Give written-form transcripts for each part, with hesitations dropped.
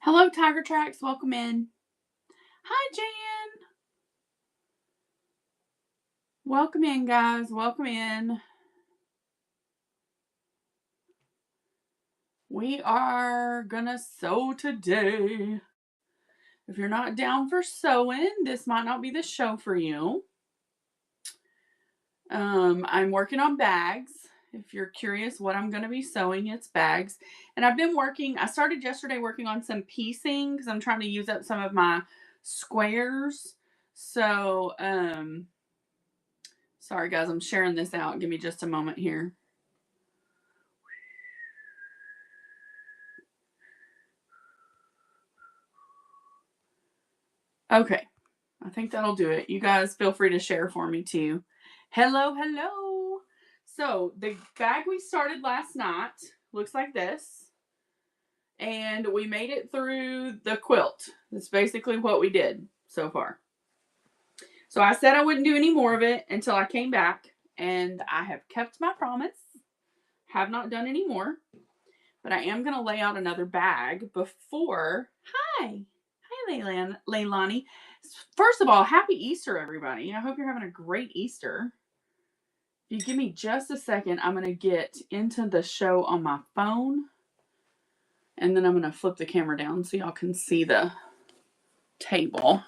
Hello, Tiger Tracks. Welcome in. Hi, Jan. Welcome in, guys. Welcome in. We are gonna sew today. If you're not down for sewing, this might not be the show for you. I'm working on bags. If you're curious what I'm going to be sewing, it's bags. And I started yesterday working on some piecing because I'm trying to use up some of my squares. So, sorry guys, I'm sharing this out. Give me just a moment here. Okay, I think that'll do it. You guys feel free to share for me too. Hello, hello. So the bag we started last night looks like this. And we made it through the quilt. That's basically what we did so far. So I said I wouldn't do any more of it until I came back, and I have kept my promise. Have not done any more, but I am going to lay out another bag before. Hi, Leilani. First of all, happy Easter, everybody. I hope you're having a great Easter. If you give me just a second, I'm going to get into the show on my phone. And then I'm going to flip the camera down so y'all can see the table.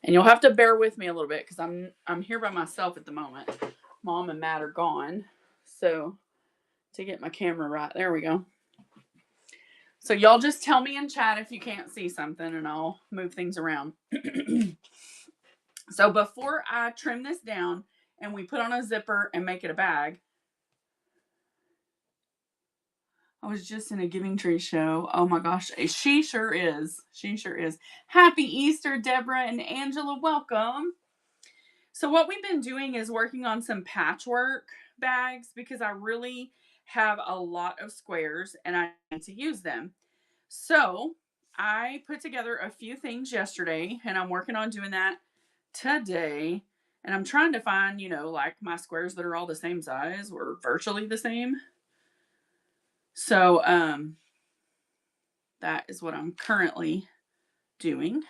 And you'll have to bear with me a little bit because I'm here by myself at the moment. Mom and Matt are gone. So to get my camera right, there we go. So y'all just tell me in chat if you can't see something and I'll move things around. So before I trim this down and we put on a zipper and make it a bag, I was just in a Giving Tree show. Oh my gosh. She sure is. She sure is. Happy Easter, Deborah and Angela. Welcome. So what we've been doing is working on some patchwork bags because I really have a lot of squares and I need to use them. So I put together a few things yesterday and I'm working on doing that today. And I'm trying to find, like my squares that are all the same size or virtually the same. So, that is what I'm currently doing.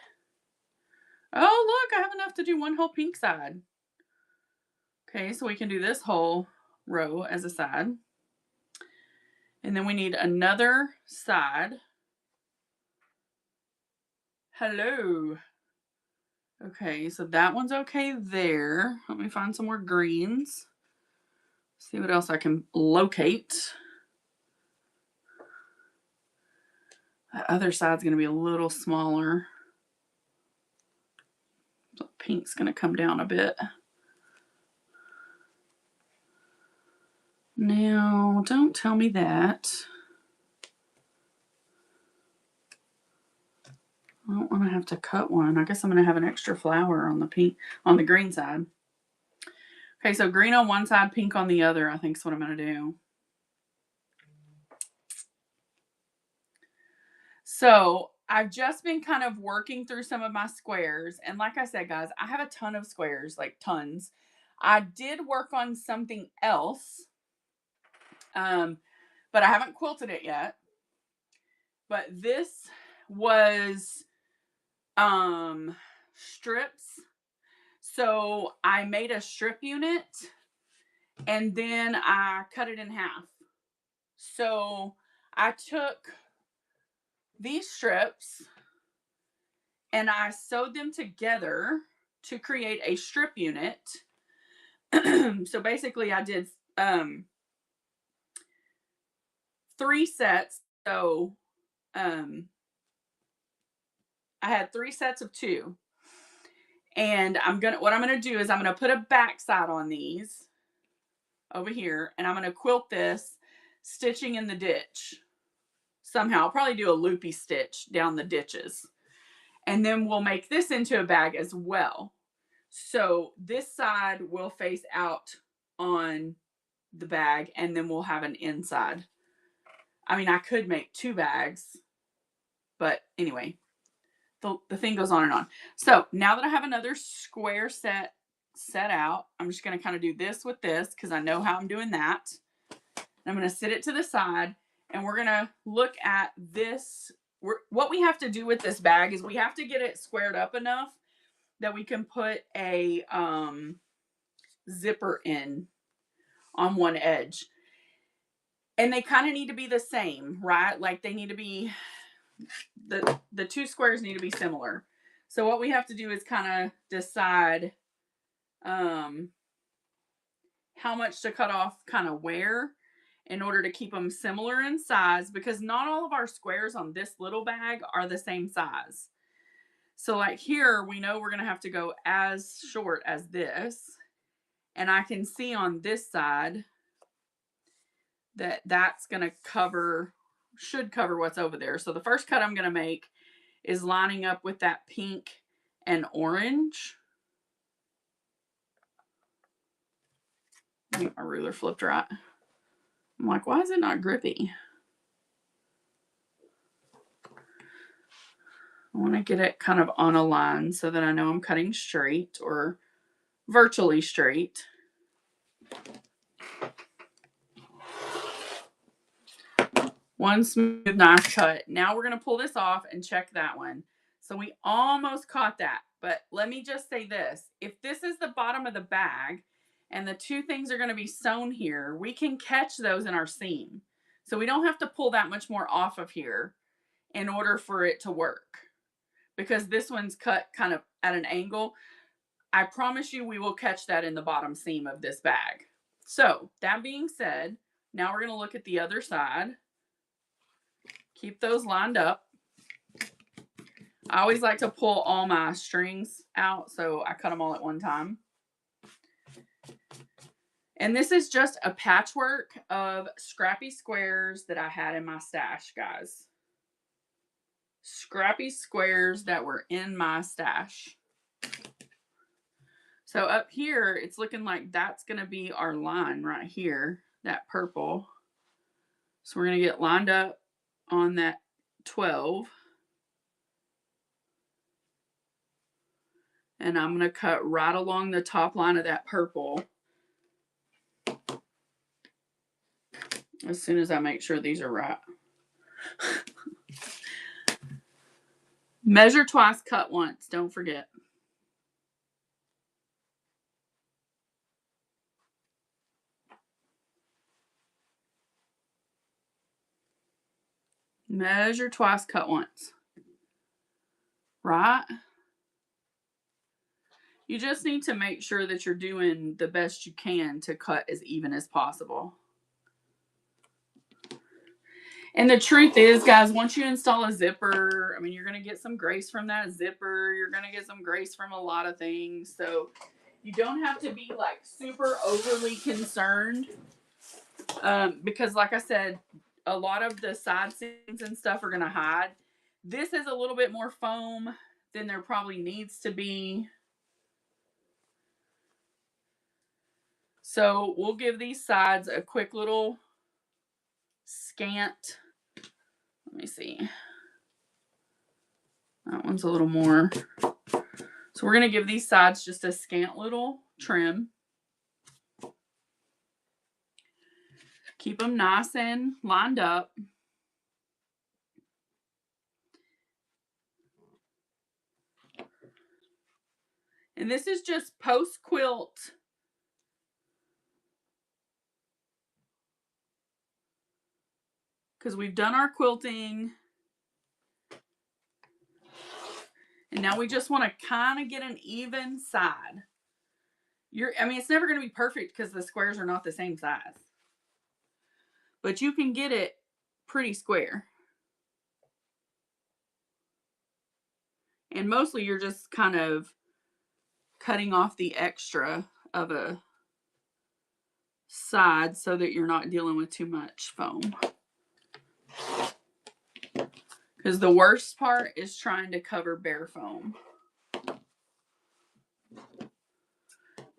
Oh, look, I have enough to do one whole pink side. Okay, so we can do this whole row as a side. And then we need another side. Hello. Okay, so that one's okay there. Let me find some more greens. See what else I can locate. The other side's going to be a little smaller. So pink's going to come down a bit. Now, don't tell me that. I don't want to have to cut one. I guess I'm going to have an extra flower on the green side. Okay, so green on one side, pink on the other, I think is what I'm going to do. So I've just been kind of working through some of my squares. And like I said, guys, I have a ton of squares, like tons. I did work on something else, but I haven't quilted it yet. But this was strips. So I made a strip unit and then I cut it in half. So I took these strips and I sewed them together to create a strip unit. So basically I did 3 sets. So I had 3 sets of 2. And what I'm gonna do is I'm gonna put a backside on these over here, and I'm gonna quilt this stitching in the ditch. Somehow I'll probably do a loopy stitch down the ditches. And then we'll make this into a bag as well. So this side will face out on the bag and then we'll have an inside. I mean, I could make 2 bags, but anyway, the thing goes on and on. So now that I have another square set out, I'm just going to kind of do this with this because I know how I'm doing that. And I'm going to sit it to the side And we're going to look at this. What we have to do with this bag is we have to get it squared up enough that we can put a zipper in on one edge. And they kind of need to be the same, right? Like they need to be, the two squares need to be similar. So what we have to do is kind of decide how much to cut off kind of where in order to keep them similar in size, because not all of our squares on this little bag are the same size. So like here, we know we're going to have to go as short as this. And I can see on this side that that's going to cover, should cover what's over there. So the first cut I'm going to make is lining up with that pink and orange. I think my ruler flipped right. I'm like, why is it not grippy? I want to get it kind of on a line so that I know I'm cutting straight or virtually straight. One smooth, nice cut. Now we're going to pull this off and check that one. So we almost caught that. But let me just say this. If this is the bottom of the bag and the two things are going to be sewn here, we can catch those in our seam. So we don't have to pull that much more off of here in order for it to work. Because this one's cut kind of at an angle. I promise you we will catch that in the bottom seam of this bag. So that being said, now we're going to look at the other side. Keep those lined up. I always like to pull all my strings out, so I cut them all at one time. And this is just a patchwork of scrappy squares that I had in my stash, guys. Scrappy squares that were in my stash. So up here, it's looking like that's going to be our line right here, that purple. So we're going to get lined up on that 12. And I'm going to cut right along the top line of that purple. As soon as I make sure these are right. Measure twice, cut once. Don't forget. Measure twice, cut once. Right? You just need to make sure that you're doing the best you can to cut as even as possible. And the truth is, guys, once you install a zipper, I mean, you're going to get some grace from that zipper. You're going to get some grace from a lot of things. So you don't have to be like super overly concerned. Because like I said, a lot of the side seams and stuff are going to hide. This is a little bit more foam than there probably needs to be. So we'll give these sides a quick little scant. Let me see. That one's a little more. So we're going to give these sides just a scant little trim. Keep them nice and lined up. And this is just post-quilt. Because we've done our quilting. And now we just want to kind of get an even side. I mean, it's never going to be perfect because the squares are not the same size. But you can get it pretty square. And mostly you're just kind of cutting off the extra of a side so that you're not dealing with too much foam. Because the worst part is trying to cover bare foam.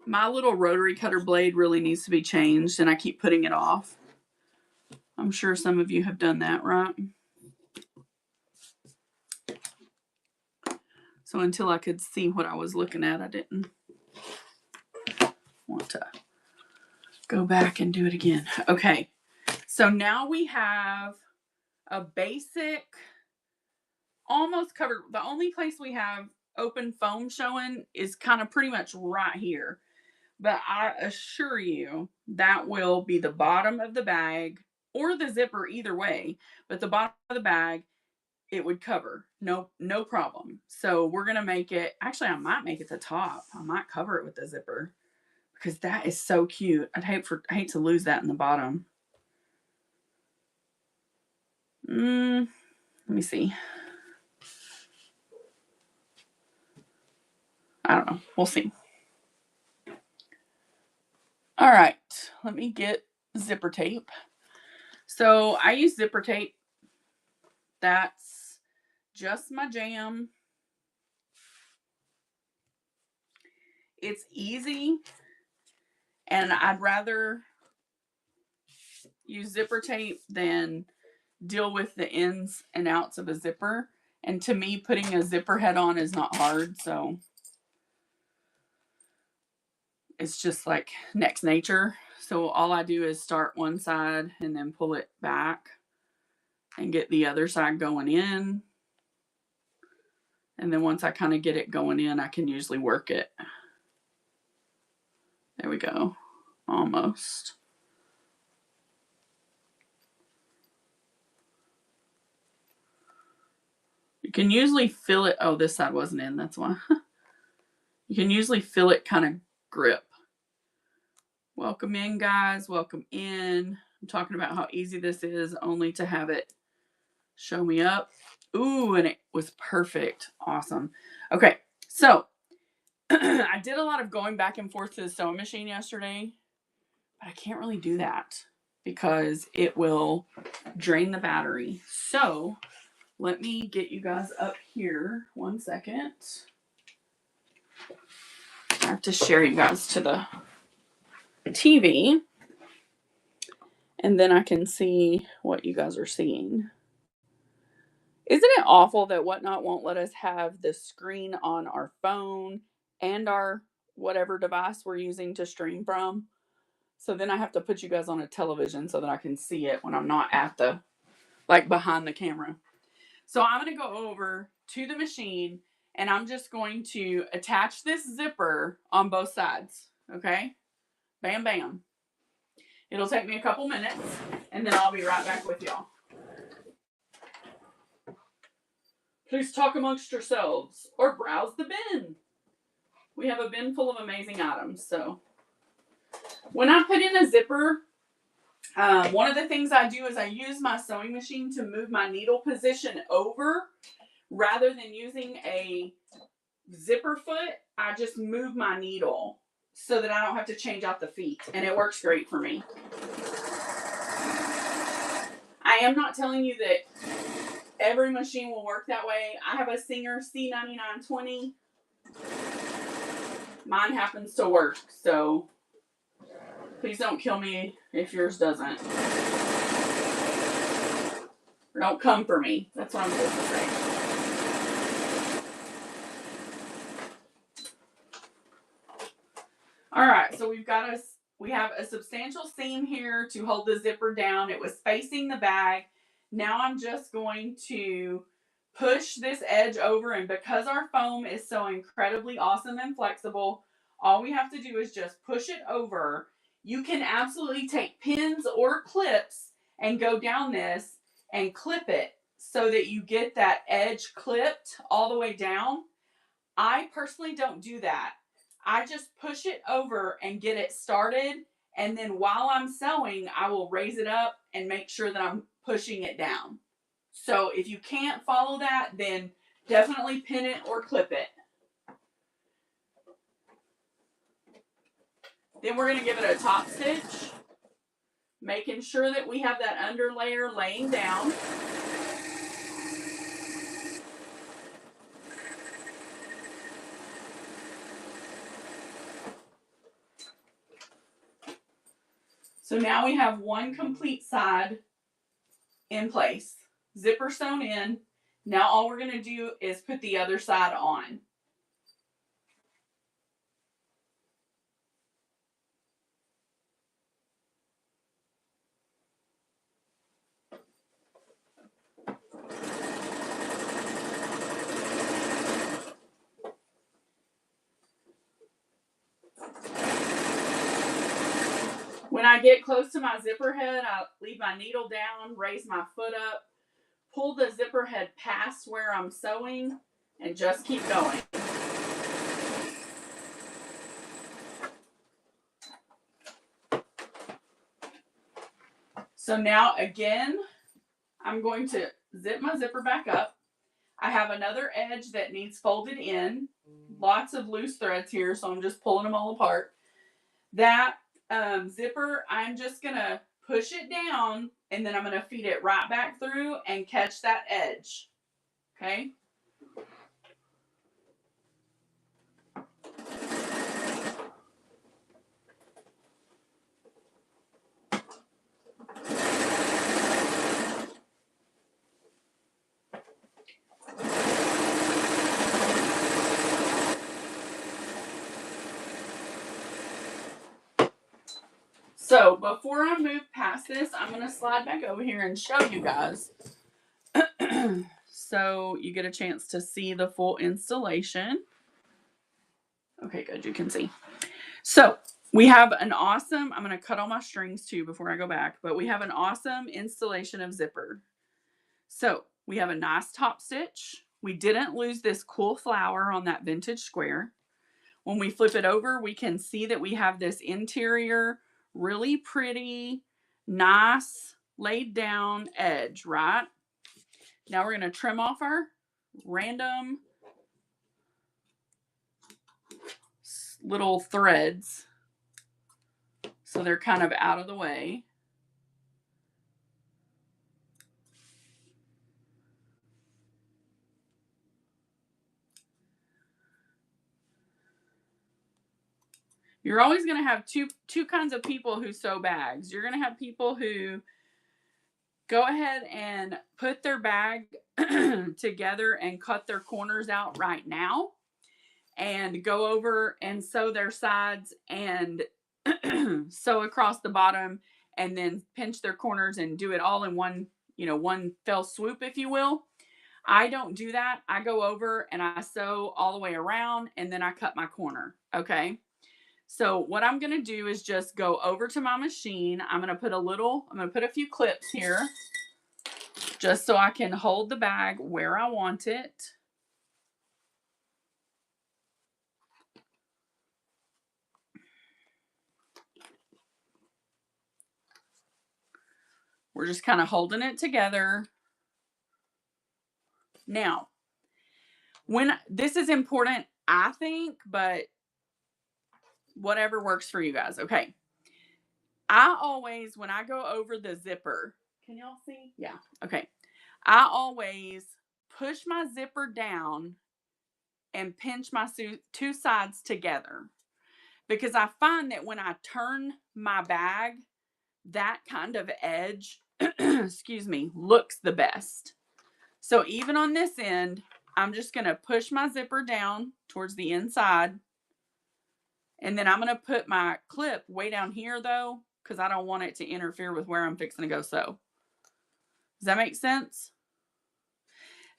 My little rotary cutter blade really needs to be changed, and I keep putting it off. I'm sure some of you have done that, right? So until I could see what I was looking at, I didn't want to go back and do it again. Okay, so now we have a basic, almost covered. The only place we have open foam showing is kind of pretty much right here. But I assure you that will be the bottom of the bag or the zipper, either way. But the bottom of the bag, it would cover. No problem. So we're going to make it, actually, I might make it the top. I might cover it with the zipper because that is so cute. I hate to lose that in the bottom. Let me see. I don't know. We'll see. All right. Let me get zipper tape. So I use zipper tape. That's just my jam. It's easy, and I'd rather use zipper tape than deal with the ins and outs of a zipper. And to me, putting a zipper head on is not hard, so it's just like next nature. So all I do is start one side and then pull it back and get the other side going in. And then once I kind of get it going in, I can usually work it. There we go. Almost. You can usually feel it. Oh, this side wasn't in. That's why. You can usually feel it kind of grip. Welcome in, guys. Welcome in. I'm talking about how easy this is, only to have it show me up. Ooh, and it was perfect. Awesome. Okay, so I did a lot of going back and forth to the sewing machine yesterday, but I can't really do that because it will drain the battery. So let me get you guys up here 1 second. I have to share you guys to the TV, and then I can see what you guys are seeing. Isn't it awful that Whatnot won't let us have the screen on our phone and our whatever device we're using to stream from? So then I have to put you guys on a television so that I can see it when I'm not at the, like, behind the camera. So I'm going to go over to the machine and I'm just going to attach this zipper on both sides. Okay? Bam, bam. It'll take me a couple minutes and then I'll be right back with y'all. Please talk amongst yourselves or browse the bin. We have a bin full of amazing items. So when I put in a zipper, one of the things I do is I use my sewing machine to move my needle position over rather than using a zipper foot. I just move my needle so that I don't have to change out the feet, and it works great for me. I am not telling you that every machine will work that way. I have a Singer C9920. Mine happens to work, so please don't kill me if yours doesn't. Or don't come for me. That's what I'm supposed to say. All right, so we have a substantial seam here to hold the zipper down. It was facing the bag. Now I'm just going to push this edge over, and because our foam is so incredibly awesome and flexible, all we have to do is just push it over. You can absolutely take pins or clips and go down this and clip it so that you get that edge clipped all the way down. I personally don't do that. I just push it over and get it started, and then while I'm sewing, I will raise it up and make sure that I'm pushing it down. So if you can't follow that, then definitely pin it or clip it. Then we're going to give it a top stitch, making sure that we have that under layer laying down. So now we have one complete side in place. Zipper sewn in. Now all we're going to do is put the other side on. When I get close to my zipper head, I leave my needle down, raise my foot up, pull the zipper head past where I'm sewing, and just keep going. So now again, I'm going to zip my zipper back up. I have another edge that needs folded in. Lots of loose threads here, so I'm just pulling them all apart. That zipper, I'm just going to push it down, and then I'm going to feed it right back through and catch that edge. Okay? So before I move past this, I'm going to slide back over here and show you guys. So you get a chance to see the full installation. Okay, good. You can see. So we have an awesome, I'm going to cut all my strings too before I go back, but we have an awesome installation of zipper. So we have a nice top stitch. We didn't lose this cool flower on that vintage square. When we flip it over, we can see that we have this interior, really pretty, nice, laid down edge, right? Now we're going to trim off our random little threads so they're kind of out of the way. You're always going to have two kinds of people who sew bags. You're going to have people who go ahead and put their bag together and cut their corners out right now and go over and sew their sides and sew across the bottom and then pinch their corners and do it all in one, one fell swoop, if you will. I don't do that. I go over and I sew all the way around and then I cut my corner. Okay. So what I'm going to do is just go over to my machine. I'm going to put a few clips here just so I can hold the bag where I want it. We're just kind of holding it together. Now, this is important, I think, but whatever works for you guys. Okay. I always, when I go over the zipper, can y'all see? Yeah. Okay. I always push my zipper down and pinch my two sides together because I find that when I turn my bag, that kind of edge, excuse me, looks the best. So even on this end, I'm just going to push my zipper down towards the inside. And then I'm going to put my clip way down here though, because I don't want it to interfere with where I'm fixing to go sew. Does that make sense?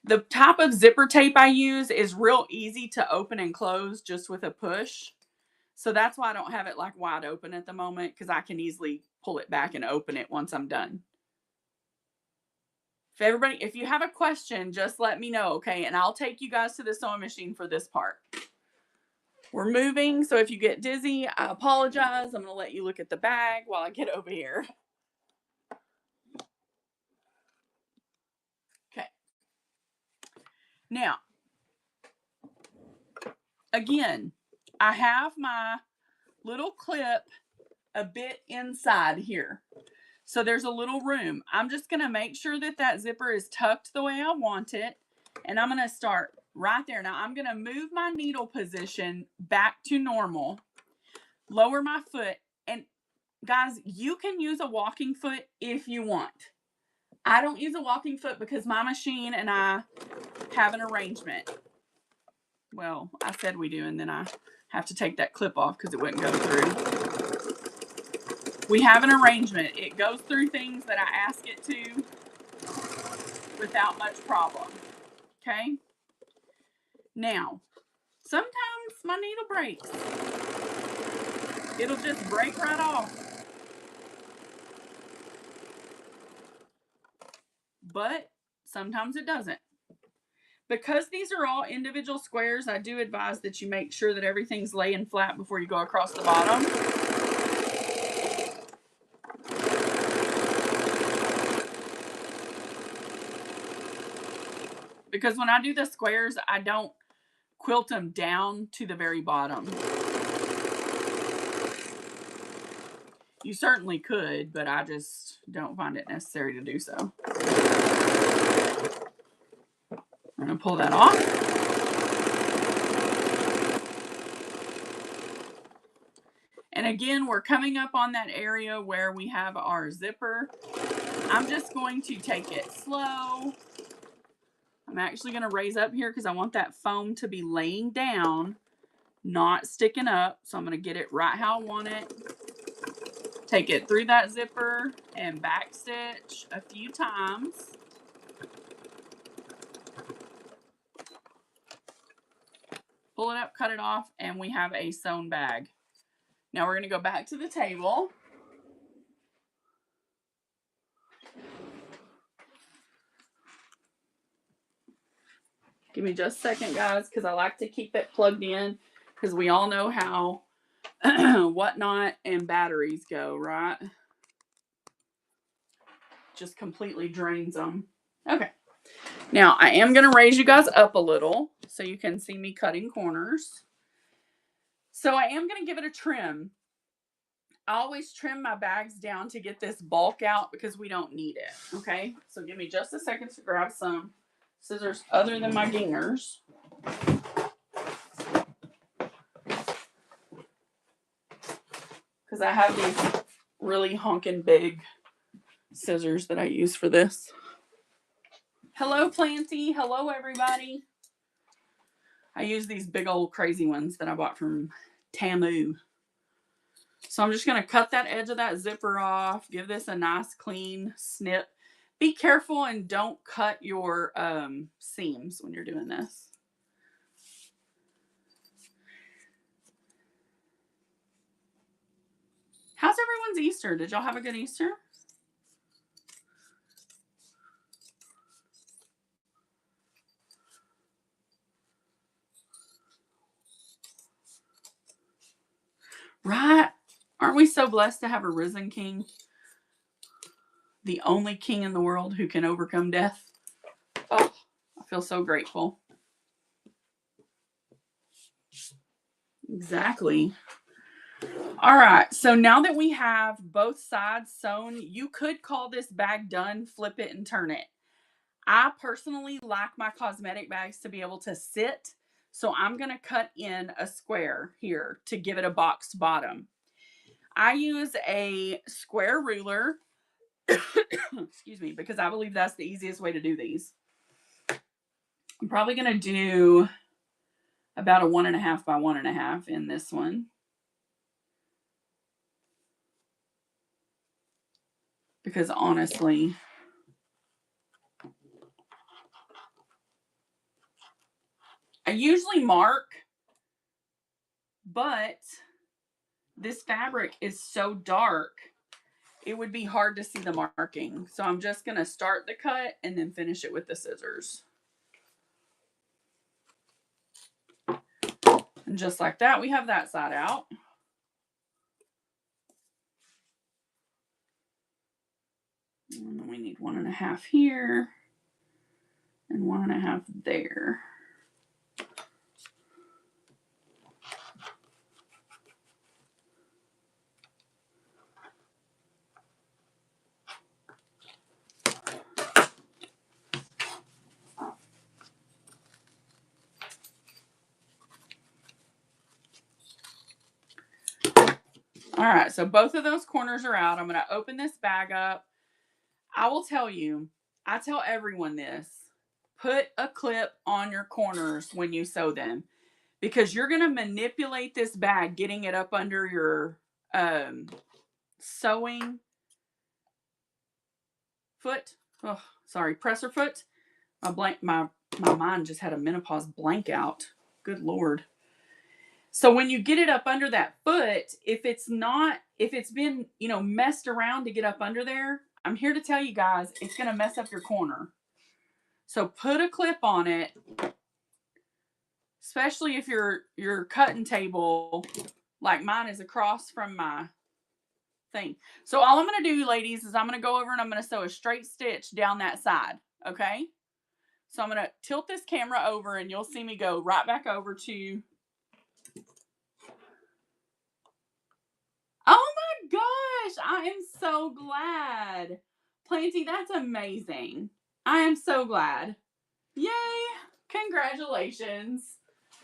The type of zipper tape I use is real easy to open and close just with a push. So that's why I don't have it like wide open at the moment, because I can easily pull it back and open it once I'm done. If you have a question, just let me know, okay? And I'll take you guys to the sewing machine for this part. We're moving, so if you get dizzy, I apologize. I'm going to let you look at the bag while I get over here. Okay. Now, again, I have my little clip a bit inside here. So there's a little room. I'm just going to make sure that that zipper is tucked the way I want it. And I'm going to start right there. Now I'm going to move my needle position back to normal, lower my foot. And guys, you can use a walking foot if you want. I don't use a walking foot because my machine and I have an arrangement. Well, I said we do, and then I have to take that clip off because it wouldn't go through. We have an arrangement. It goes through things that I ask it to without much problem. Okay? Now, sometimes my needle breaks. It'll just break right off. but sometimes it doesn't. Because these are all individual squares, I do advise that you make sure that everything's laying flat before you go across the bottom. Because when I do the squares, I don't quilt them down to the very bottom. You certainly could, but I just don't find it necessary to do so. I'm going to pull that off. And again, we're coming up on that area where we have our zipper. I'm just going to take it slow. I'm actually going to raise up here because I want that foam to be laying down, not sticking up. So I'm going to get it right how I want it. Take it through that zipper and back stitch a few times. Pull it up, cut it off, and we have a sewn bag. Now we're going to go back to the table. Give me just a second, guys, because I like to keep it plugged in, because we all know how whatnot and batteries go, right? Just completely drains them. Okay. Now, I am going to raise you guys up a little so you can see me cutting corners. So I am going to give it a trim. I always trim my bags down to get this bulk out because we don't need it. Okay. So give me just a second to grab some scissors other than my gingers. Because I have these really honking big scissors that I use for this. Hello, Planty. Hello, everybody. I use these big old crazy ones that I bought from Tamu. So I'm just going to cut that edge of that zipper off. Give this a nice clean snip. Be careful and don't cut your seams when you're doing this. How's everyone's Easter? Did y'all have a good Easter? Right? Aren't we so blessed to have a risen king? The only king in the world who can overcome death. Oh, I feel so grateful. Exactly. All right, so now that we have both sides sewn, you could call this bag done, flip it, and turn it. I personally like my cosmetic bags to be able to sit, so I'm going to cut in a square here to give it a boxed bottom. I use a square ruler, excuse me, because I believe that's the easiest way to do these. I'm probably going to do about a 1.5 by 1.5 in this one. Because honestly, I usually mark, but this fabric is so dark, it would be hard to see the marking. So I'm just going to start the cut and then finish it with the scissors. And just like that, we have that side out. And then we need 1.5 here and 1.5 there. All right, so both of those corners are out. I'm going to open this bag up. I will tell you, I tell everyone this, put a clip on your corners when you sew them, because you're going to manipulate this bag, getting it up under your sewing foot. Oh, sorry, presser foot. My mind just had a menopause blank out. Good Lord. So when you get it up under that foot, if it's been, messed around to get up under there, I'm here to tell you guys, it's going to mess up your corner. So put a clip on it, especially if your cutting table, like mine, is across from my thing. So all I'm going to do, ladies, is I'm going to go over and I'm going to sew a straight stitch down that side. Okay? So I'm going to tilt this camera over and you'll see me go right back over to... Oh my gosh! I am so glad. Planty, that's amazing. I am so glad. Yay! Congratulations.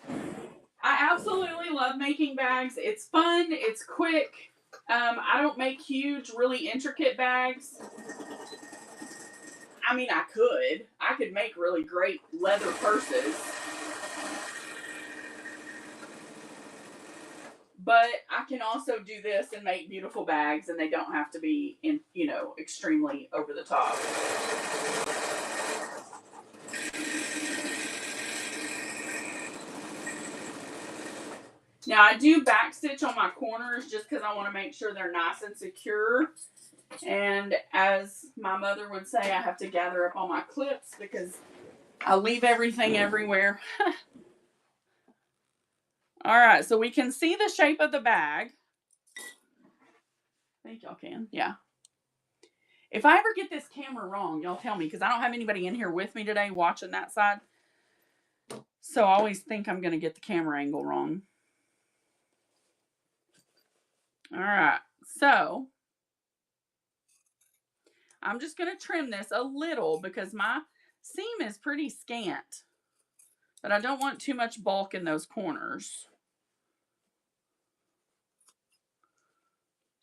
I absolutely love making bags. It's fun. It's quick. I don't make huge, really intricate bags. I mean, I could make really great leather purses. But I can also do this and make beautiful bags, and they don't have to be, extremely over the top. Now, I do backstitch on my corners just because I want to make sure they're nice and secure. And as my mother would say, I have to gather up all my clips because I leave everything everywhere. All right, so we can see the shape of the bag. I think y'all can. Yeah. If I ever get this camera wrong, y'all tell me, because I don't have anybody in here with me today watching that side. So I always think I'm going to get the camera angle wrong. All right, so I'm just going to trim this a little because my seam is pretty scant, but I don't want too much bulk in those corners.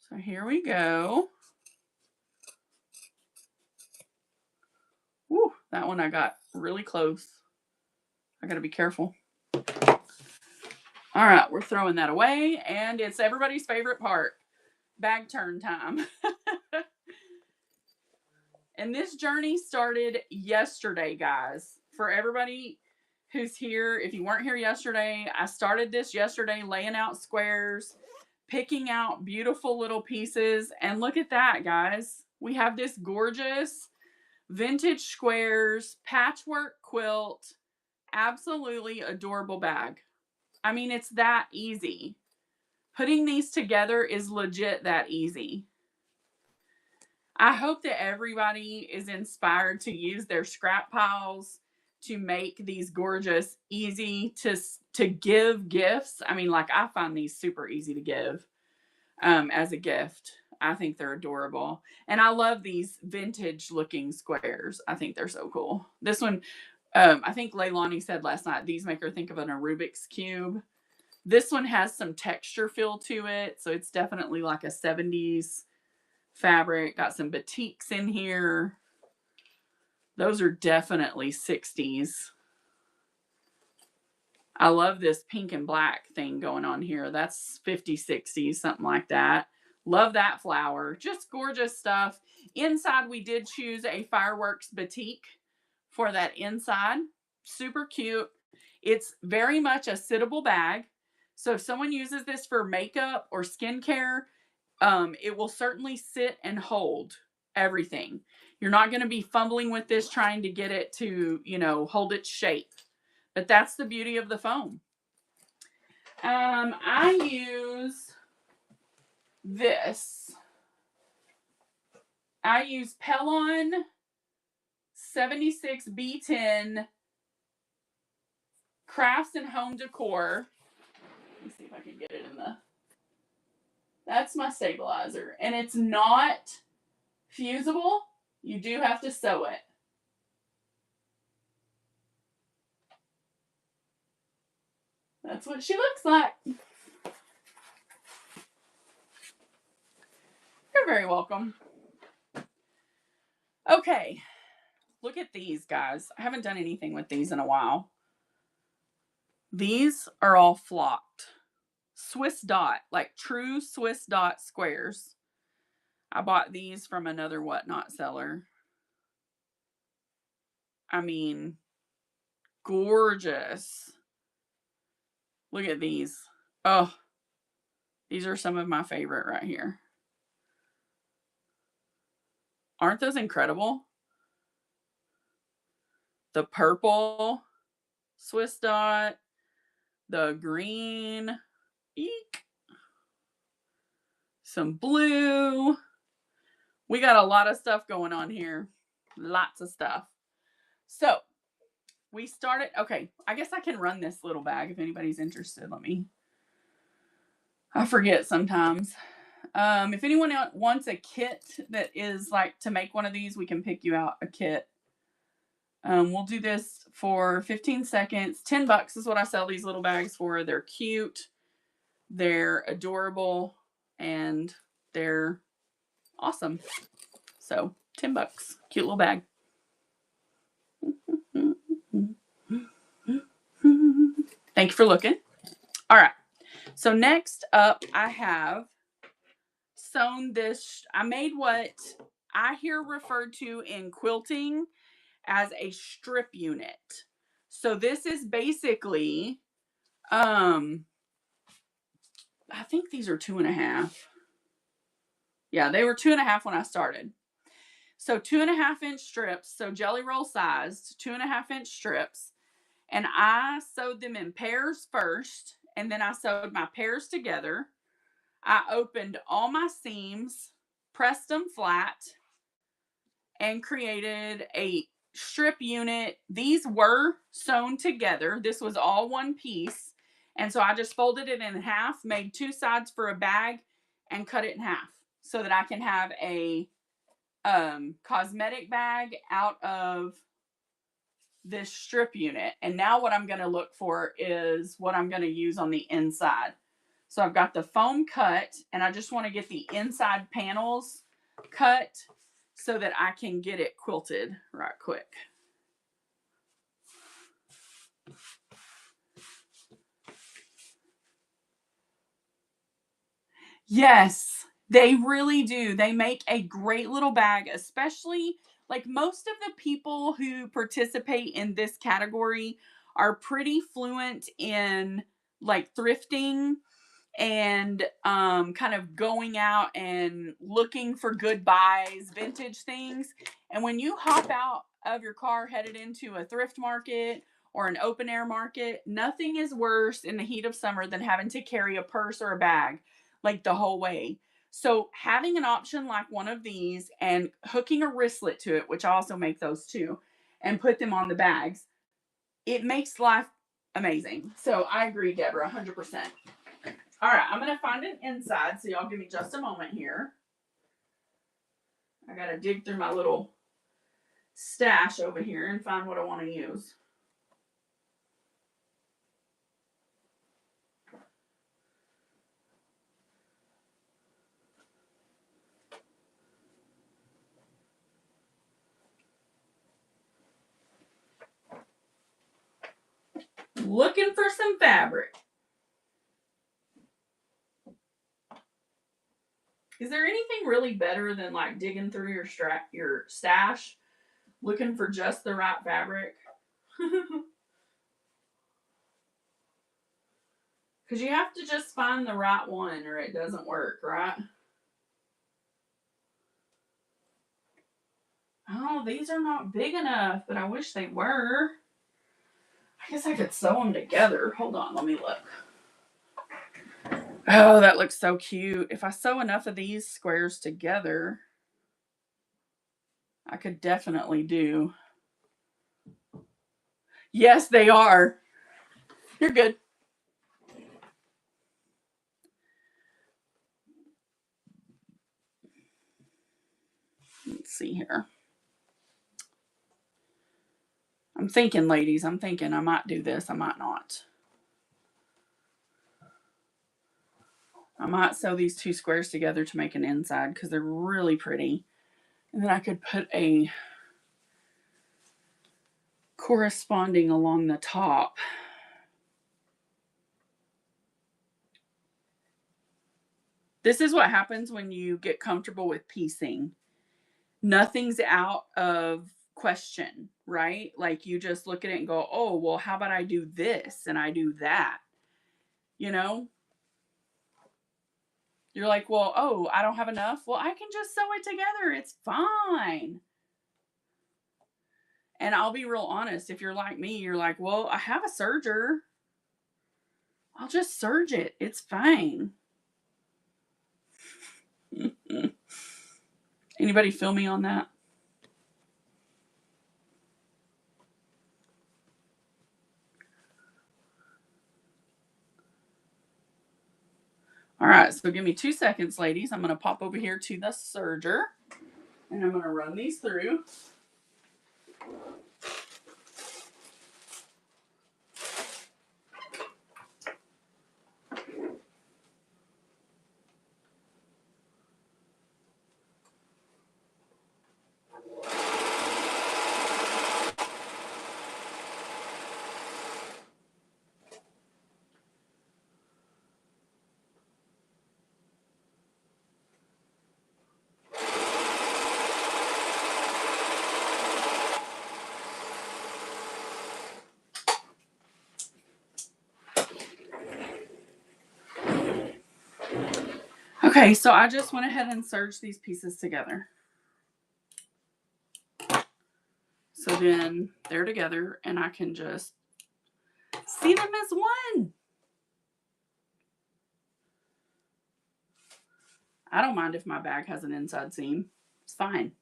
So here we go. Woo, that one I got really close. I got to be careful. All right, we're throwing that away, and it's everybody's favorite part, bag turn time. And this journey started yesterday, guys. For everybody who's here, if you weren't here yesterday, I started this yesterday, laying out squares, picking out beautiful little pieces, and look at that, guys. We have this gorgeous vintage squares patchwork quilt, absolutely adorable bag. I mean, it's that easy. Putting these together is legit that easy. I hope that everybody is inspired to use their scrap piles to make these gorgeous, easy to give gifts. I mean, like, I find these super easy to give as a gift. I think they're adorable. And I love these vintage looking squares. I think they're so cool. This one, I think Leilani said last night, these make her think of a Rubik's Cube. This one has some texture feel to it. So it's definitely like a 70s fabric. Got some batiks in here. Those are definitely 60s. I love this pink and black thing going on here. That's 50s, 60s, something like that. Love that flower. Just gorgeous stuff. Inside, we did choose a fireworks batik for that inside. Super cute. It's very much a sittable bag. So if someone uses this for makeup or skincare, it will certainly sit and hold everything. You're not going to be fumbling with this trying to get it to, hold its shape. But that's the beauty of the foam. I use this. I use Pellon 76 B10 Crafts and Home Decor. Let me see if I can get it in the... That's my stabilizer. And it's not fusible. You do have to sew it. That's what she looks like. You're very welcome. Okay. Look at these, guys. I haven't done anything with these in a while. These are all flocked. Swiss dot, like true Swiss dot squares. I bought these from another whatnot seller. I mean, gorgeous. Look at these. Oh, these are some of my favorite right here. Aren't those incredible? The purple Swiss dot, the green, eek, some blue. We got a lot of stuff going on here. Lots of stuff. So we started. Okay, I guess I can run this little bag if anybody's interested. I forget sometimes. If anyone wants a kit that is like to make one of these, we can pick you out a kit. We'll do this for 15 seconds. $10 is what I sell these little bags for. They're cute, they're adorable, and they're awesome. So $10, cute little bag. Thank you for looking. All right. So next up, I have sewn this. I made what I hear referred to in quilting as a strip unit. So this is basically, I think these are 2.5. Yeah, they were 2.5 when I started. So 2.5-inch strips, so jelly roll sized, 2.5-inch strips. And I sewed them in pairs first, and then I sewed my pairs together. I opened all my seams, pressed them flat, and created a strip unit. These were sewn together. This was all one piece. And so I just folded it in half, made 2 sides for a bag, and cut it in half so that I can have a cosmetic bag out of this strip unit. And now what I'm going to look for is what I'm going to use on the inside. So I've got the foam cut, and I just want to get the inside panels cut so that I can get it quilted right quick. Yes, they really do. They make a great little bag, especially like most of the people who participate in this category are pretty fluent in like thrifting and kind of going out and looking for good buys, vintage things. And when you hop out of your car headed into a thrift market or an open air market, nothing is worse in the heat of summer than having to carry a purse or a bag like the whole way. So having an option like one of these and hooking a wristlet to it, which I also make those too, and put them on the bags, it makes life amazing. So I agree, Deborah, 100%. All right, I'm going to find an inside, so y'all give me just a moment here. I got to dig through my little stash over here and find what I want to use. Looking for some fabric. Is there anything really better than like digging through your stash, looking for just the right fabric? Because you have to just find the right one or it doesn't work, right? Oh, these are not big enough, but I wish they were. I guess I could sew them together. Hold on, let me look. Oh, that looks so cute. If I sew enough of these squares together, I could definitely do. Yes, they are. You're good. Let's see here. I'm thinking, ladies, I'm thinking I might do this. I might not. I might sew these 2 squares together to make an inside because they're really pretty. And then I could put a corresponding along the top. This is what happens when you get comfortable with piecing. Nothing's out of question, right? Like you just look at it and go, oh, well, how about I do this and I do that? You know? You're like, well, oh, I don't have enough. Well, I can just sew it together. It's fine. And I'll be real honest. If you're like me, you're like, well, I have a serger. I'll just serge it. It's fine. Anybody feel me on that? All right, so give me 2 seconds, ladies. I'm going to pop over here to the serger, and I'm going to run these through. Okay, so I just went ahead and serged these pieces together. So then they're together, and I can just see them as one. I don't mind if my bag has an inside seam. It's fine.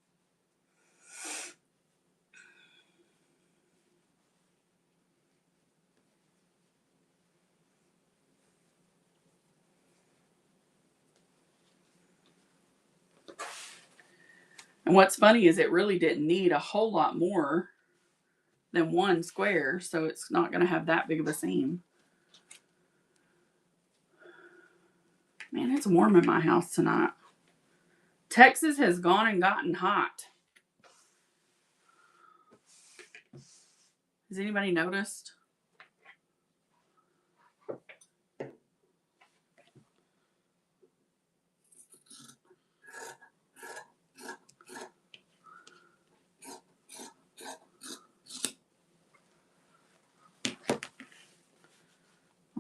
And what's funny is it really didn't need a whole lot more than one square, so it's not going to have that big of a seam. Man, it's warm in my house tonight. Texas has gone and gotten hot. Has anybody noticed?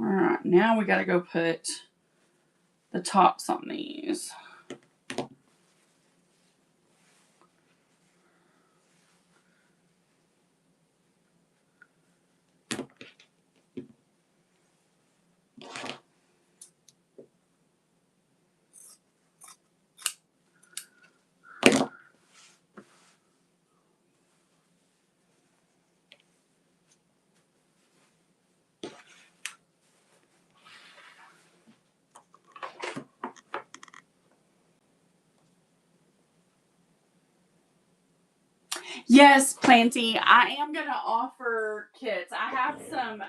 All right, now we got to go put the tops on these. Yes, Planty, I am going to offer kits. I have some,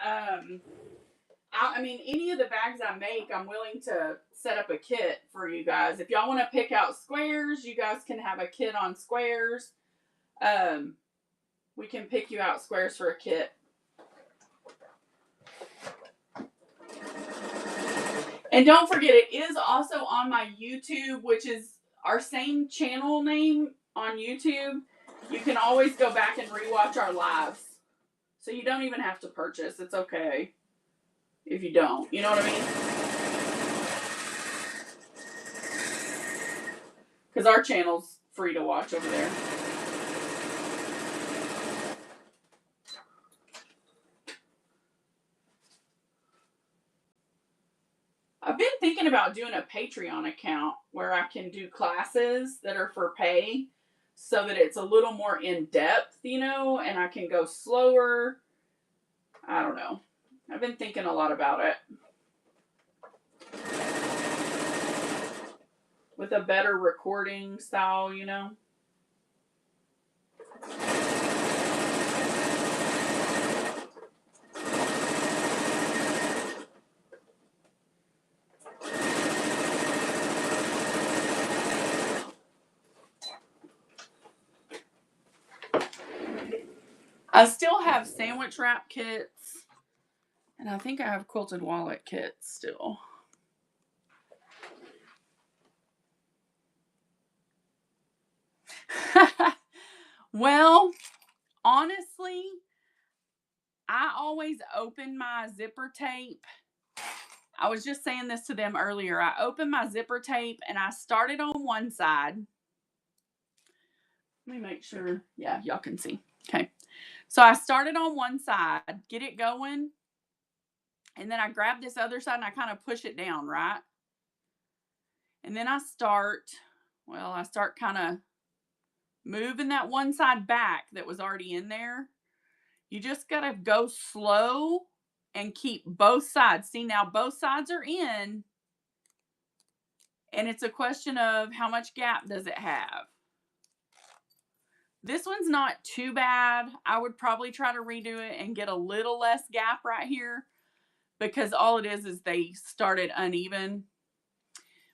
I mean, any of the bags I make, I'm willing to set up a kit for you guys. If y'all want to pick out squares, you guys can have a kit on squares. We can pick you out squares for a kit. And don't forget, it is also on my YouTube, which is our same channel name on YouTube. You can always go back and rewatch our lives. So you don't even have to purchase. It's okay if you don't. You know what I mean? Because our channel's free to watch over there. I've been thinking about doing a Patreon account where I can do classes that are for pay so that it's a little more in depth, you know, and I can go slower. I don't know. I've been thinking a lot about it. With a better recording style, you know. I still have sandwich wrap kits, and I think I have quilted wallet kits still. Well, honestly, I always open my zipper tape. I was just saying this to them earlier. I opened my zipper tape and I started on one side. Let me make sure. Yeah, y'all can see. Okay. So I started on one side, get it going. And then I grab this other side and I kind of push it down, right? And then I start kind of moving that one side back that was already in there. You just got to go slow and keep both sides. See, now both sides are in. And it's a question of how much gap does it have. This one's not too bad. I would probably try to redo it and get a little less gap right here, because all it is they started uneven.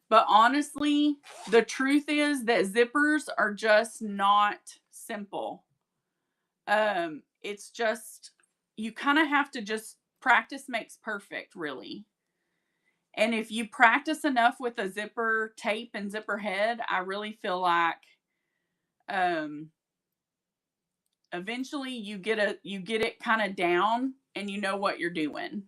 But honestly, the truth is that zippers are just not simple. It's just, you kind of have to just practice makes perfect, really. And if you practice enough with a zipper tape and zipper head, I really feel like eventually you get it kind of down and you know what you're doing.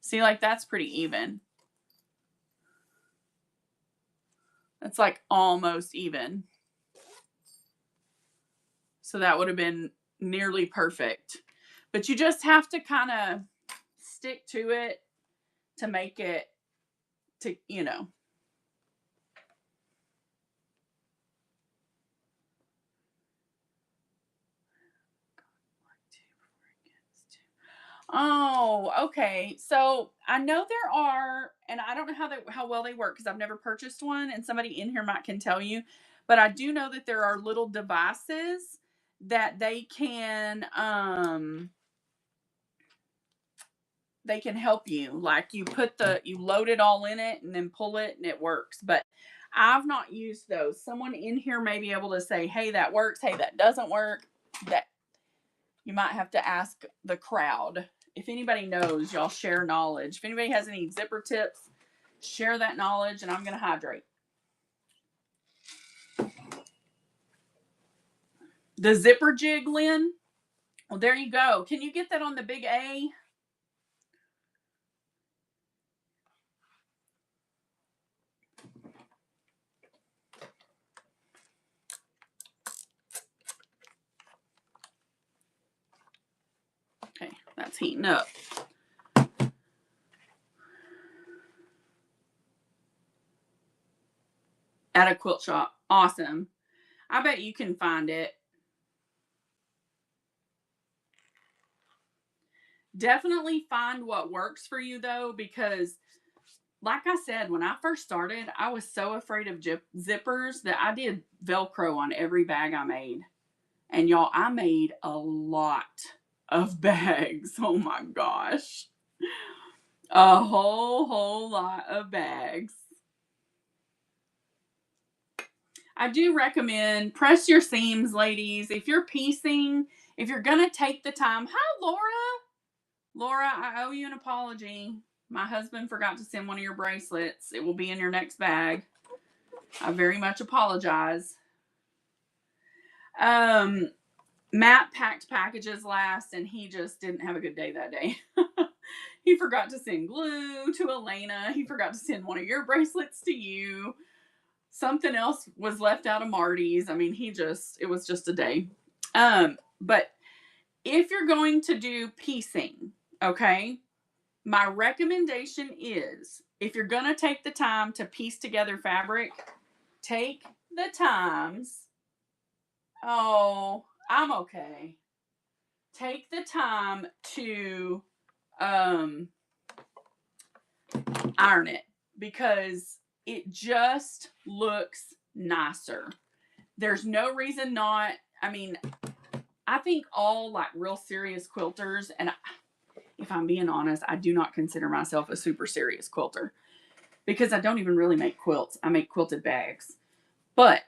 See, like that's pretty even. That's like almost even. So that would have been nearly perfect. But you just have to kind of stick to it to make it to, you know. Oh, okay. So I know there are, and I don't know how well they work because I've never purchased one, and somebody in here can tell you, but I do know that there are little devices that they can help you. Like you load it all in it and then pull it and it works. But I've not used those. Someone in here may be able to say, hey, that works. Hey, that doesn't work. That you might have to ask the crowd. If anybody knows, y'all share knowledge. If anybody has any zipper tips, share that knowledge, and I'm going to hydrate. The zipper jig, Lynn. Well, there you go. Can you get that on the big A? Okay, that's heating up. At a quilt shop. Awesome. I bet you can find it. Definitely find what works for you, though, because like I said, when I first started, I was so afraid of zippers that I did Velcro on every bag I made. And y'all, I made a lot of bags. Oh my gosh. A whole lot of bags. I do recommend press your seams, ladies. If you're piecing, if you're going to take the time. Hi, Laura. Laura, I owe you an apology. My husband forgot to send one of your bracelets. It will be in your next bag. I very much apologize. Matt packed packages last, and he just didn't have a good day that day. He forgot to send glue to Elena. He forgot to send one of your bracelets to you. Something else was left out of Marty's. I mean, it was just a day. But if you're going to do piecing, okay, my recommendation is, if you're going to take the time to piece together fabric, take the times. Oh, I'm okay. Take the time to iron it, because it just looks nicer. There's no reason not. I mean, I think all like real serious quilters, and if I'm being honest, I do not consider myself a super serious quilter because I don't even really make quilts. I make quilted bags. But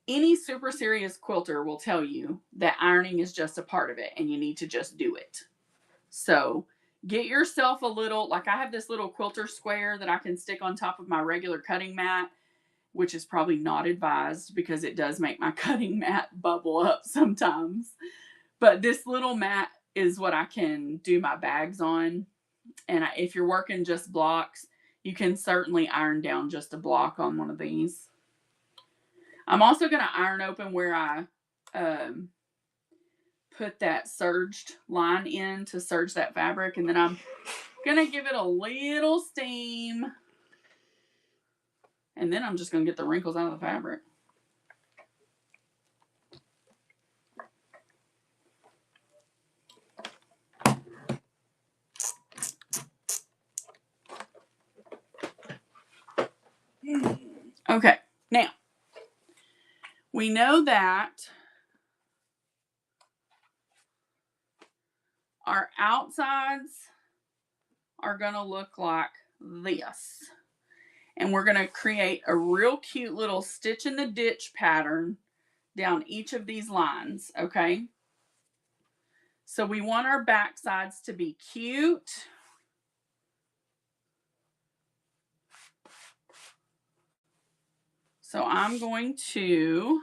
any super serious quilter will tell you that ironing is just a part of it and you need to just do it. So get yourself a little, like I have this little quilter square that I can stick on top of my regular cutting mat. which is probably not advised because it does make my cutting mat bubble up sometimes. But this little mat is what I can do my bags on. And if you're working just blocks, you can certainly iron down just a block on one of these. I'm also going to iron open where I put that serged line in to serge that fabric. And then I'm going to give it a little steam. And then I'm just going to get the wrinkles out of the fabric. Okay, now we know that our outsides are going to look like this. And we're going to create a real cute little stitch in the ditch pattern down each of these lines, okay? So we want our back sides to be cute. So I'm going to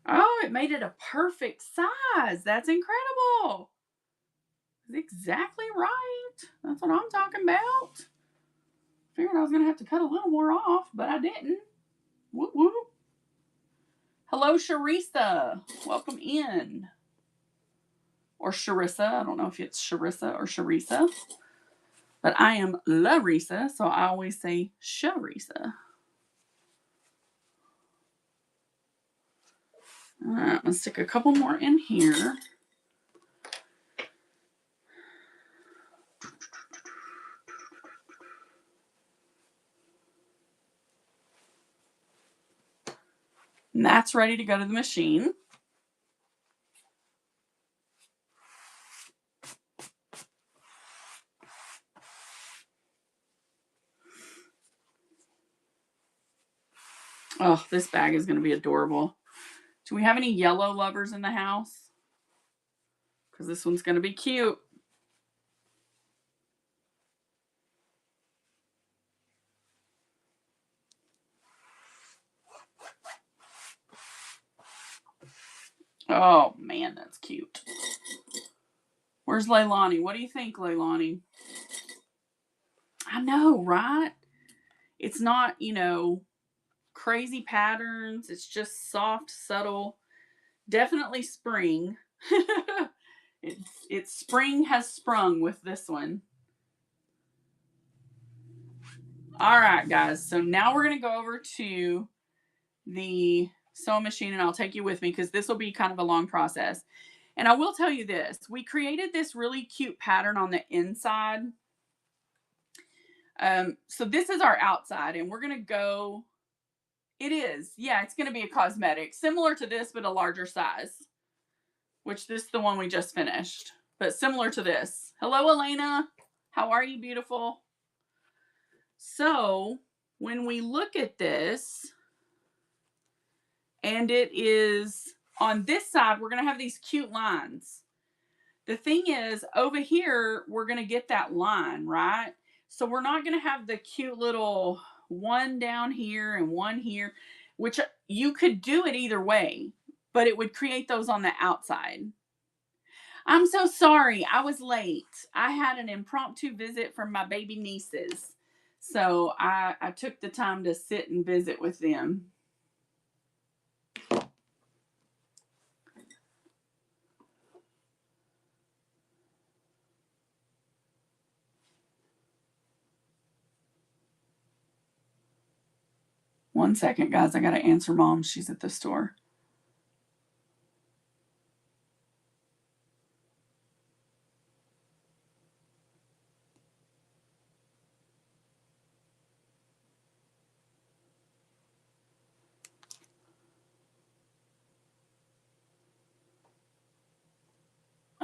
oh, it made it a perfect size. That's incredible. That's exactly right. That's what I'm talking about. Figured I was going to have to cut a little more off, but I didn't. Whoop, whoop. Hello, Sharissa. Welcome in. Or Sharissa. I don't know if it's Sharissa or Sharissa. But I am Larissa, so I always say Sharissa. All right, let's stick a couple more in here. And that's ready to go to the machine. Oh, this bag is going to be adorable. Do we have any yellow lovers in the house? Because this one's going to be cute. Oh, man, that's cute. Where's Leilani? What do you think, Leilani? I know, right? It's not, you know, crazy patterns. It's just soft, subtle. Definitely spring. It's spring has sprung with this one. All right, guys. So now we're going to go over to the sewing machine, and I'll take you with me because this will be kind of a long process. And I will tell you this. We created this really cute pattern on the inside. So this is our outside, and we're going to go. It is. Yeah, it's going to be a cosmetic. Similar to this, but a larger size. Which this is the one we just finished. But similar to this. Hello, Elena. How are you, beautiful? So when we look at this, and it is on this side, we're going to have these cute lines. The thing is, over here, we're going to get that line, right? So we're not going to have the cute little one down here and one here, which you could do it either way, but it would create those on the outside. I'm so sorry. I was late. I had an impromptu visit from my baby nieces. So I took the time to sit and visit with them. One second, guys. I got to answer Mom. She's at the store.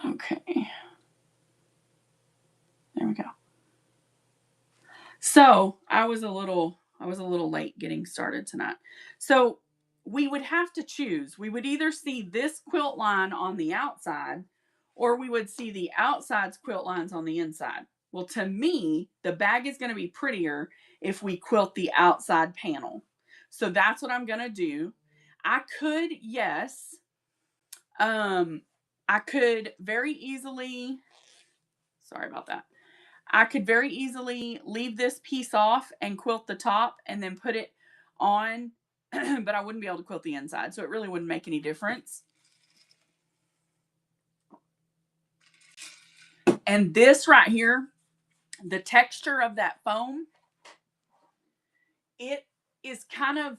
Okay. There we go. So I was a little late getting started tonight. So we would have to choose. We would either see this quilt line on the outside, or we would see the outside's quilt lines on the inside. Well, to me, the bag is going to be prettier if we quilt the outside panel. So that's what I'm going to do. I could, yes, I could very easily, sorry about that. I could very easily leave this piece off and quilt the top and then put it on, but I wouldn't be able to quilt the inside, so it really wouldn't make any difference. And this right here, the texture of that foam, it is kind of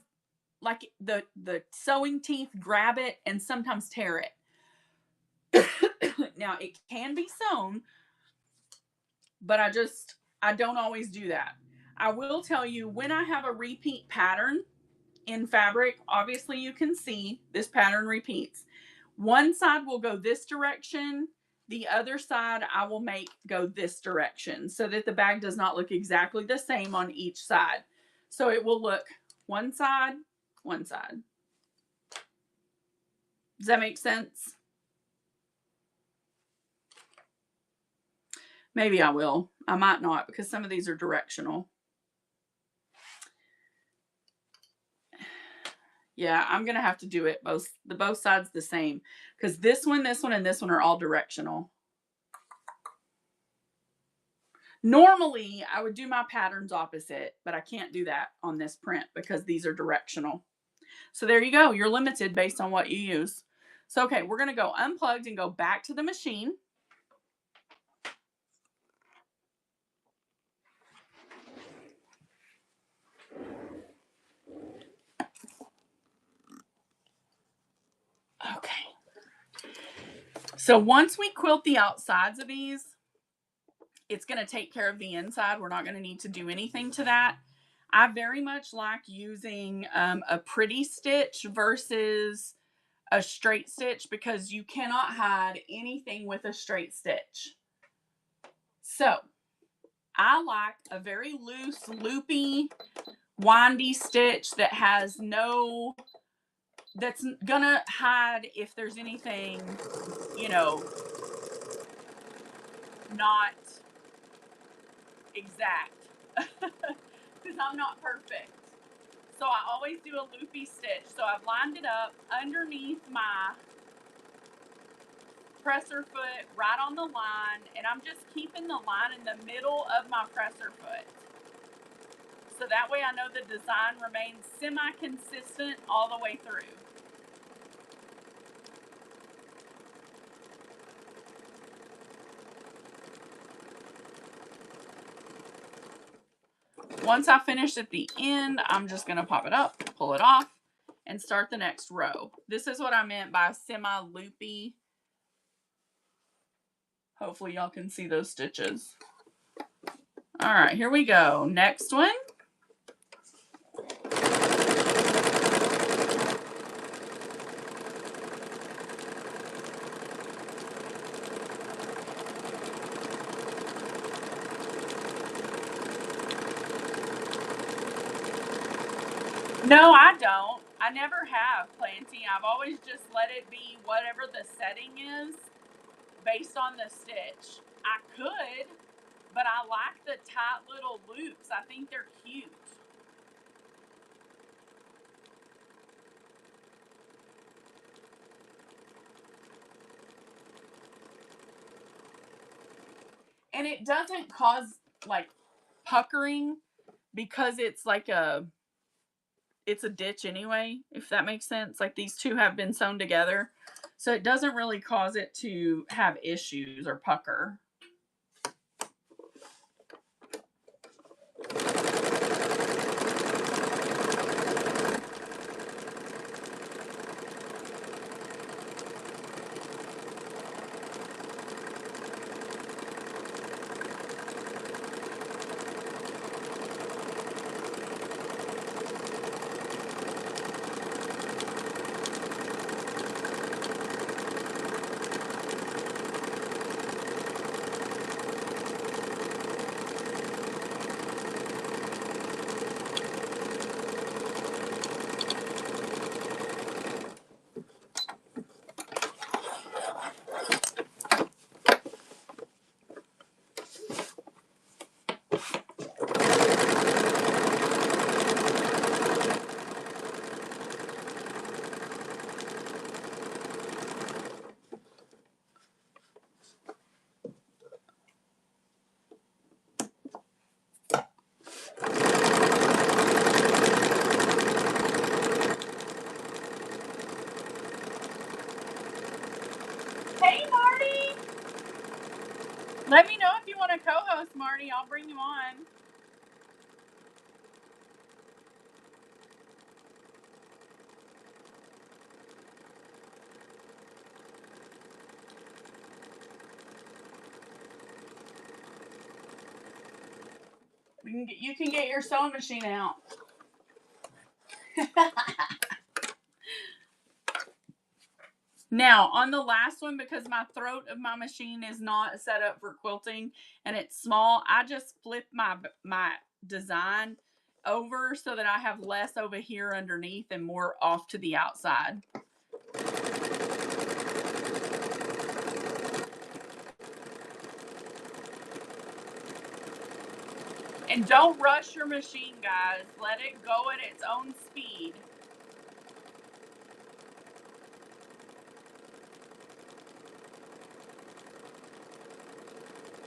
like the sewing teeth grab it and sometimes tear it. Now, it can be sewn, but I don't always do that. I will tell you, when I have a repeat pattern in fabric, obviously you can see this pattern repeats. One side will go this direction. The other side I will make go this direction so that the bag does not look exactly the same on each side. So it will look one side, one side. Does that make sense? Maybe I will. I might not, because some of these are directional. Yeah, I'm going to have to do it both sides the same, because this one, and this one are all directional. Normally, I would do my patterns opposite, but I can't do that on this print because these are directional. So there you go. You're limited based on what you use. So, okay, we're going to go unplugged and go back to the machine. Okay. So once we quilt the outsides of these, it's going to take care of the inside. We're not going to need to do anything to that. I very much like using a pretty stitch versus a straight stitch because you cannot hide anything with a straight stitch. So I like a very loose, loopy, windy stitch that has no, that's gonna hide if there's anything, you know, not exact. Because I'm not perfect. So I always do a loopy stitch. So I've lined it up underneath my presser foot right on the line, and I'm just keeping the line in the middle of my presser foot. So that way I know the design remains semi-consistent all the way through. Once I finish at the end, I'm just going to pop it up, pull it off, and start the next row. This is what I meant by semi-loopy. Hopefully y'all can see those stitches. All right, here we go. Next one. No, I don't. I never have planting. I've always just let it be whatever the setting is based on the stitch. I could, but I like the tight little loops. I think they're cute. And it doesn't cause like puckering because it's like it's a ditch anyway, if that makes sense. Like these two have been sewn together. So it doesn't really cause it to have issues or pucker. Let me know if you want to co-host, Marty. I'll bring you on. You can get your sewing machine out. Now, on the last one, because my throat of my machine is not set up for quilting and it's small, I just flip my design over so that I have less over here underneath and more off to the outside. And don't rush your machine, guys. Let it go at its own speed.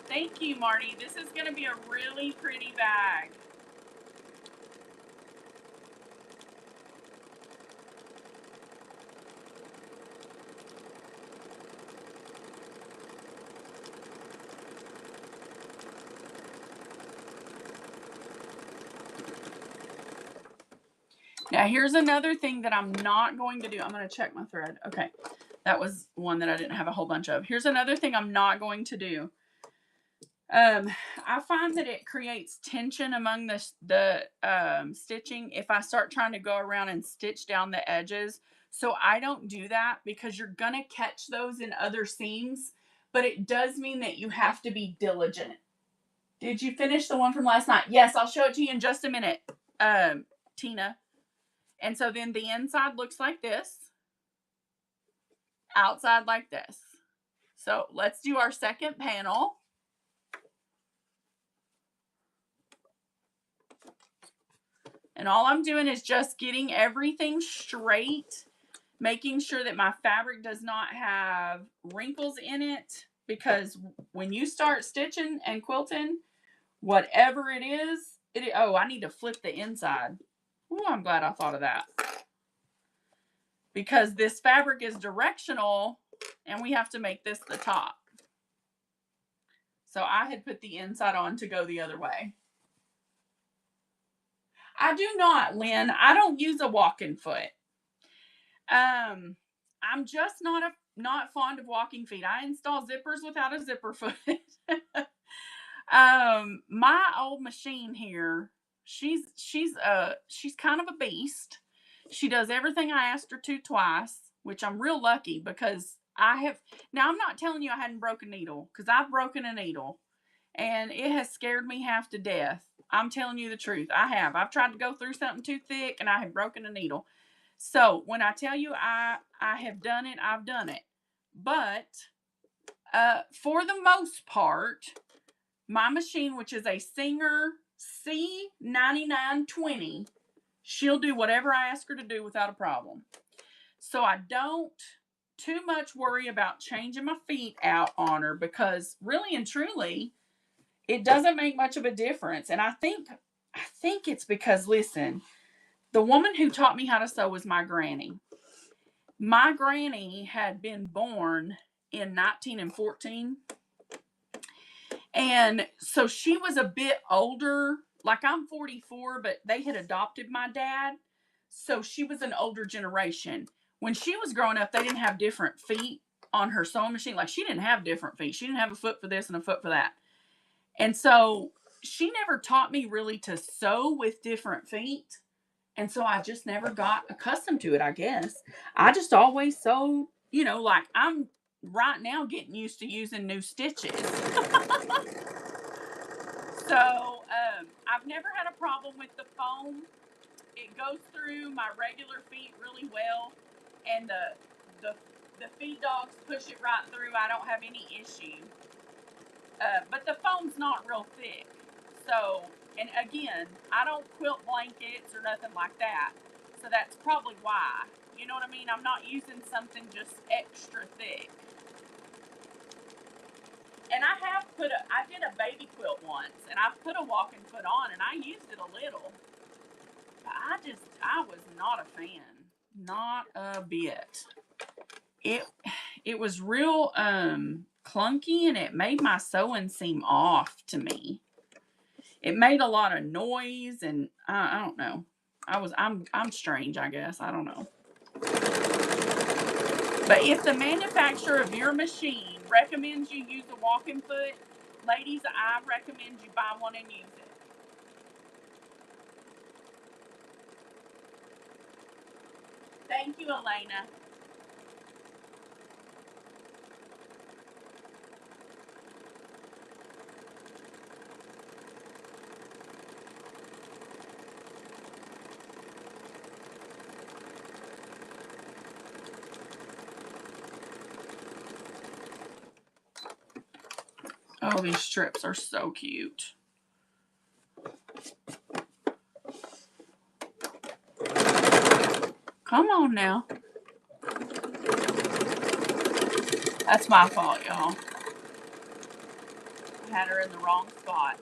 Thank you, Marty. This is going to be a really pretty bag. Now, here's another thing that I'm not going to do. I'm going to check my thread. Okay. That was one that I didn't have a whole bunch of. Here's another thing I'm not going to do. I find that it creates tension among the stitching if I start trying to go around and stitch down the edges. So I don't do that because you're going to catch those in other seams, but it does mean that you have to be diligent. Did you finish the one from last night? Yes, I'll show it to you in just a minute, Tina. And so then the inside looks like this, outside like this. So let's do our second panel. And all I'm doing is just getting everything straight, making sure that my fabric does not have wrinkles in it, because when you start stitching and quilting, whatever it is, oh, I need to flip the inside. Oh, I'm glad I thought of that. Because this fabric is directional and we have to make this the top. So I had put the inside on to go the other way. I do not, Lynn. I don't use a walking foot. I'm just not fond of walking feet. I install zippers without a zipper foot. My old machine here, she's kind of a beast. She does everything I asked her to twice, which I'm real lucky because now I'm not telling you I hadn't broken a needle, because I've broken a needle and it has scared me half to death. I'm telling you the truth. I have. I've tried to go through something too thick and I have broken a needle. So when I tell you I have done it, I've done it. But for the most part, my machine, which is a Singer C9920, she'll do whatever I ask her to do without a problem. So I don't too much worry about changing my feet out on her, because really and truly, it doesn't make much of a difference. And I think it's because, listen, the woman who taught me how to sew was my granny. My granny had been born in 1914. And so she was a bit older. Like, I'm 44, but they had adopted my dad. So she was an older generation. When she was growing up, they didn't have different feet on her sewing machine. Like, she didn't have different feet. She didn't have a foot for this and a foot for that. And so she never taught me really to sew with different feet. And so I just never got accustomed to it, I guess. I just always sewed, like I'm right now getting used to using new stitches. So I've never had a problem with the foam. It goes through my regular feet really well. And the feed dogs push it right through. I don't have any issue. But the foam's not real thick. So, and again, I don't quilt blankets or nothing like that. So that's probably why. You know what I mean? I'm not using something just extra thick. And I did a baby quilt once, and I put a walking foot on, and I used it a little. But I was not a fan. Not a bit. It was real, clunky, and it made my sewing seem off to me. It made a lot of noise, and I don't know. I'm strange, I guess. I don't know. But if the manufacturer of your machine recommends you use a walking foot, ladies, I recommend you buy one and use it. Thank you, Elena. Oh, these strips are so cute. Come on now. That's my fault, y'all. I had her in the wrong spot.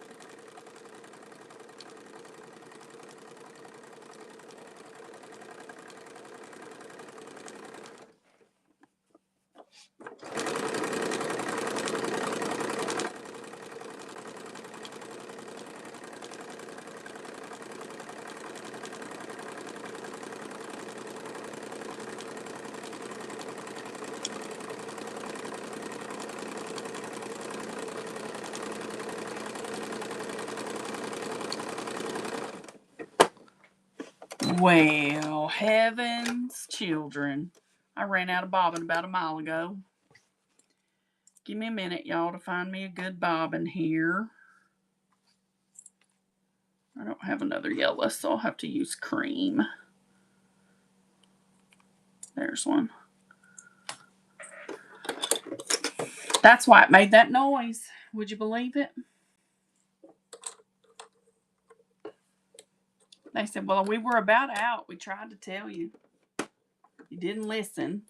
Well, heavens, children. I ran out of bobbin about a mile ago. Give me a minute, y'all, to find me a good bobbin here. I don't have another yellow, so I'll have to use cream. There's one. That's why it made that noise. Would you believe it? They said, well, we were about out. We tried to tell you. You didn't listen.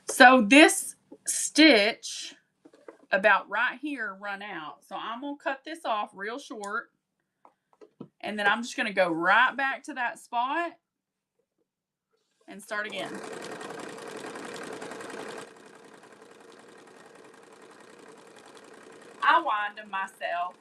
So this stitch about right here run out. So I'm going to cut this off real short. And then I'm just going to go right back to that spot and start again. I wind them myself.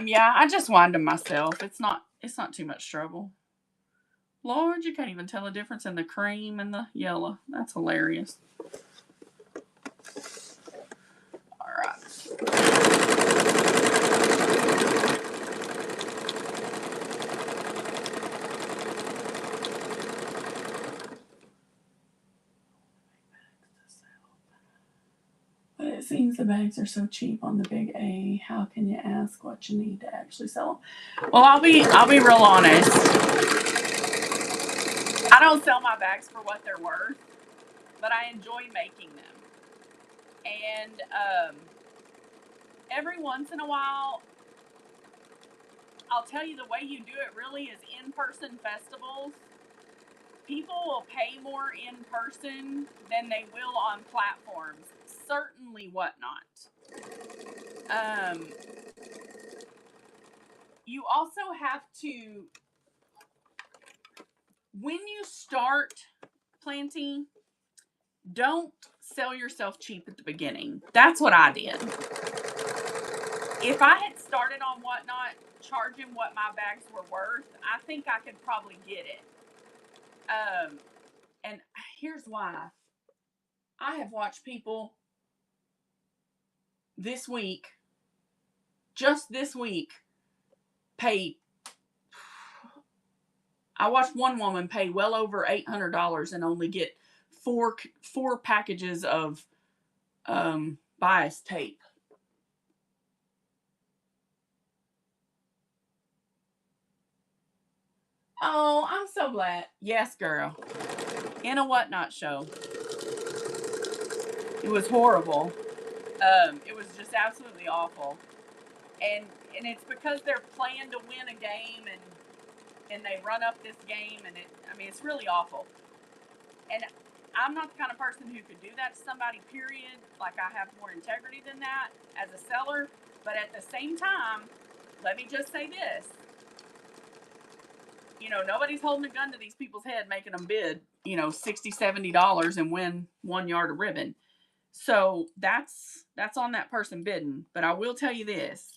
Yeah, I just wind them myself. It's not too much trouble. Lord, you can't even tell the difference in the cream and the yellow. That's hilarious. All right. But it seems the bags are so cheap on the big A. How can you ask what you need to actually sell them? Well, I'll be real honest. I don't sell my bags for what they're worth, but I enjoy making them. And every once in a while, I'll tell you the way you do it really is in-person festivals. People will pay more in person than they will on platforms. Certainly whatnot. You also have to, when you start planting, don't sell yourself cheap at the beginning. That's what I did. If I had started on Whatnot charging what my bags were worth, I think I could probably get it. And here's why. I have watched people this week, just this week, pay. I watched one woman pay well over $800 and only get four packages of bias tape. Oh, I'm so glad. Yes, girl. In a Whatnot show. It was horrible. It was just absolutely awful. And it's because they're playing to win a game, and they run up this game, and it's really awful. And I'm not the kind of person who could do that to somebody, period. Like, I have more integrity than that as a seller. But at the same time, let me just say this. Nobody's holding a gun to these people's head making them bid, $60, $70 and win 1 yard of ribbon. So that's on that person bidding. But I will tell you this.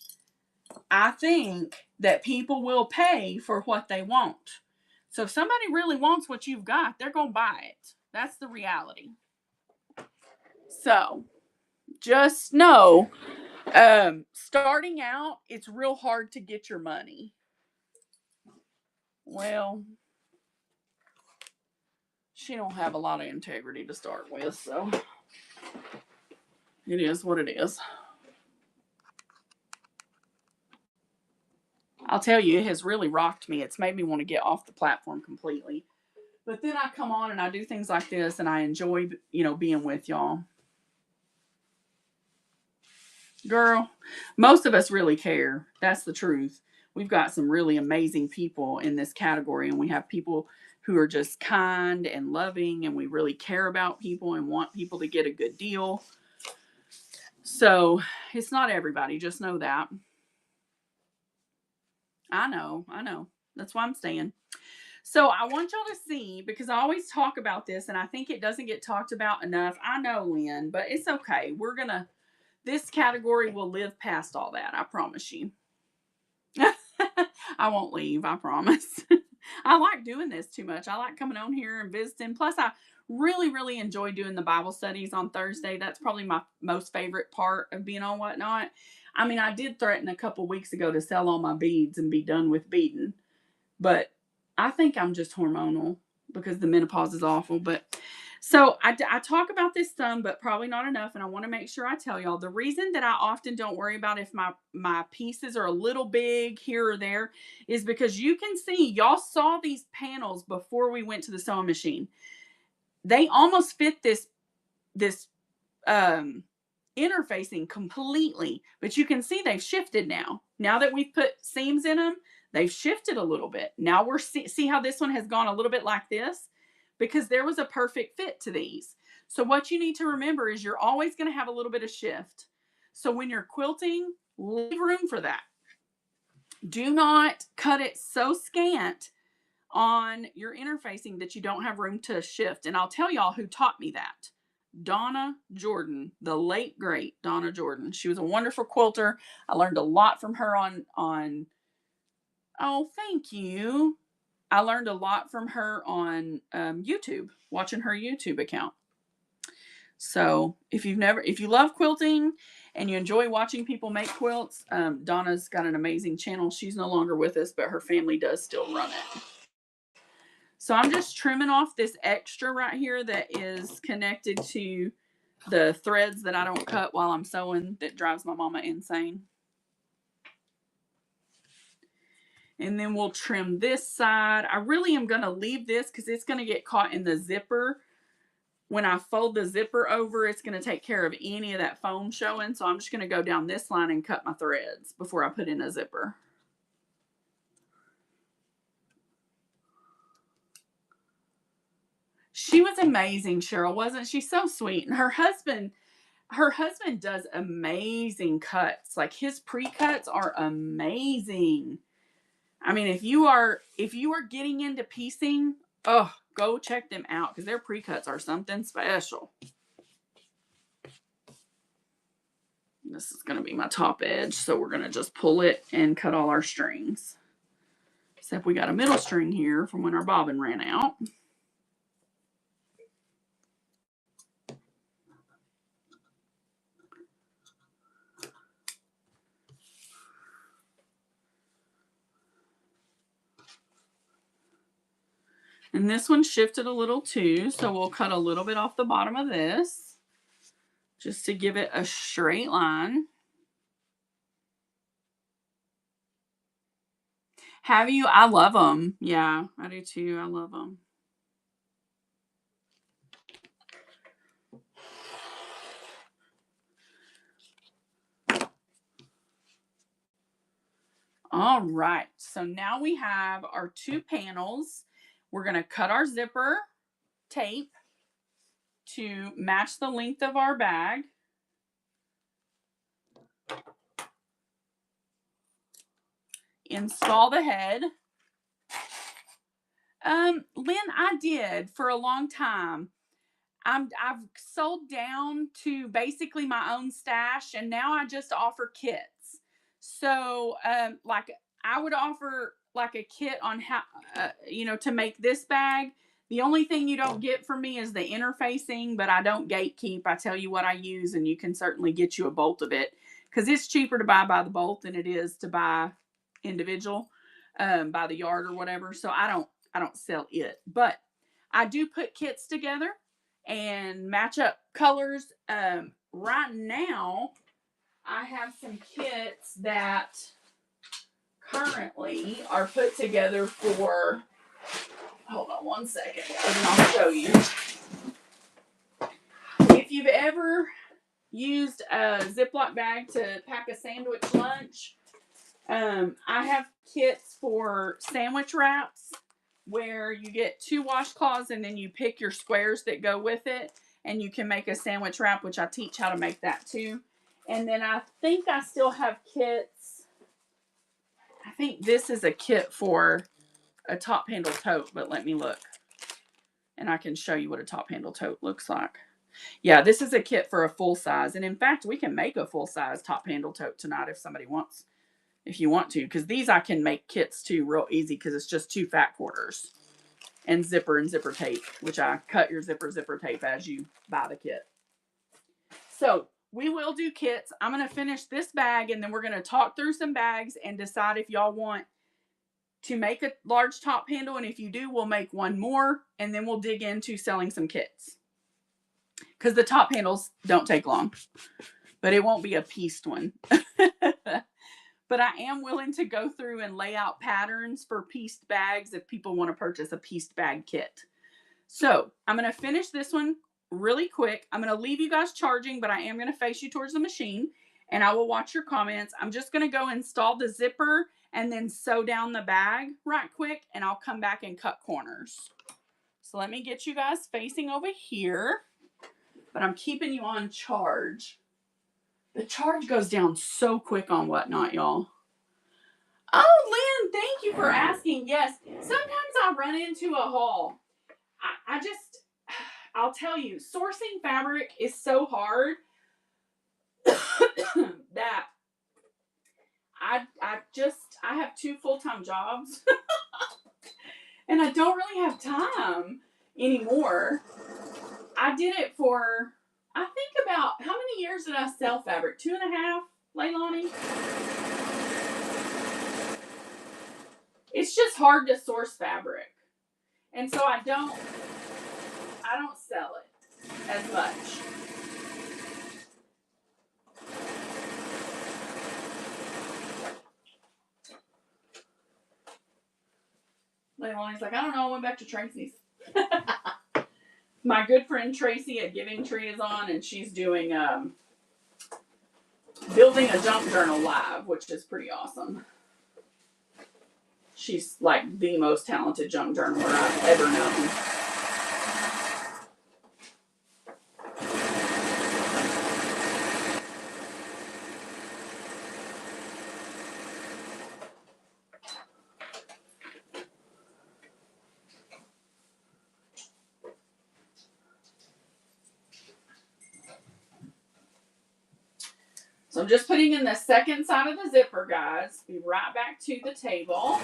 I think that people will pay for what they want. So if somebody really wants what you've got, they're going to buy it. That's the reality. So just know, starting out, it's real hard to get your money. Well, she don't have a lot of integrity to start with, so it is what it is. I'll tell you, it has really rocked me. It's made me want to get off the platform completely. But then I come on and I do things like this, and I enjoy, being with y'all. Girl, most of us really care. That's the truth. We've got some really amazing people in this category, and we have people who are just kind and loving, and we really care about people and want people to get a good deal. So it's not everybody. Just know that. I know. That's why I'm staying. So I want y'all to see, because I always talk about this, and I think it doesn't get talked about enough. I know, Lynn, but it's okay. This category will live past all that. I promise you. I won't leave. I promise. I like doing this too much. I like coming on here and visiting. Plus, I really, really enjoy doing the Bible studies on Thursday. That's probably my most favorite part of being on Whatnot. I did threaten a couple weeks ago to sell all my beads and be done with beading, but I think I'm just hormonal because the menopause is awful. But so I talk about this some, but probably not enough. And I want to make sure I tell y'all the reason that I often don't worry about if my pieces are a little big here or there is because you can see, y'all saw these panels before we went to the sewing machine. They almost fit this interfacing completely, but you can see they've shifted now. Now that we've put seams in them, they've shifted a little bit. Now we're see how this one has gone a little bit like this, because there was a perfect fit to these. So what you need to remember is you're always going to have a little bit of shift. So when you're quilting, leave room for that. Do not cut it so scant on your interfacing that you don't have room to shift. And I'll tell y'all who taught me that. Donna Jordan, the late great Donna Jordan. She was a wonderful quilter. I learned a lot from her on oh, thank you. I learned a lot from her on YouTube, watching her YouTube account. So if you love quilting and you enjoy watching people make quilts, Donna's got an amazing channel. She's no longer with us, but her family does still run it. So I'm just trimming off this extra right here that is connected to the threads that I don't cut while I'm sewing that drives my mama insane. And then we'll trim this side. I really am going to leave this because it's going to get caught in the zipper. When I fold the zipper over, it's going to take care of any of that foam showing. So I'm just going to go down this line and cut my threads before I put in a zipper. She was amazing, Cheryl, wasn't she? So sweet. And her husband does amazing cuts. Like, his pre-cuts are amazing. If you are getting into piecing, go check them out because their pre-cuts are something special. This is going to be my top edge, so we're going to just pull it and cut all our strings. Except we got a middle string here from when our bobbin ran out. And this one shifted a little too, so we'll cut a little bit off the bottom of this just to give it a straight line. Have you? I love them. Yeah, I do too. I love them. All right, so now we have our 2 panels. We're going to cut our zipper tape to match the length of our bag. Install the head. Lynn, I did for a long time. I've sold down to basically my own stash, and now I just offer kits. So, like I would offer like a kit on how, to make this bag. The only thing you don't get from me is the interfacing, but I don't gatekeep. I tell you what I use, and you can certainly get you a bolt of it because it's cheaper to buy by the bolt than it is to buy individual, by the yard or whatever. So I don't sell it, but I do put kits together and match up colors. Right now, I have some kits that currently are put together for, hold on one second, and I'll show you. If you've ever used a Ziploc bag to pack a sandwich lunch, I have kits for sandwich wraps where you get 2 washcloths and then you pick your squares that go with it, and you can make a sandwich wrap, which I teach how to make that too. And then I think I still have kits. I think this is a kit for a top handle tote, but let me look and I can show you what a top handle tote looks like. Yeah, this is a kit for a full size. And in fact, we can make a full size top handle tote tonight if somebody wants, if you want to, because these I can make kits too real easy because it's just 2 fat quarters and zipper tape, which I cut your zipper tape as you buy the kit. So we will do kits. I'm going to finish this bag and then we're going to talk through some bags and decide if y'all want to make a large top handle. And if you do, we'll make one more and then we'll dig into selling some kits. Because the top handles don't take long, but it won't be a pieced one. But I am willing to go through and lay out patterns for pieced bags if people want to purchase a pieced bag kit. So I'm going to finish this one really quick. I'm going to leave you guys charging, but I am going to face you towards the machine and I will watch your comments. I'm just going to go install the zipper and then sew down the bag right quick, and I'll come back and cut corners. So let me get you guys facing over here, but I'm keeping you on charge. The charge goes down so quick on Whatnot, y'all. Oh, Lynn, thank you for asking. Yes, sometimes I run into a haul. I'll tell you, sourcing fabric is so hard that I have 2 full-time jobs and I don't really have time anymore. I did it for, I think about, how many years did I sell fabric? 2.5, Leilani? It's just hard to source fabric. And so I don't sell it as much. Leilani's like, I don't know, I went back to Tracy's. My good friend Tracy at Giving Tree is on, and she's doing building a junk journal live, which is pretty awesome. She's like the most talented junk journaler I've ever known. So I'm just putting in the second side of the zipper, guys. Be right back to the table.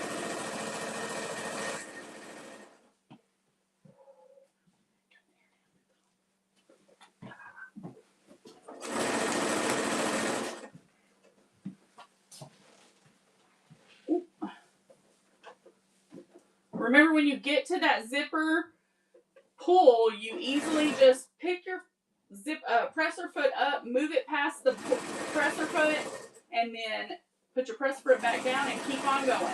Remember, when you get to that zipper pull, you easily just pick your presser foot up, move it past the presser foot, and then put your presser foot back down and keep on going.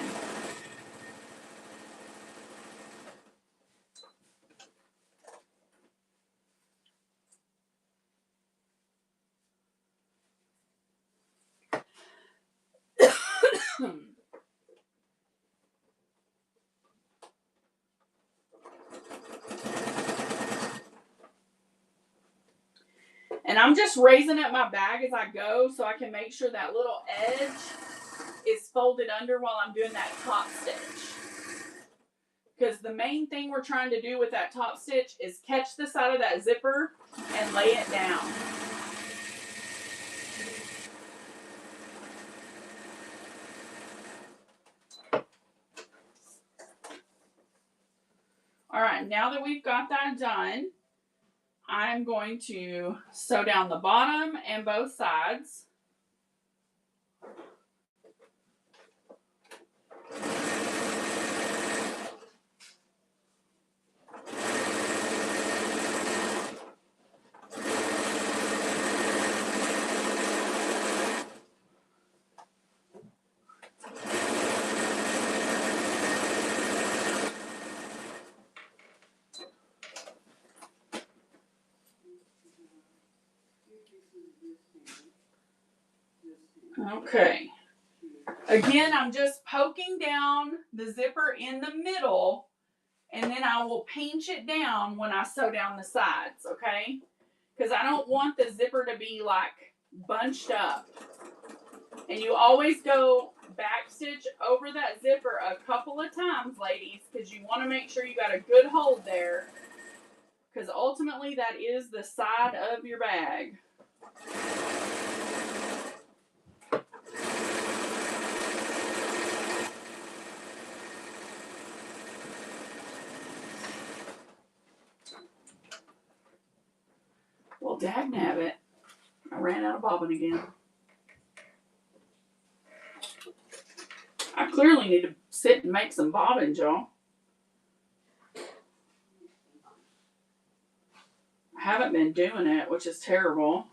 And I'm just raising up my bag as I go so I can make sure that little edge is folded under while I'm doing that top stitch. Because the main thing we're trying to do with that top stitch is catch the side of that zipper and lay it down. All right, now that we've got that done, I'm going to sew down the bottom and both sides. Okay. Again, I'm just poking down the zipper in the middle, and then I will pinch it down when I sew down the sides, okay? Because I don't want the zipper to be like bunched up. And you always go back stitch over that zipper a couple of times, ladies, because you want to make sure you got a good hold there. Because ultimately that is the side of your bag. Well, dagnabbit, I ran out of bobbin again. I clearly need to sit and make some bobbins, y'all. I haven't been doing it, which is terrible.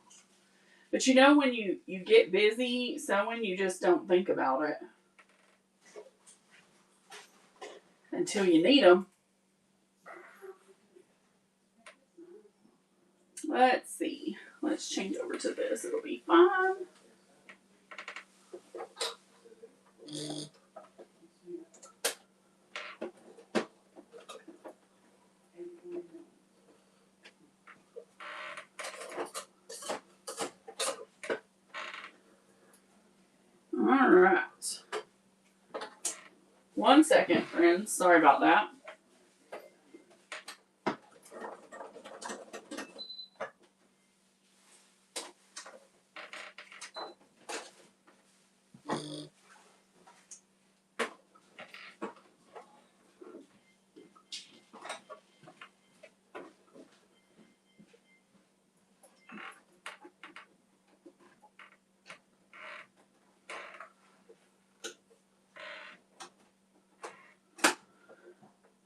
But you know when you get busy sewing, you just don't think about it. Until you need them. Let's see. Let's change over to this. It'll be fine. All right. 1 second, friends. Sorry about that.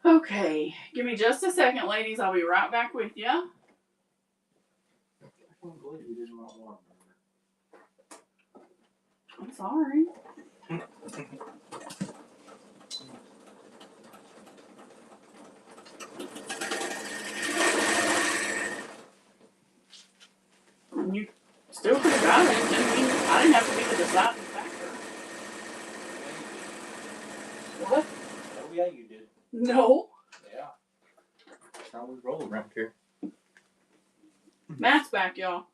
Okay, give me just a second, ladies. I'll be right back with you. I can't believe you didn't want one. I'm sorry. And you still could have got it. I didn't have to be the deciding factor. What? Oh yeah, you did. No. Yeah. That's how we roll around here. Matt's back, y'all.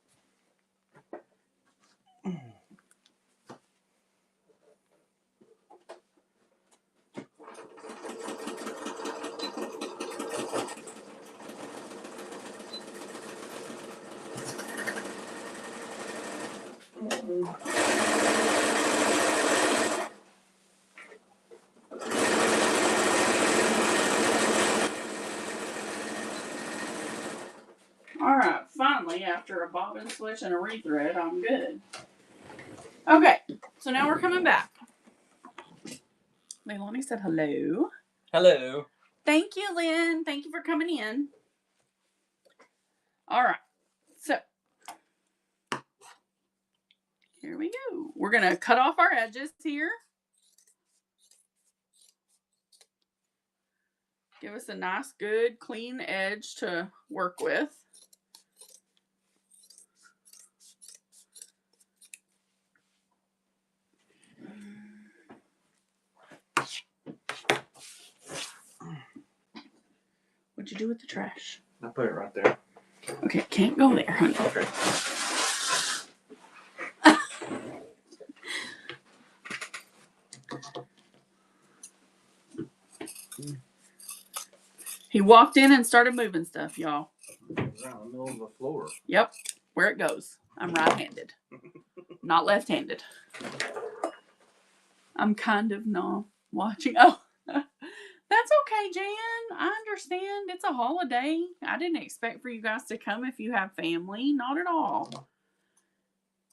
Alright, finally, after a bobbin switch and a rethread, I'm good. Okay, so now we're coming back. Leilani said hello. Hello. Thank you, Lynn. Thank you for coming in. Alright, so here we go. We're going to cut off our edges here. Give us a nice, good, clean edge to work with. What'd you do with the trash? I put it right there. Okay, can't go there, honey. Okay. He walked in and started moving stuff, y'all. Around the middle of the floor. Yep, where it goes. I'm right-handed, not left-handed. I'm kind of not watching. Oh, that's okay, Jan. I understand. It's a holiday. I didn't expect for you guys to come if you have family. Not at all.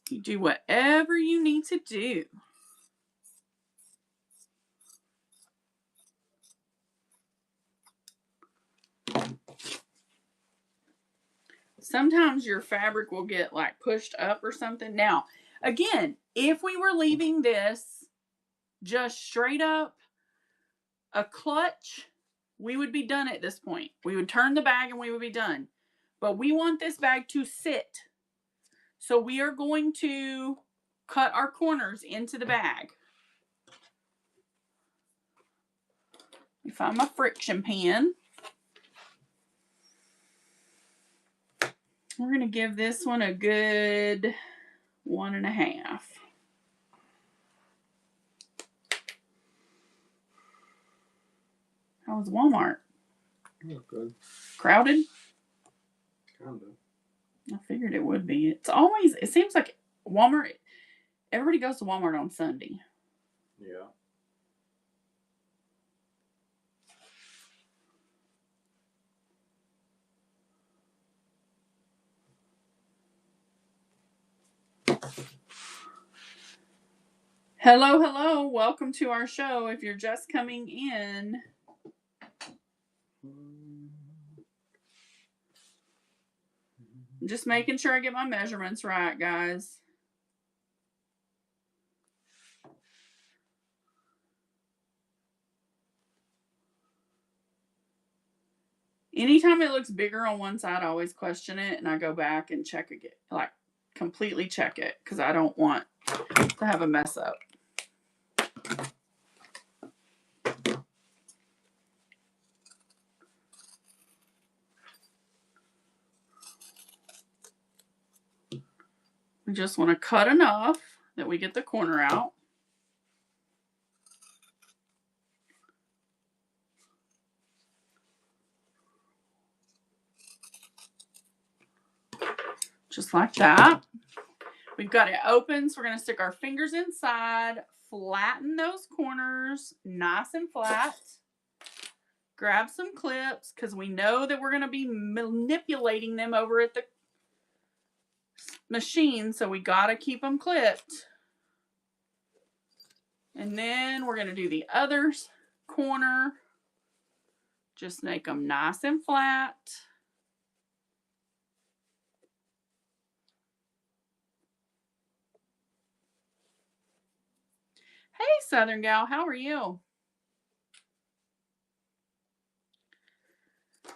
You do whatever you need to do. Sometimes your fabric will get like pushed up or something. Now, again, if we were leaving this just straight up a clutch, we would be done at this point. We would turn the bag and we would be done. But we want this bag to sit. So we are going to cut our corners into the bag. Let me find my friction pen. We're going to give this one a good 1.5. How was Walmart? Oh, good. Crowded? Kind of. I figured it would be. It seems like Walmart, everybody goes to Walmart on Sunday. Yeah. Hello, hello. Welcome to our show. If you're just coming in, I'm just making sure I get my measurements right, guys. Anytime it looks bigger on one side, I always question it and I go back and check again, like completely check it, because I don't want to have a mess up. We just want to cut enough that we get the corner out. Just like that. We've got it open, so we're going to stick our fingers inside, flatten those corners nice and flat. Grab some clips, because we know that we're going to be manipulating them over at the machine, so we got to keep them clipped. And then we're going to do the other corner. Just make them nice and flat. Hey, Southern Gal, how are you?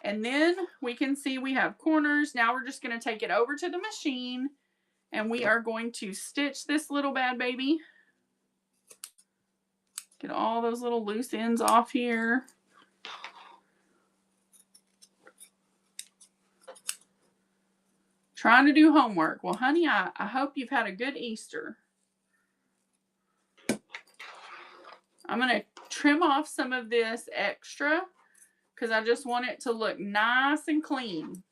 And then we can see we have corners. Now we're just going to take it over to the machine, and we are going to stitch this little bad baby. Get all those little loose ends off here. Trying to do homework. Well, honey, I hope you've had a good Easter. I'm going to trim off some of this extra because I just want it to look nice and clean.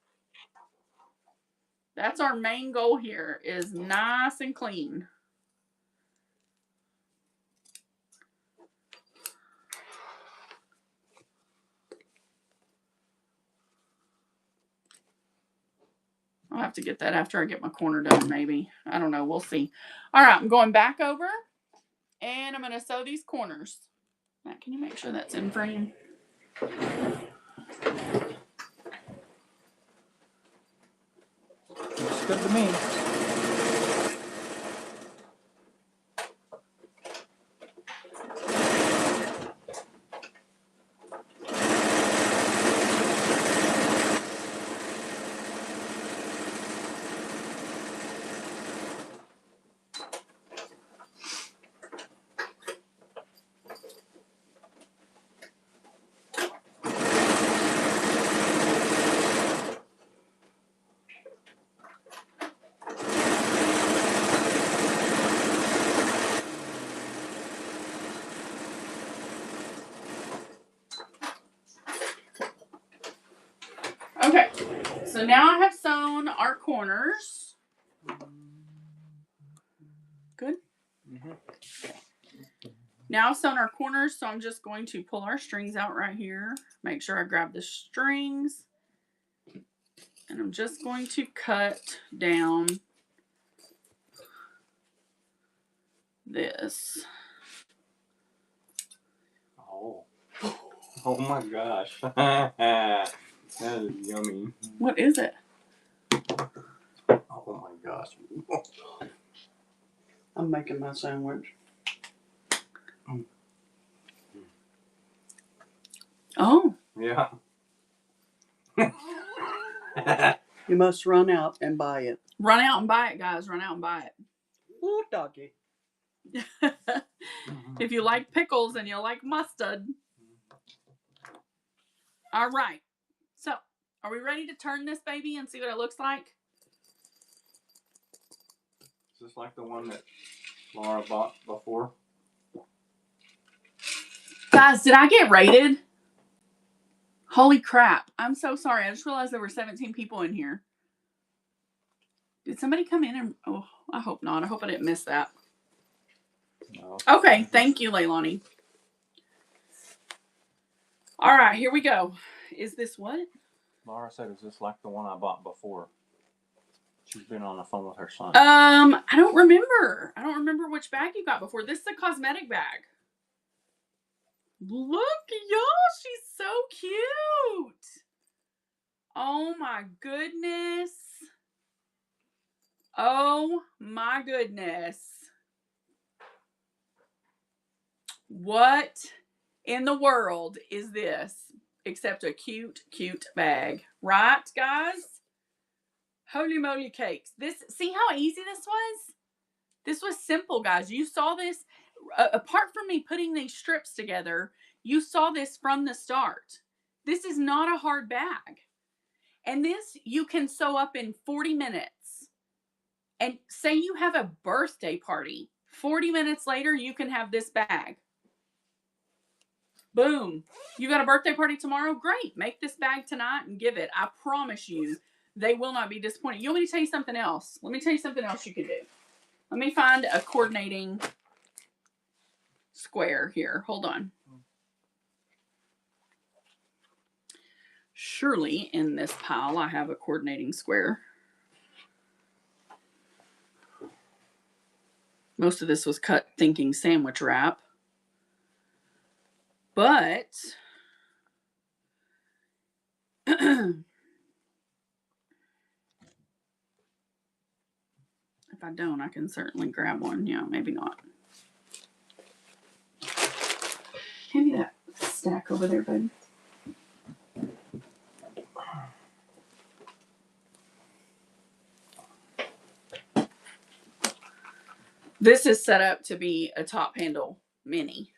That's our main goal here, is nice and clean. I'll have to get that after I get my corner done, maybe. I don't know. We'll see. All right, I'm going back over, and I'm going to sew these corners. Matt, can you make sure that's in frame? Looks good to me. So now I have sewn our corners. Good. Mm-hmm. Now I've sewn our corners, so I'm just going to pull our strings out right here. Make sure I grab the strings. And I'm just going to cut down this. Oh. Oh my gosh. That is yummy. What is it? Oh my gosh. I'm making my sandwich. Oh. Yeah. You must run out and buy it. Run out and buy it, guys. Run out and buy Ooh, doggy. it. If you like pickles and you like mustard. All right. So, are we ready to turn this baby and see what it looks like? Is this like the one that Laura bought before? Guys, did I get rated? Holy crap. I'm so sorry. I just realized there were 17 people in here. Did somebody come in and... Oh, I hope not. I hope I didn't miss that. No. Okay. Thank you, Leilani. All right. Here we go. Is this what? Laura said, is this like the one I bought before? She's been on the phone with her son. I don't remember. I don't remember which bag you got before. This is a cosmetic bag. Look, y'all. She's so cute. Oh, my goodness. Oh, my goodness. What in the world is this except a cute, cute bag? Right, guys? Holy moly cakes. See how easy this was? This was simple, guys. You saw this, apart from me putting these strips together, you saw this from the start. This is not a hard bag. And this you can sew up in 40 minutes. And say you have a birthday party. 40 minutes later, you can have this bag. Boom. You got a birthday party tomorrow? Great. Make this bag tonight and give it. I promise you, they will not be disappointed. You want me to tell you something else? Let me tell you something else you could do. Let me find a coordinating square here. Hold on. Surely in this pile I have a coordinating square. Most of this was cut thinking sandwich wrap. But if I don't, I can certainly grab one. Yeah, maybe not. Hand me that stack over there, baby. This is set up to be a top handle mini.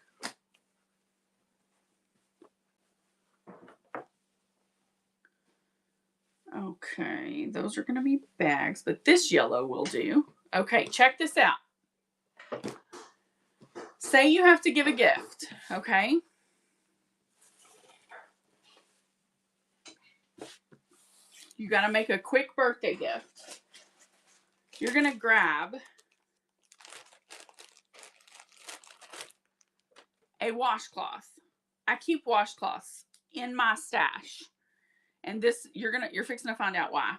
Okay, those are going to be bags, but this yellow will do. Okay, check this out. Say you have to give a gift, okay? You got to make a quick birthday gift. You're going to grab a washcloth. I keep washcloths in my stash. And this, you're fixing to find out why.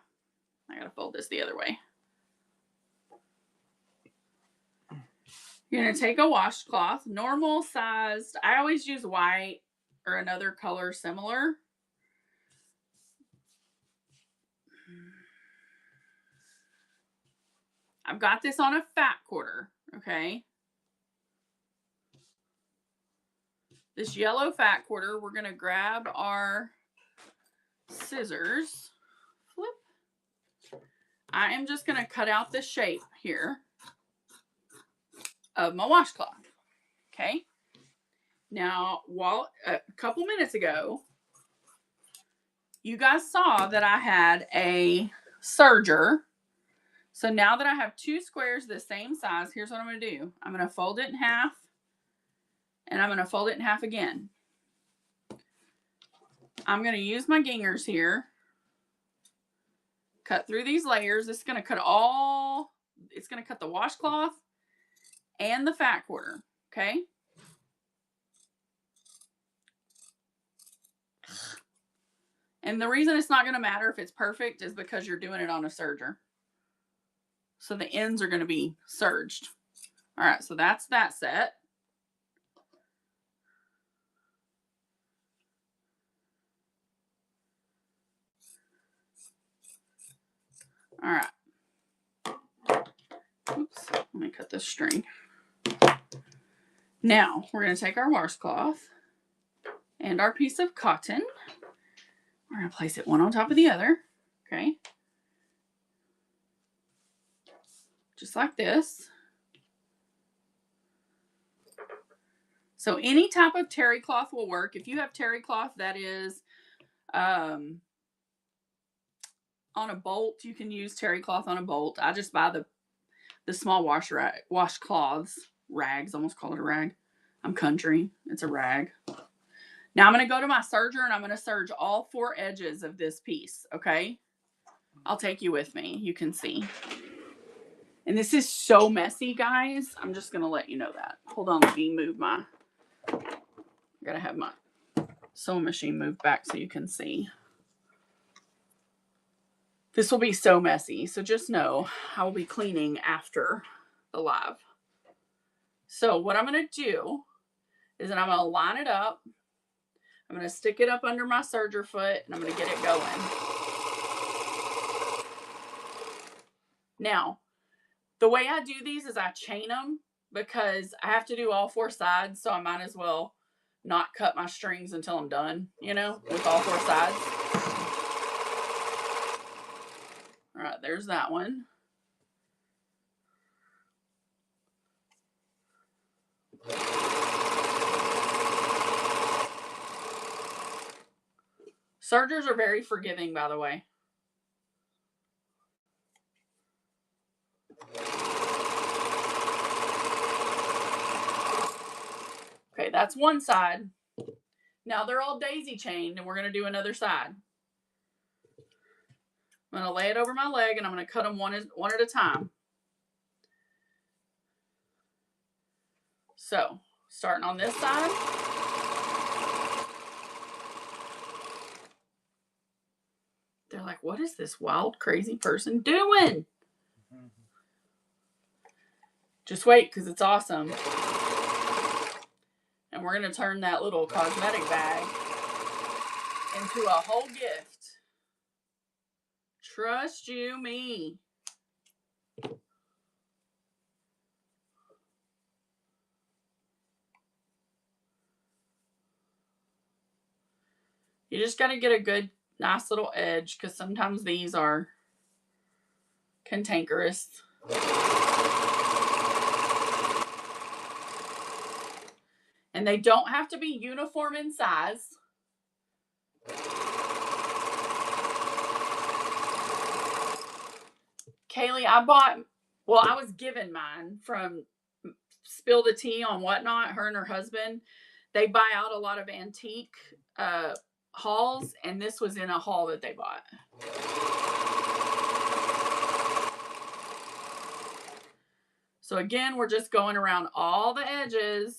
I got to fold this the other way. You're going to take a washcloth, normal sized. I always use white or another color similar. I've got this on a fat quarter, okay? This yellow fat quarter, we're going to grab our scissors. Flip. I am just going to cut out the shape here of my washcloth, okay? Now, a couple minutes ago, you guys saw that I had a serger. So now that I have two squares the same size, here's what I'm going to do. I'm going to fold it in half, and I'm going to fold it in half again. I'm going to use my gingers here cut through these layers. It's going to cut it's going to cut the washcloth and the fat quarter. Okay. And the reason it's not going to matter if it's perfect is because you're doing it on a serger. So the ends are going to be serged. All right, so that's that set. All right. Oops, let me cut this string. Now, we're going to take our washcloth and our piece of cotton. We're going to place it one on top of the other. Okay. Just like this. So any type of terry cloth will work. If you have terry cloth that is on a bolt, you can use terry cloth on a bolt. I just buy the small washcloths. Rags, almost call it a rag. I'm country. It's a rag. Now I'm going to go to my serger and I'm going to serge all 4 edges of this piece. Okay. I'll take you with me. You can see. And this is so messy, guys. I'm just going to let you know that. Hold on. Let me move I got to have my sewing machine moved back so you can see. This will be so messy. So just know I will be cleaning after the live. So what I'm going to do is that I'm going to line it up. I'm going to stick it up under my serger foot and I'm going to get it going. Now, the way I do these is I chain them because I have to do all 4 sides. So I might as well not cut my strings until I'm done, you know, with all 4 sides. All right, there's that one. Sergers are very forgiving, by the way. Okay, that's one side. Now they're all daisy chained and we're going to do another side. I'm going to lay it over my leg and I'm going to cut them one at a time. So, starting on this side. They're like, what is this wild, crazy person doing? Just wait, because it's awesome. And we're going to turn that little cosmetic bag into a whole gift. Trust you me. You just got to get a good, nice little edge because sometimes these are cantankerous. And they don't have to be uniform in size. Kaylee, I was given mine from Spill the Tea on Whatnot. Her and her husband, they buy out a lot of antique hauls, and this was in a haul that they bought. So again, we're just going around all the edges.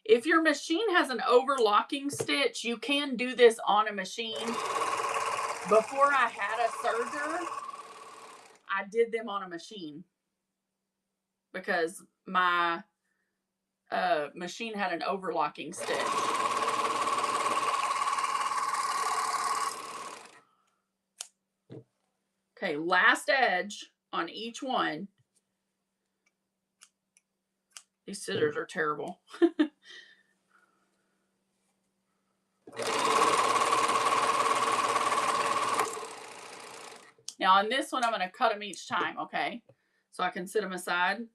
If your machine has an overlocking stitch, you can do this on a machine. Before I had a serger, I did them on a machine because my machine had an overlocking stitch. Okay, last edge on each one. These scissors are terrible. Now on this one, I'm going to cut them each time, okay? So I can sit them aside.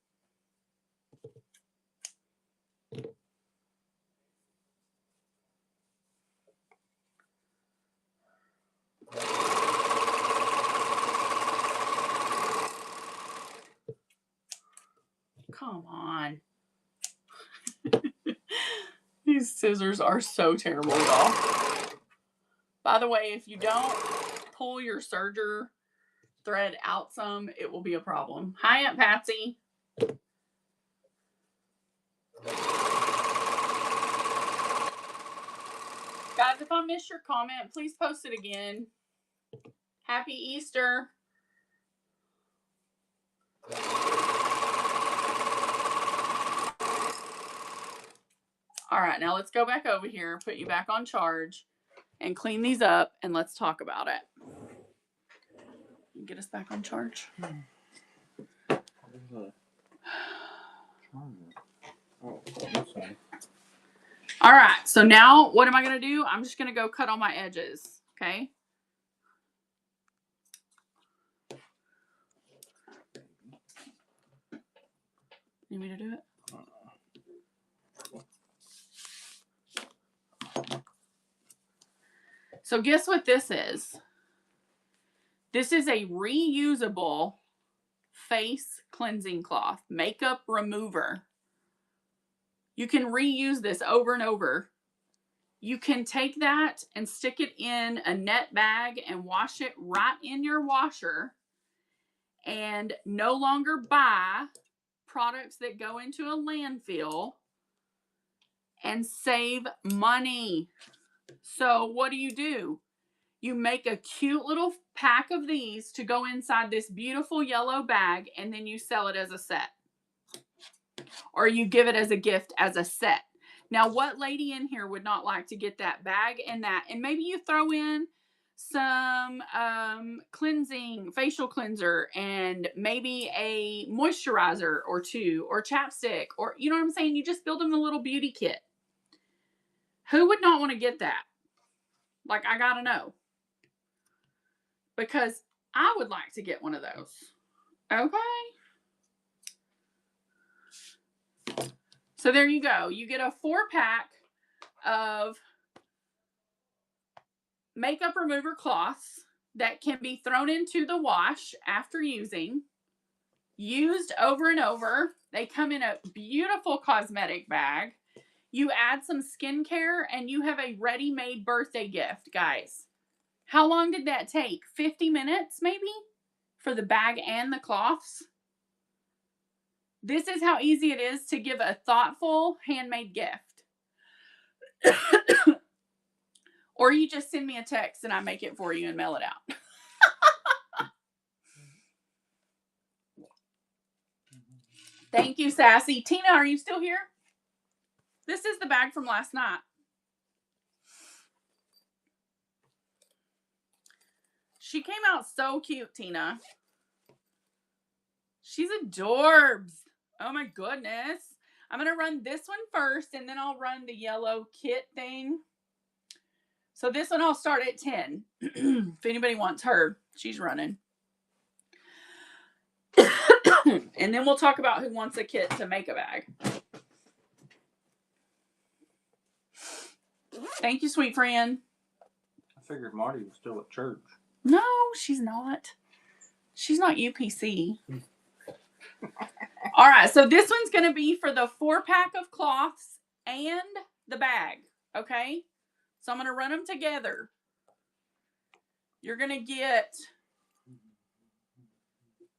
Come on. These scissors are so terrible, y'all. By the way, if you don't pull your serger thread out some, it will be a problem. Hi, Aunt Patsy. Guys, if I missed your comment, please post it again. Happy Easter. All right, now let's go back over here, put you back on charge, and clean these up, and let's talk about it. Get us back on charge. All right, so now what am I going to do? I'm just going to go cut all my edges, okay? Need me to do it? So guess what this is? This is a reusable face cleansing cloth, makeup remover. You can reuse this over and over. You can take that and stick it in a net bag and wash it right in your washer and no longer buy products that go into a landfill and save money. So what do? You make a cute little pack of these to go inside this beautiful yellow bag, and then you sell it as a set. Or you give it as a gift as a set. Now, what lady in here would not like to get that bag and that? And maybe you throw in some cleansing, facial cleanser, and maybe a moisturizer or two, or chapstick, or you know what I'm saying? You just build them a little beauty kit. Who would not want to get that? Like, I gotta know. Because I would like to get one of those. Okay. So there you go. You get a 4-pack of makeup remover cloths that can be thrown into the wash after using, used over and over. They come in a beautiful cosmetic bag. You add some skincare and you have a ready-made birthday gift, guys. How long did that take? 50 minutes maybe for the bag and the cloths? This is how easy it is to give a thoughtful handmade gift. Or you just send me a text and I make it for you and mail it out. Thank you, Sassy. Tina, are you still here? This is the bag from last night. She came out so cute, Tina. She's adorbs. Oh my goodness. I'm going to run this one first and then I'll run the yellow kit thing. So this one I'll start at 10. If anybody wants her, she's running. And then we'll talk about who wants a kit to make a bag. Thank you, sweet friend. I figured Marty was still at church. No, she's not. She's not UPC. All right, so this one's going to be for the 4-pack of cloths and the bag, okay? So I'm going to run them together. You're going to get...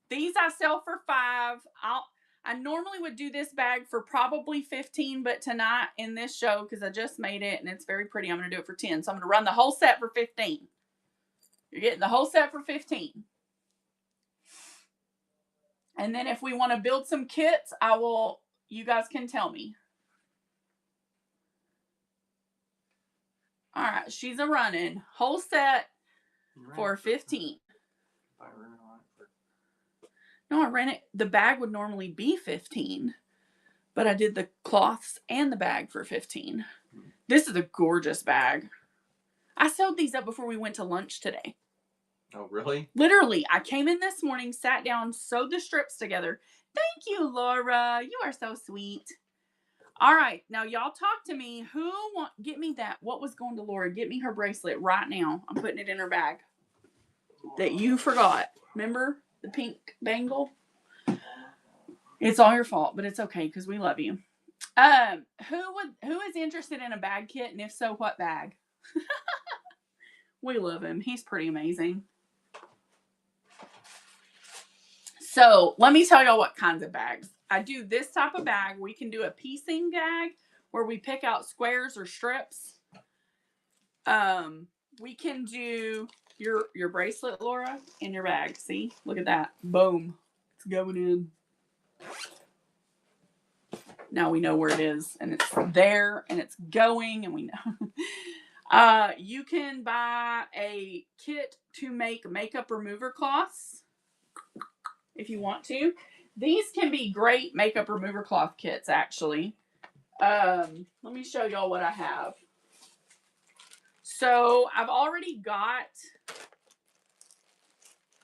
These I sell for $5. I normally would do this bag for probably $15, but tonight in this show, because I just made it and it's very pretty, I'm going to do it for $10. So I'm going to run the whole set for $15. You're getting the whole set for $15. And then if we want to build some kits, you guys can tell me. All right, she's a running. Whole set for $15. No, I ran it. The bag would normally be $15, but I did the cloths and the bag for $15. This is a gorgeous bag. I sewed these up before we went to lunch today. Oh, really? Literally, I came in this morning, sat down, sewed the strips together. Thank you, Laura. You are so sweet. All right, now y'all talk to me. Get me that? What was going to Laura? Get me her bracelet right now. I'm putting it in her bag. That you forgot. Remember? The pink bangle. It's all your fault, but it's okay because we love you. Who is interested in a bag kit, and if so, what bag? We love him. He's pretty amazing. So let me tell y'all what kinds of bags. I do this type of bag. We can do a piecing bag where we pick out squares or strips. We can do your bracelet, Laura, in your bag. See? Look at that. Boom. It's going in. Now we know where it is, and it's there, and it's going, and we know. You can buy a kit to make makeup remover cloths if you want to. These can be great makeup remover cloth kits, actually. Let me show y'all what I have. So I've already got,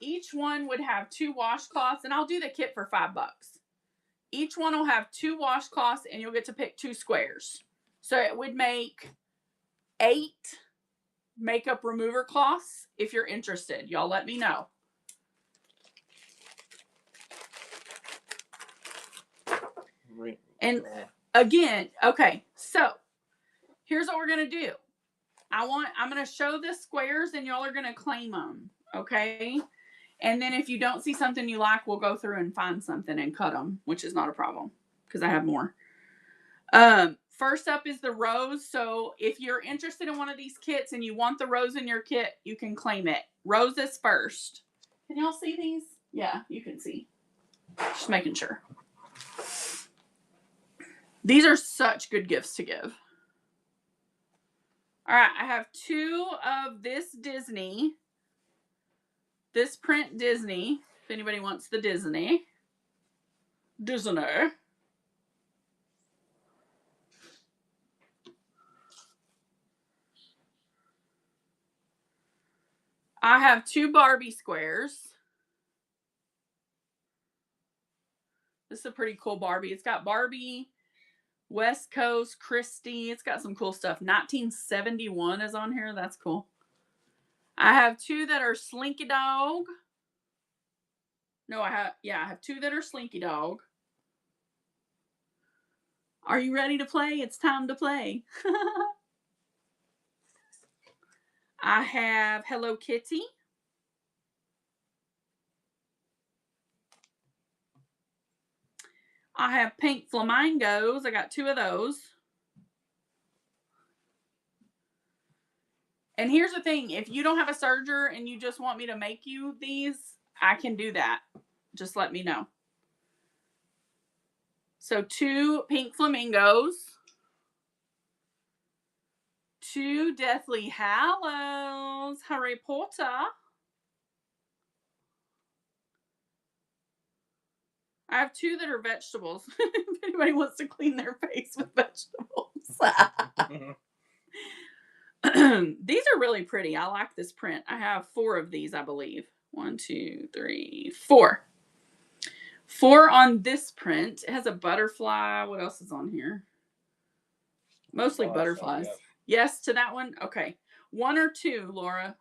each one would have 2 washcloths, and I'll do the kit for $5. Each one will have 2 washcloths, and you'll get to pick 2 squares. So it would make 8 makeup remover cloths. If you're interested, y'all let me know. And again, okay, so here's what we're gonna do. I'm gonna show the squares, and y'all are gonna claim them, okay? And then if you don't see something you like, we'll go through and find something and cut them, which is not a problem because I have more. First up is the rose. So if you're interested in one of these kits and you want the rose in your kit, you can claim it. Roses first. Can y'all see these? Yeah, you can see. Just making sure. These are such good gifts to give. All right, I have 2 of this Disney. This print Disney. If anybody wants the Disney. Disney. I have 2 Barbie squares. This is a pretty cool Barbie. It's got Barbie, West Coast, Christie. It's got some cool stuff. 1971 is on here. That's cool. I have 2 that are Slinky Dog. No, I have 2 that are Slinky Dog. Are you ready to play? It's time to play. I have Hello Kitty. I have pink flamingos. I got 2 of those. And here's the thing. If you don't have a serger and you just want me to make you these, I can do that. Just let me know. So 2 pink flamingos. 2 Deathly Hallows. Harry Potter. I have 2 that are vegetables. If anybody wants to clean their face with vegetables. These are really pretty. I like this print. I have 4 of these, I believe. 1, 2, 3, 4. 4 on this print. It has a butterfly. What else is on here? Mostly butterflies. Yes to that one? Okay. 1 or 2, Laura?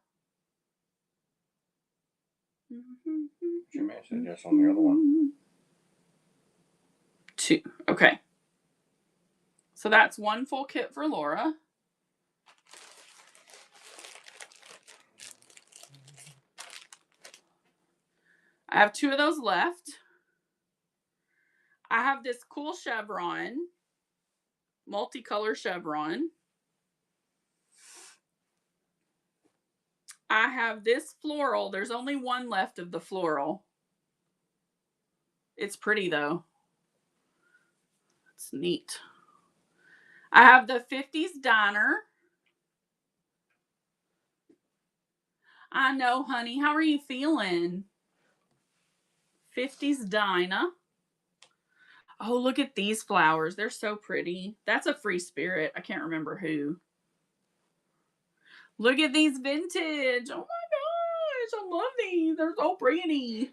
She mentioned yes on the other one. 2. Okay. So that's 1 full kit for Laura. I have 2 of those left. I have this cool chevron, multicolor chevron. I have this floral. There's only 1 left of the floral. It's pretty though. It's neat. I have the 50s Diner. I know, honey. How are you feeling? 50s Dinah. Oh, look at these flowers. They're so pretty. That's a free spirit. I can't remember who. Look at these vintage. Oh my gosh. I love these. They're so pretty.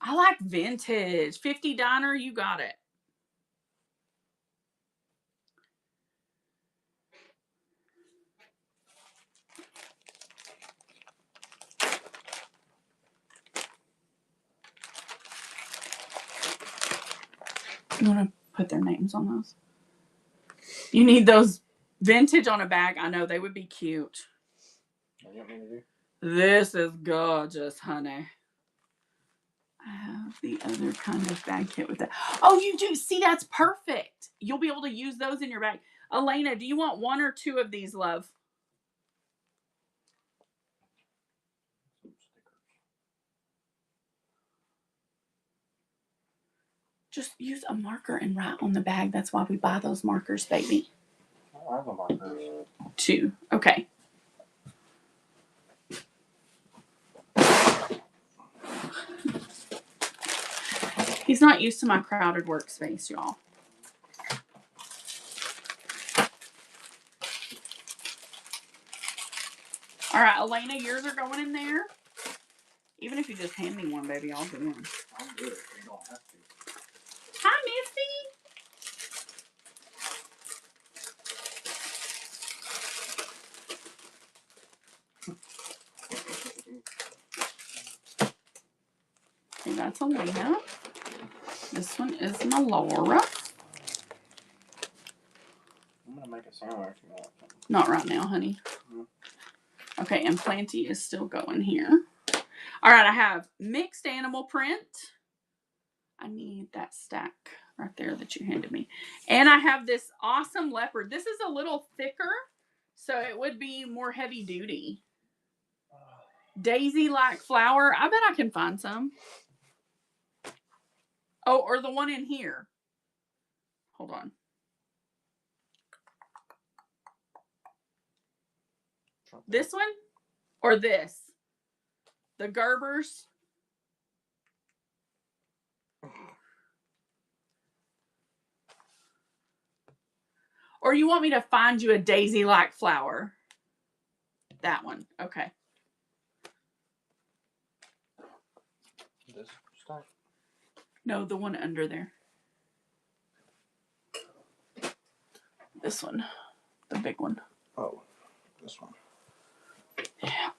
I like vintage. 50 Diner, you got it. You want to put their names on those. You need those vintage on a bag. I know they would be cute. What do you want me to do? This is gorgeous, honey. I have the other kind of bag kit with that. Oh, you do? See, that's perfect. You'll be able to use those in your bag. Elena, do you want 1 or 2 of these, love? Some stickers. Just use a marker and write on the bag. That's why we buy those markers, baby. I have a markers. 2. Okay. He's not used to my crowded workspace, y'all. All right, Elena, yours are going in there. Even if you just hand me one, baby, I'll do one. I'll do it. You don't have to. Hi, Misty. Okay, that's Elena. This one is my Laura. I'm gonna make a sandwich if you want something. Not right now, honey. Mhm. Okay, and Planty is still going here. All right, I have mixed animal print. I need that stack right there that you handed me. And I have this awesome leopard. This is a little thicker, so it would be more heavy duty. Daisy-like flower. I bet I can find some. Oh, or the one in here. Hold on. This one? Or this? The Gerbers? Or you want me to find you a daisy-like flower? That one. Okay. This stack. No, the one under there. This one. The big one. Oh, this one. Yeah.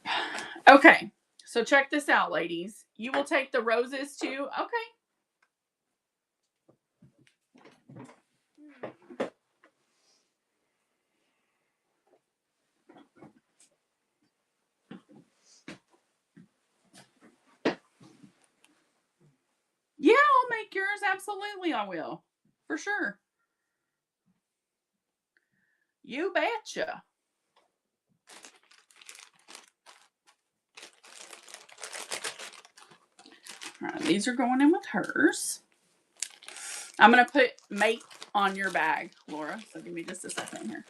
Okay. So check this out, ladies. You will take the roses too. Okay. Yeah, I'll make yours. Absolutely, I will. For sure. You betcha. All right, these are going in with hers. I'm going to put make on your bag, Laura. So give me just a second here.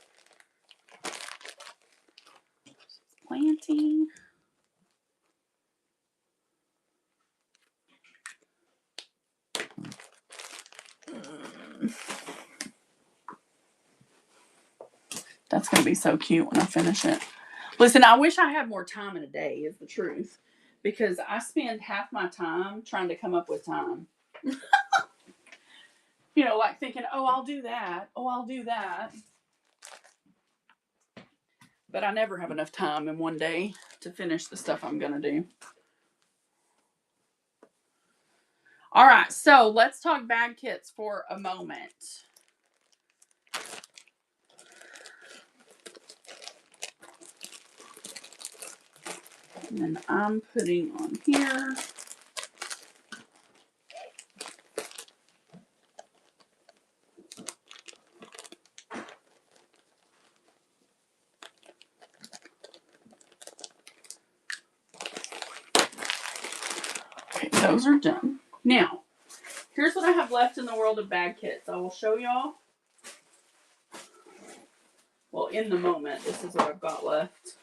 Planting. That's going to be so cute when I finish it. Listen, I wish I had more time in a day, is the truth. Because I spend half my time trying to come up with time. You know, like thinking, oh, I'll do that. Oh, I'll do that. But I never have enough time in one day to finish the stuff I'm going to do. All right, so let's talk bag kits for a moment. And then I'm putting on here. Okay, those are done. Now, here's what I have left in the world of bag kits. I will show y'all. Well, in the moment, this is what I've got left.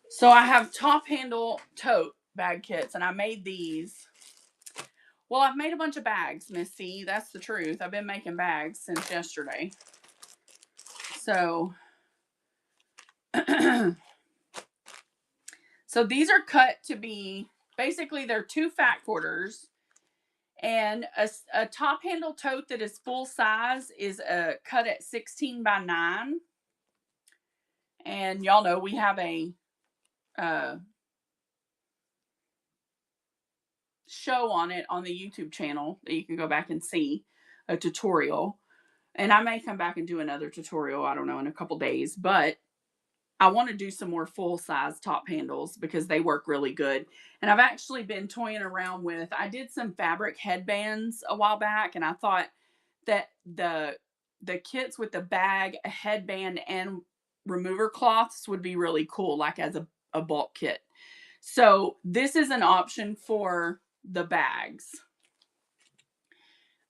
So I have top handle tote bag kits, and I made these. Well, I've made a bunch of bags, Miss C. That's the truth. I've been making bags since yesterday. So, so these are cut to be, basically they're 2 fat quarters. And a top handle tote that is full size is cut at 16 by 9. And y'all know we have a show on it on the YouTube channel that you can go back and see a tutorial. And I may come back and do another tutorial, I don't know, in a couple days. But I want to do some more full-size top handles because they work really good. And I've actually been toying around with, I did some fabric headbands a while back, and I thought that the kits with the bag, a headband, and remover cloths would be really cool, like as a bulk kit. So this is an option for the bags.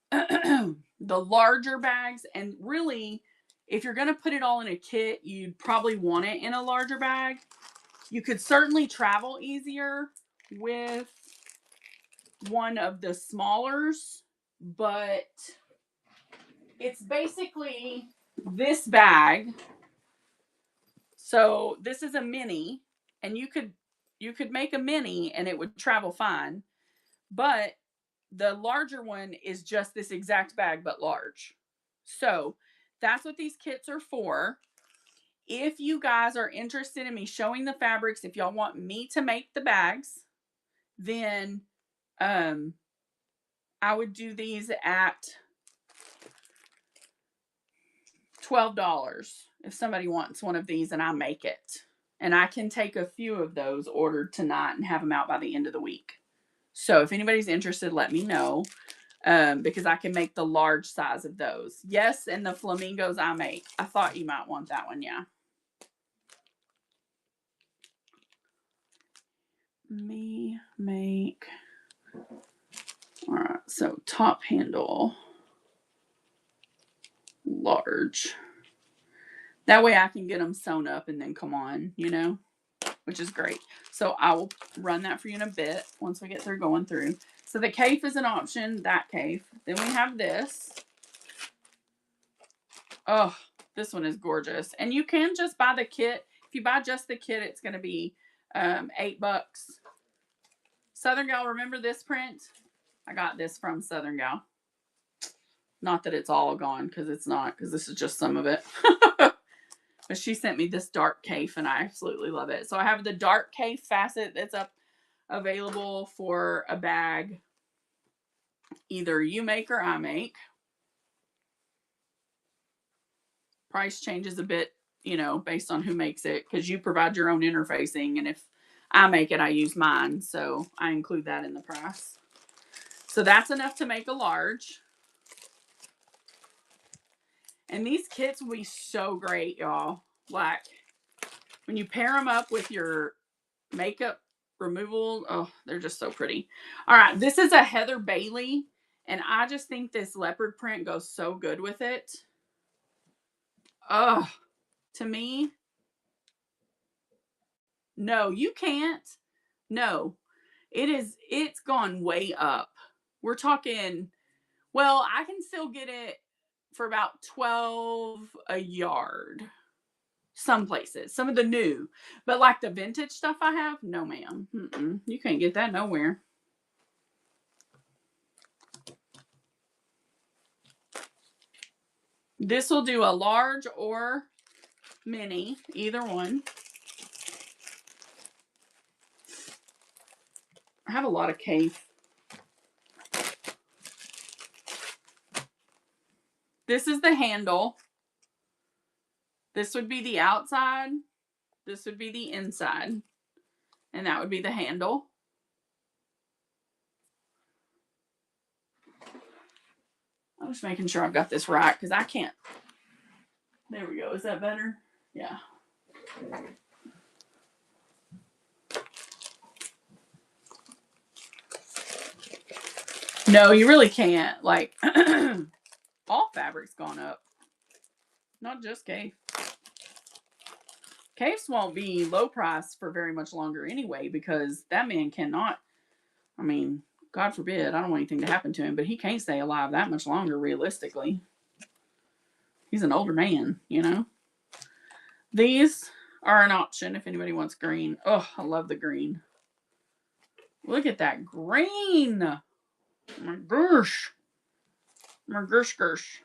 The larger bags, and really, if you're going to put it all in a kit, you'd probably want it in a larger bag. You could certainly travel easier with one of the smallers, but it's basically this bag. So this is a mini, and you could make a mini and it would travel fine, but the larger one is just this exact bag but large. So that's what these kits are for. If you guys are interested in me showing the fabrics, if y'all want me to make the bags, then I would do these at $12 if somebody wants one of these and I make it. And I can take a few of those ordered tonight and have them out by the end of the week. So if anybody's interested, let me know, because I can make the large size of those. Yes, and the flamingos I make. I thought you might want that one, yeah. Me make. All right, so top handle, large. That way I can get them sewn up and then come on, you know, which is great. So I will run that for you in a bit once we get through going through. So the cape is an option, that cape. Then we have this. Oh, this one is gorgeous. And you can just buy the kit. If you buy just the kit, it's going to be $8. Southern Gal, remember this print? I got this from Southern Gal. Not that it's all gone, because it's not, because this is just some of it. But she sent me this dark cape, and I absolutely love it. So I have the dark cape facet that's up available for a bag. Either you make or I make. Price changes a bit, you know, based on who makes it, because you provide your own interfacing, and if I make it, I use mine, so I include that in the price. So that's enough to make a large. And these kits will be so great, y'all. Like, when you pair them up with your makeup removal, oh, they're just so pretty. All right, this is a Heather Bailey, and I just think this leopard print goes so good with it. Oh, to me, no, you can't. No, it's gone way up. We're talking, well, I can still get it for about $12 a yard. Some places, some of the new, but like the vintage stuff I have, no ma'am. You can't get that nowhere. This will do a large or mini, either one. I have a lot of cape. This is the handle. This would be the outside. This would be the inside. And that would be the handle. I'm just making sure I've got this right, because I can't. There we go. Is that better? Yeah. No, you really can't. Like, all fabric's gone up. Not just cape. Capes won't be low price for very much longer anyway, because that man cannot, I mean, God forbid, I don't want anything to happen to him, but he can't stay alive that much longer realistically. He's an older man, you know. These are an option if anybody wants green. Oh, I love the green. Look at that green. My gosh. My gosh.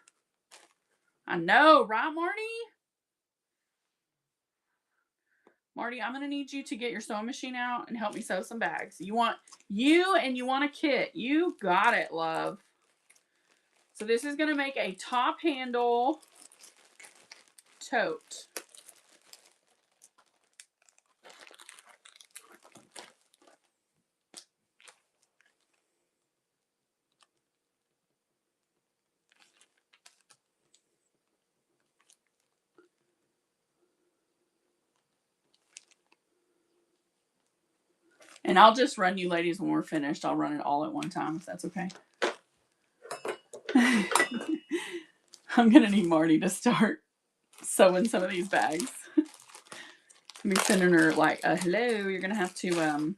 I know, right, Marty? Marty, I'm going to need you to get your sewing machine out and help me sew some bags. You want a kit. You got it, love. So this is going to make a top handle tote. And I'll just run you ladies when we're finished. I'll run it all at one time if that's okay. I'm going to need Marty to start sewing some of these bags. Me sending her like a hello. You're going to have to,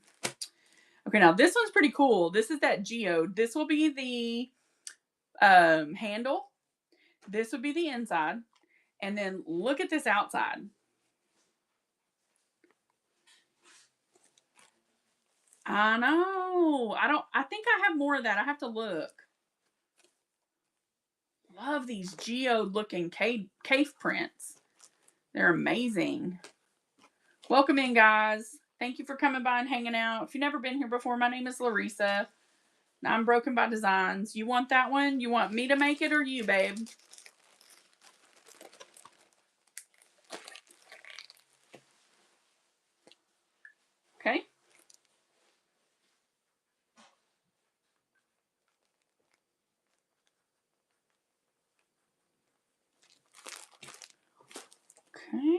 okay, now this one's pretty cool. This is that geode. This will be the handle. This would be the inside. And then look at this outside. I know. I think I have more of that. I have to look. Love these geode looking cave prints. They're amazing. Welcome in, guys. Thank you for coming by and hanging out. If you've never been here before, my name is Larissa. I'm Broken by Designs. You want that one? You want me to make it or you, babe? Okay. Okay.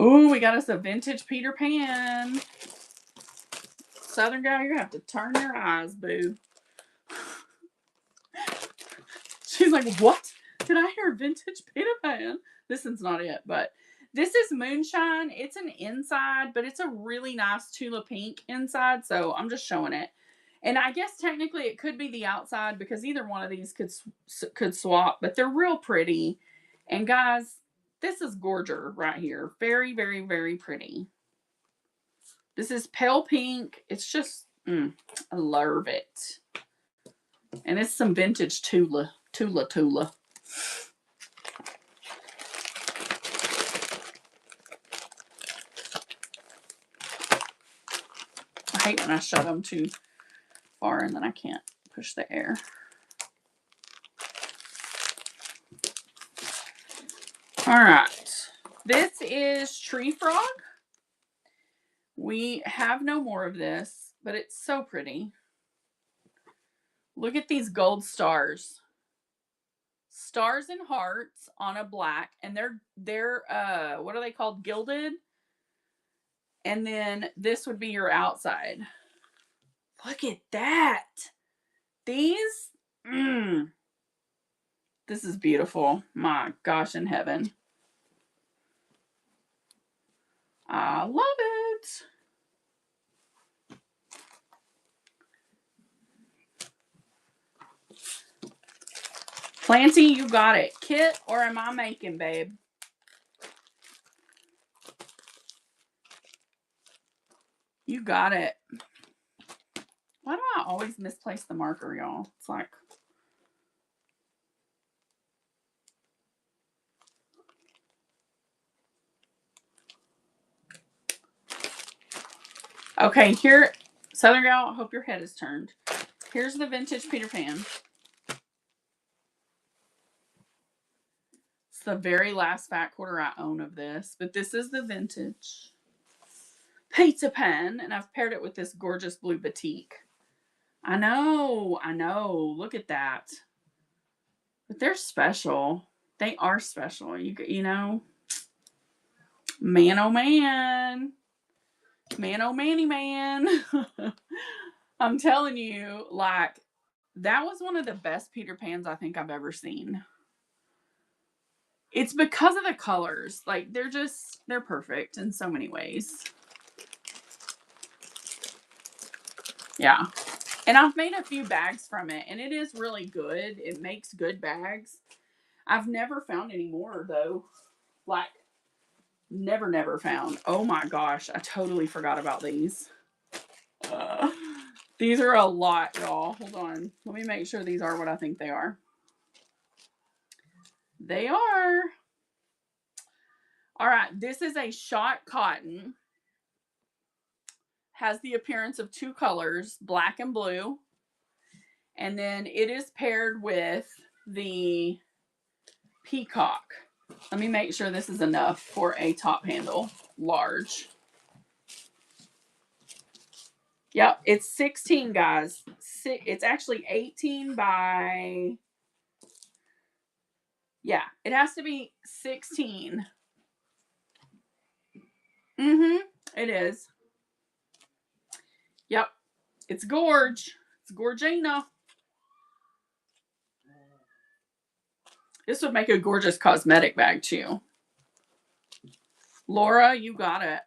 Ooh, we got us a vintage Peter Pan. Southern gal, you're going to have to turn your eyes, boo. She's like, what? Did I hear vintage Peter Pan? This one's not it, but this is Moonshine. It's an inside, but it's a really nice Tula pink inside, so I'm just showing it. And I guess technically it could be the outside because either one of these could swap, but they're real pretty. And guys, this is gorgeous right here. Very, very, very pretty. This is pale pink. It's just, I love it. And it's some vintage Tula. I hate when I shut them too far and then I can't push the air. All right. This is Tree Frog. We have no more of this, but it's so pretty. Look at these gold stars. Stars and hearts on a black, and they're what are they called? Gilded. And then this would be your outside. Look at that. These, this is beautiful. My gosh, in heaven. I love it. Clancy, you got it. Kit, or am I making, babe? You got it. Why do I always misplace the marker, y'all? It's like... Okay, here, Southern Gal, I hope your head is turned. Here's the vintage Peter Pan. It's the very last fat quarter I own of this, but this is the vintage Peter Pan, and I've paired it with this gorgeous blue batik. I know. Look at that. But they're special. They are special. You know, man, oh man. Man, oh manny man. I'm telling you, like, that was one of the best Peter Pans I think I've ever seen. It's because of the colors. Like, they're perfect in so many ways. Yeah. And I've made a few bags from it, and it is really good. It makes good bags. I've never found any more, though. Like, never found. Oh my gosh, I totally forgot about these. These are a lot, y'all. Hold on. Let me make sure these are what I think they are. They are. All right, this is a shot cotton. Has the appearance of two colors, black and blue. And then it is paired with the peacock. Let me make sure this is enough for a top handle, large. Yep, it's 16, guys. It's actually 18 by, yeah, it has to be 16. It is. Yep, it's gorge. It's gorgina. This would make a gorgeous cosmetic bag too. Laura, you got it.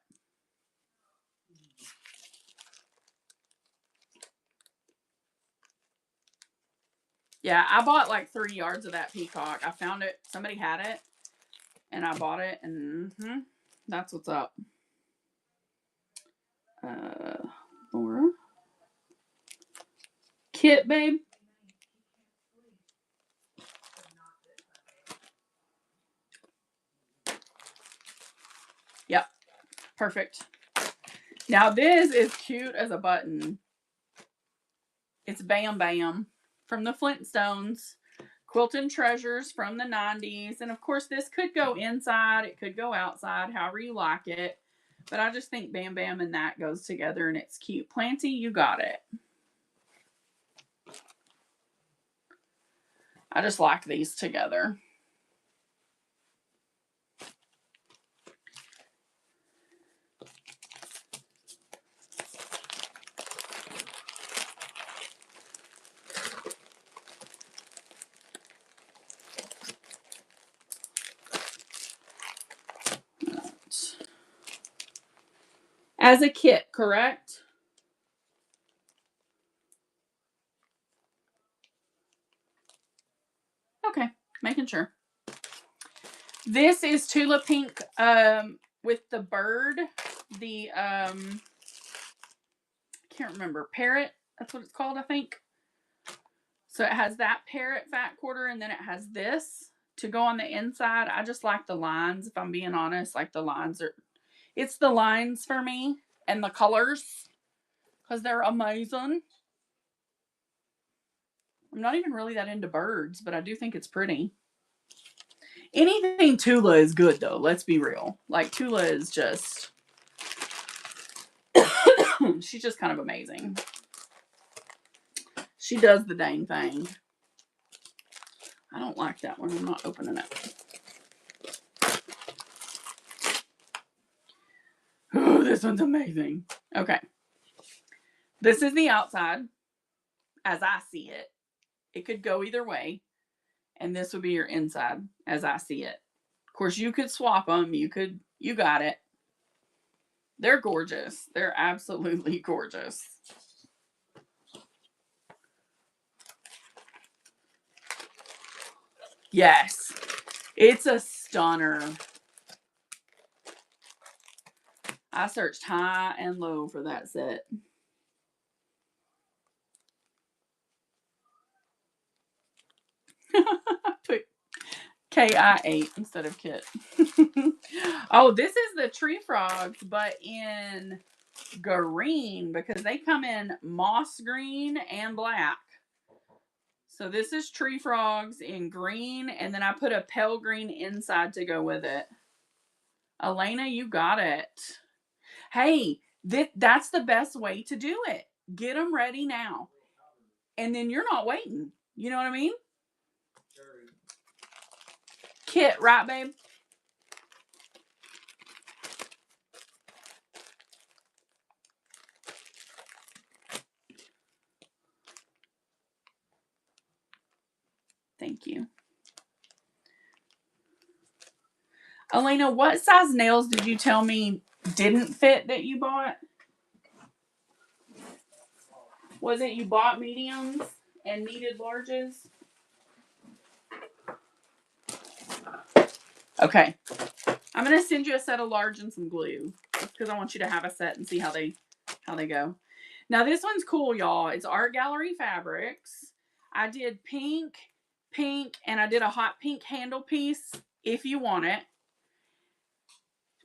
Yeah, I bought like 3 yards of that peacock. I found it. Somebody had it. And I bought it. And that's what's up. Laura. Kit, babe. Yep. Perfect. Now this is cute as a button. It's Bam Bam from the Flintstones. Quilting Treasures from the 90s. And of course, this could go inside. It could go outside, however you like it. But I just think Bam Bam and that goes together and it's cute. Planty, you got it. I just like these together. As a kit, correct? Okay, making sure. This is Tula Pink with the bird, the can't remember, parrot, that's what it's called, I think. So it has that parrot fat quarter, and then it has this to go on the inside. I just like the lines, if I'm being honest. Like the lines are, it's the lines for me and the colors because they're amazing. I'm not even really that into birds, but I do think it's pretty. Anything Tula is good though, let's be real. Like Tula is just, she's just kind of amazing. She does the dang thing. I don't like that one. I'm not opening it. Oh, this one's amazing. Okay. This is the outside as I see it. It could go either way. And this would be your inside as I see it. Of course, you could swap them. You got it. They're gorgeous. They're absolutely gorgeous. Yes. It's a stunner. I searched high and low for that set. Put KI8 instead of Kit. Oh, this is the Tree Frogs, but in green because they come in moss green and black. So this is Tree Frogs in green, and then I put a pale green inside to go with it. Elena, you got it. Hey, that's the best way to do it. Get them ready now. And then you're not waiting. You know what I mean? Kit, right, babe? Thank you. Elena, what size nails did you tell me didn't fit that you bought? Was it you bought mediums and needed larges? Okay. I'm going to send you a set of large and some glue because I want you to have a set and see how they go. Now this one's cool, y'all. It's Art Gallery Fabrics. I did pink, pink, and I did a hot pink handle piece if you want it.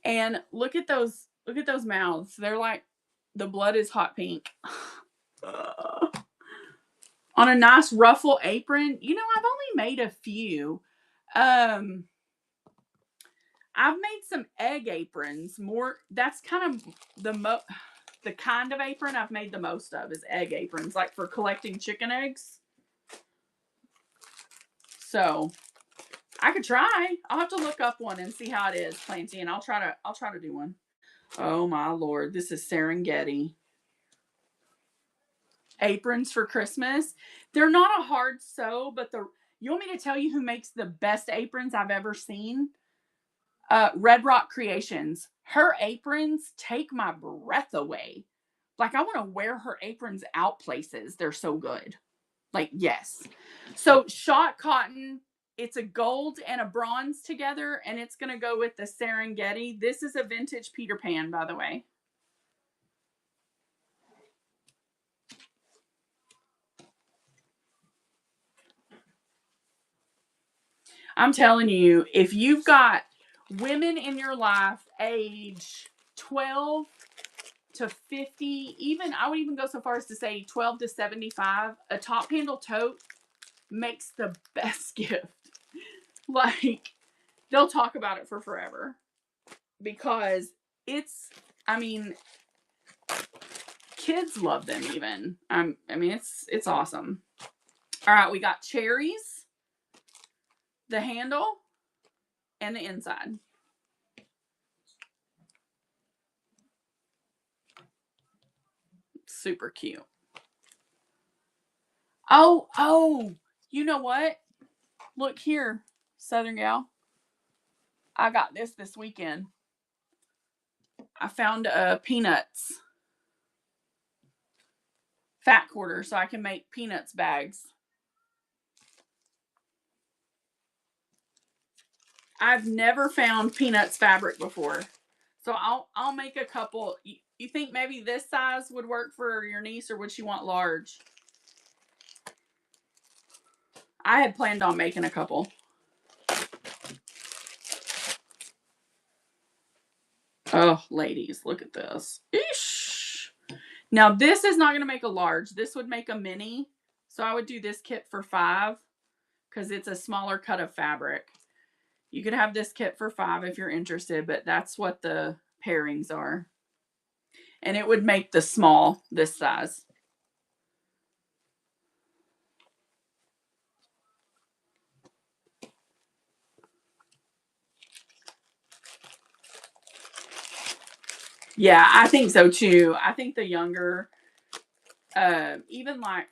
And look at those mouths. They're like, the blood is hot pink. On a nice ruffle apron. You know, I've only made a few. I've made some egg aprons. More, that's kind of the kind of apron I've made the most of is egg aprons, like for collecting chicken eggs. So I could try. I'll have to look up one and see how it is, Planty, and I'll try to do one. Oh my Lord, this is Serengeti. Aprons for Christmas. They're not a hard sew, but you want me to tell you who makes the best aprons I've ever seen? Red Rock Creations. Her aprons take my breath away. Like, I want to wear her aprons out places. They're so good. Like, yes. So shot cotton, it's a gold and a bronze together, and it's going to go with the Serengeti. This is a vintage Peter Pan, by the way. I'm telling you, if you've got women in your life age 12 to 50, even I would even go so far as to say 12 to 75, a top handle tote makes the best gift. Like, they'll talk about it for forever because it's, I mean, kids love them even. I mean, it's awesome. All right, we got cherries, the handle, and the inside. Super cute. Oh, you know what? Look here, Southern Gal. I got this weekend. I found peanuts. Fat quarter so I can make peanuts bags. I've never found peanuts fabric before. So I'll make a couple. You think maybe this size would work for your niece, or would she want large? I had planned on making a couple. Oh, ladies, look at this. Eesh. Now, this is not going to make a large. This would make a mini. So I would do this kit for $5 because it's a smaller cut of fabric. You could have this kit for $5 if you're interested, but that's what the pairings are. And it would make the small this size. Yeah, I think so too. I think the younger, even like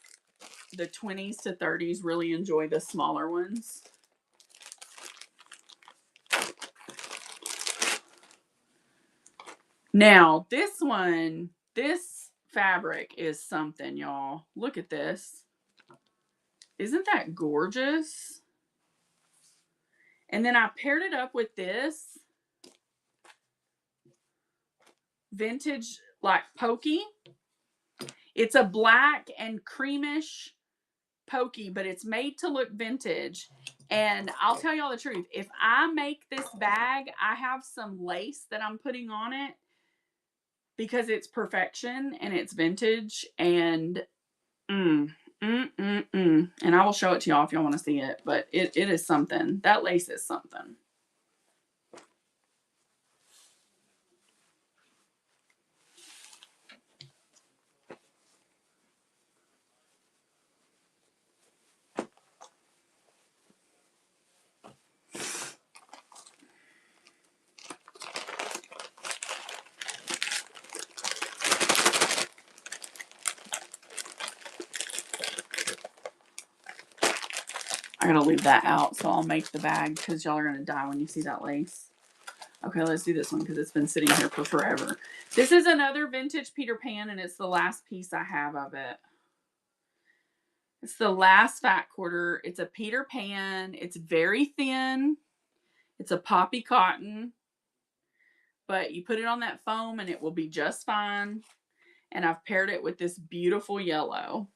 the 20s to 30s really enjoy the smaller ones. Now, this fabric is something, y'all. Look at this. Isn't that gorgeous? And then I paired it up with this vintage, like, pokey. It's a black and creamish pokey, but it's made to look vintage. And I'll tell y'all the truth. If I make this bag, I have some lace that I'm putting on it because it's perfection and it's vintage. And and I will show it to y'all if y'all want to see it. But it is something. That lace is something. I gotta leave that out, so I'll make the bag because y'all are gonna die when you see that lace. Okay, let's do this one because it's been sitting here for forever. This is another vintage Peter Pan, and it's the last piece I have of it. It's the last fat quarter. It's a Peter Pan. It's very thin. It's a poppy cotton. But you put it on that foam and it will be just fine. And I've paired it with this beautiful yellow.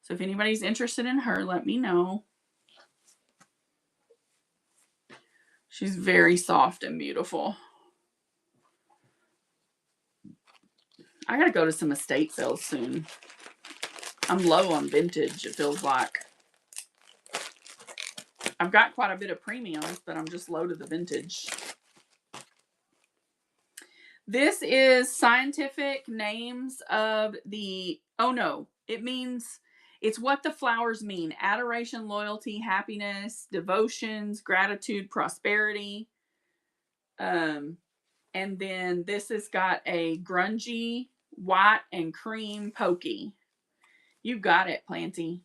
So if anybody's interested in her, let me know. She's very soft and beautiful. I gotta go to some estate sales soon. I'm low on vintage, it feels like. I've got quite a bit of premiums, but I'm just low to the vintage. This is scientific names of the, oh no, it means, it's what the flowers mean. Adoration, loyalty, happiness, devotions, gratitude, prosperity. And then this has got a grungy, white, and cream pokey. You got it, Planty.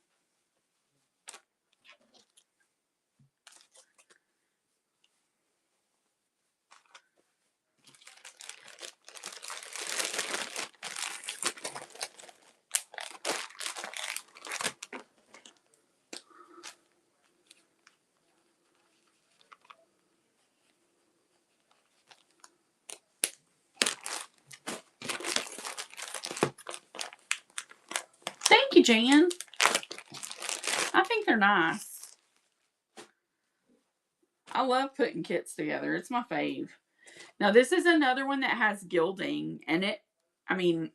Thank you, Jan. I think they're nice. I love putting kits together. It's my fave. Now, this is another one that has gilding, and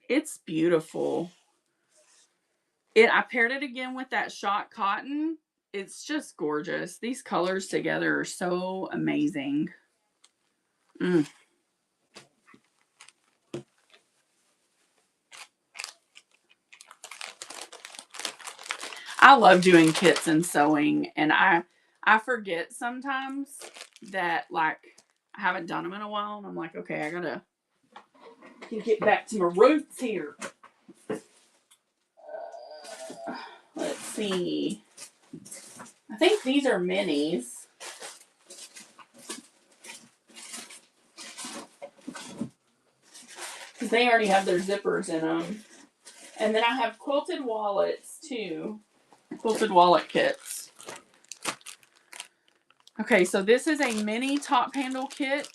it's beautiful. I paired it again with that shot cotton. It's just gorgeous. These colors together are so amazing. I love doing kits and sewing, and I forget sometimes that, like, I haven't done them in a while, and I'm like, okay, I gotta get back to my roots here. Let's see. I think these are minis. Because they already have their zippers in them. And then I have quilted wallets too. Quilted wallet kits. Okay, so this is a mini top handle kit.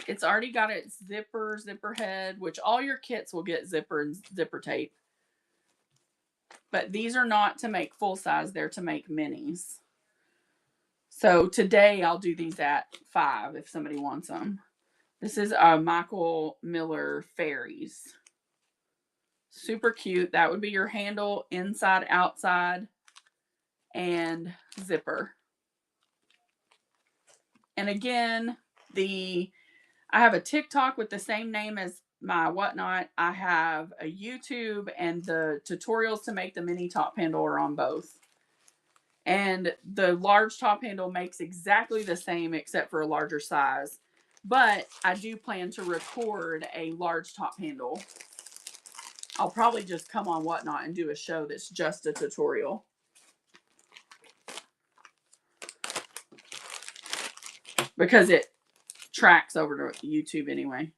It's already got its zipper head, which all your kits will get zipper and zipper tape. But these are not to make full size, they're to make minis. So today I'll do these at 5 if somebody wants them. This is a Michael Miller Fairies. Super cute. That would be your handle, inside, outside, and zipper. And again, I have a TikTok with the same name as my whatnot. I have a YouTube, and the tutorials to make the mini top handle are on both. And the large top handle makes exactly the same except for a larger size. But I do plan to record a large top handle. I'll probably just come on Whatnot and do a show that's just a tutorial. Because it tracks over to YouTube anyway.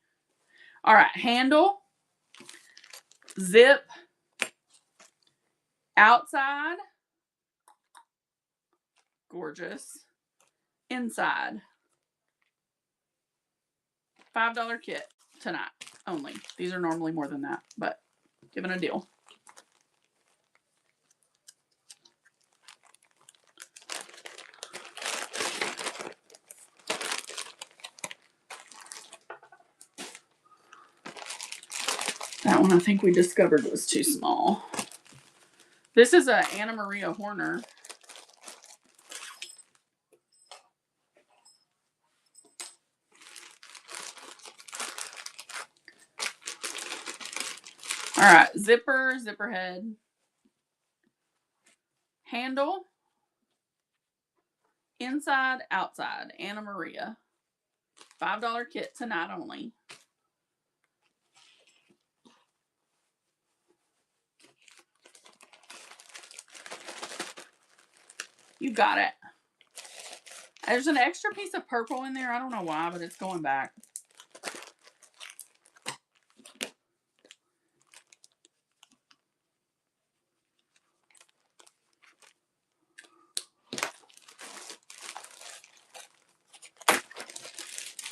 All right, handle, zip, outside, gorgeous, inside. $5 kit tonight only. These are normally more than that, but giving a deal. That one I think we discovered was too small. This is a Anna Maria Horner. All right, zipper head, handle, inside, outside, Anna Maria. $5 kit tonight only. You got it. There's an extra piece of purple in there. I don't know why, but it's going back.